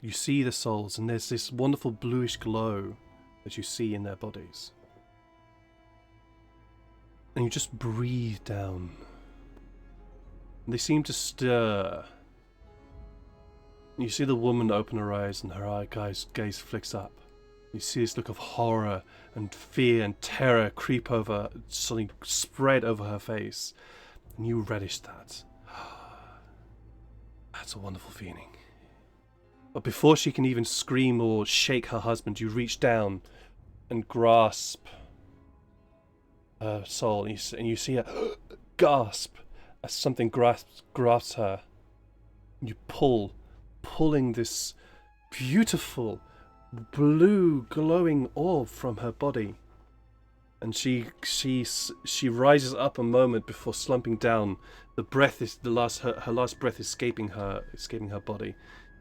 You see the souls, and there's this wonderful bluish glow that you see in their bodies, and you just breathe down. They seem to stir. You see the woman open her eyes, and her gaze flicks up. You see this look of horror and fear and terror creep over, something spread over her face. And you relish that. That's a wonderful feeling. But before she can even scream or shake her husband, you reach down and grasp her soul. And you see her gasp as something grasps her. You pulling this beautiful blue glowing orb from her body, and she rises up a moment before slumping down. Her last breath is escaping her body,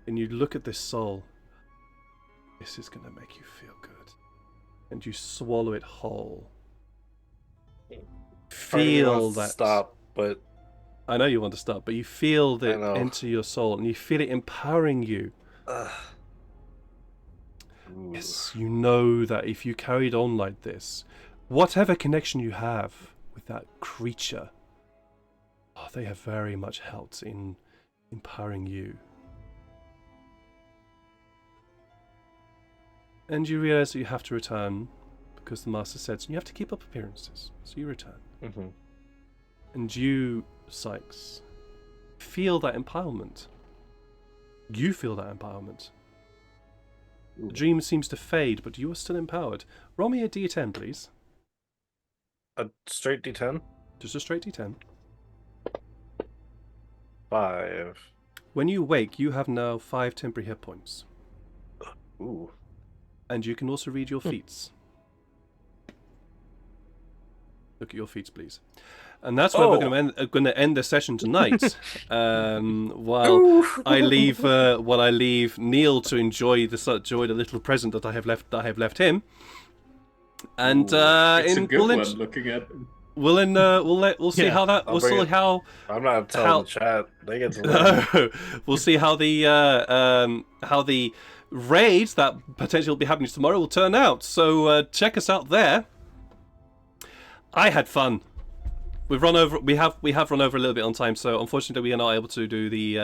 and you look at this soul. This is gonna make you feel good, and you swallow it whole. Feel that. Stop, but I know you want to stop, but you feel that enter your soul, and you feel it empowering you. Yes, you know that if you carried on like this, whatever connection you have with that creature, they have very much helped in empowering you. And you realize that you have to return because the master said so. You have to keep up appearances, so you return. Mm-hmm. And you, Sykes, feel that empowerment. You feel that empowerment. The dream seems to fade, but you are still empowered. Roll me a d10, please. A straight d10? Just a straight d10. 5. When you wake, you have now 5 temporary hit points. Ooh. And you can also read your feats. Look at your feats, please. And that's where we're going to end the session tonight. While I leave Neil to enjoy the little present that I have left him. And it's a good one. Looking at him. We'll see how that. We'll see how. I'm not telling the chat. They get to learn. We'll see how the raid that potentially will be happening tomorrow will turn out. So check us out there. I had fun. We've run over. We have run over a little bit on time, so unfortunately we are not able to do the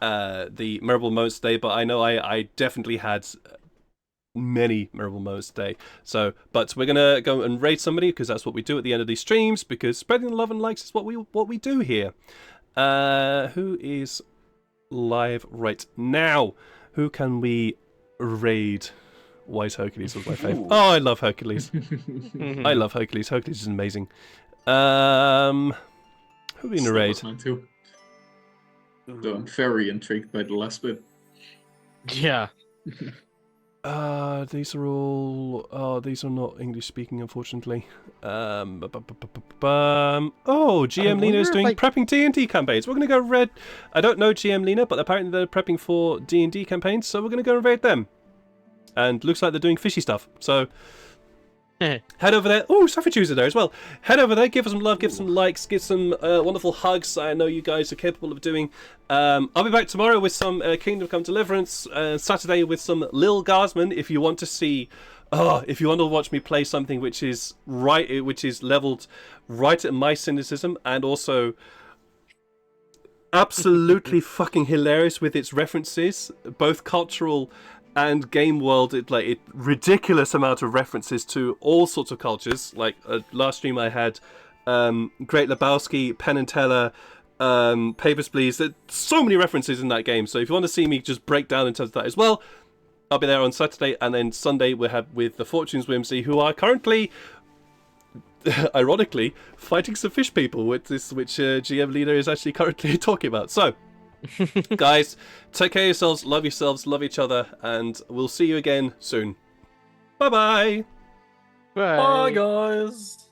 memorable moments today. But I know I definitely had many memorable moments today. So, but we're gonna go and raid somebody because that's what we do at the end of these streams. Because spreading love and likes is what we do here. Who is live right now? Who can we raid? White Hercules was my fave. Oh, I love Hercules. I love Hercules. Hercules is amazing. Who are we gonna raid? Though I'm very intrigued by the last bit. Yeah. These are all. Oh, these are not English speaking, unfortunately. Oh, GM Lena is doing prepping D&D campaigns. We're gonna go raid. I don't know GM Lena, but apparently they're prepping for D&D campaigns, so we're gonna go raid them. And looks like they're doing fishy stuff. So head over there. Oh, Safichu's are there as well. Head over there, give us some love, give some likes, give some wonderful hugs. I know you guys are capable of doing. I'll be back tomorrow with some Kingdom Come Deliverance. Saturday with some Lil Garsman. If you want to see, if you want to watch me play something which is leveled right at my cynicism and also absolutely fucking hilarious with its references, both cultural and game world, ridiculous amount of references to all sorts of cultures. Like last stream I had Great Lebowski, Penn and Teller, Papers, Please. There's so many references in that game. So if you want to see me just break down in terms of that as well, I'll be there on Saturday, and then Sunday we'll have with the Fortunes Whimsy, who are currently, ironically, fighting some fish people with this, which GM Leader is actually currently talking about. So. Guys, take care of yourselves, love each other, and we'll see you again soon. Bye-bye. Bye, guys.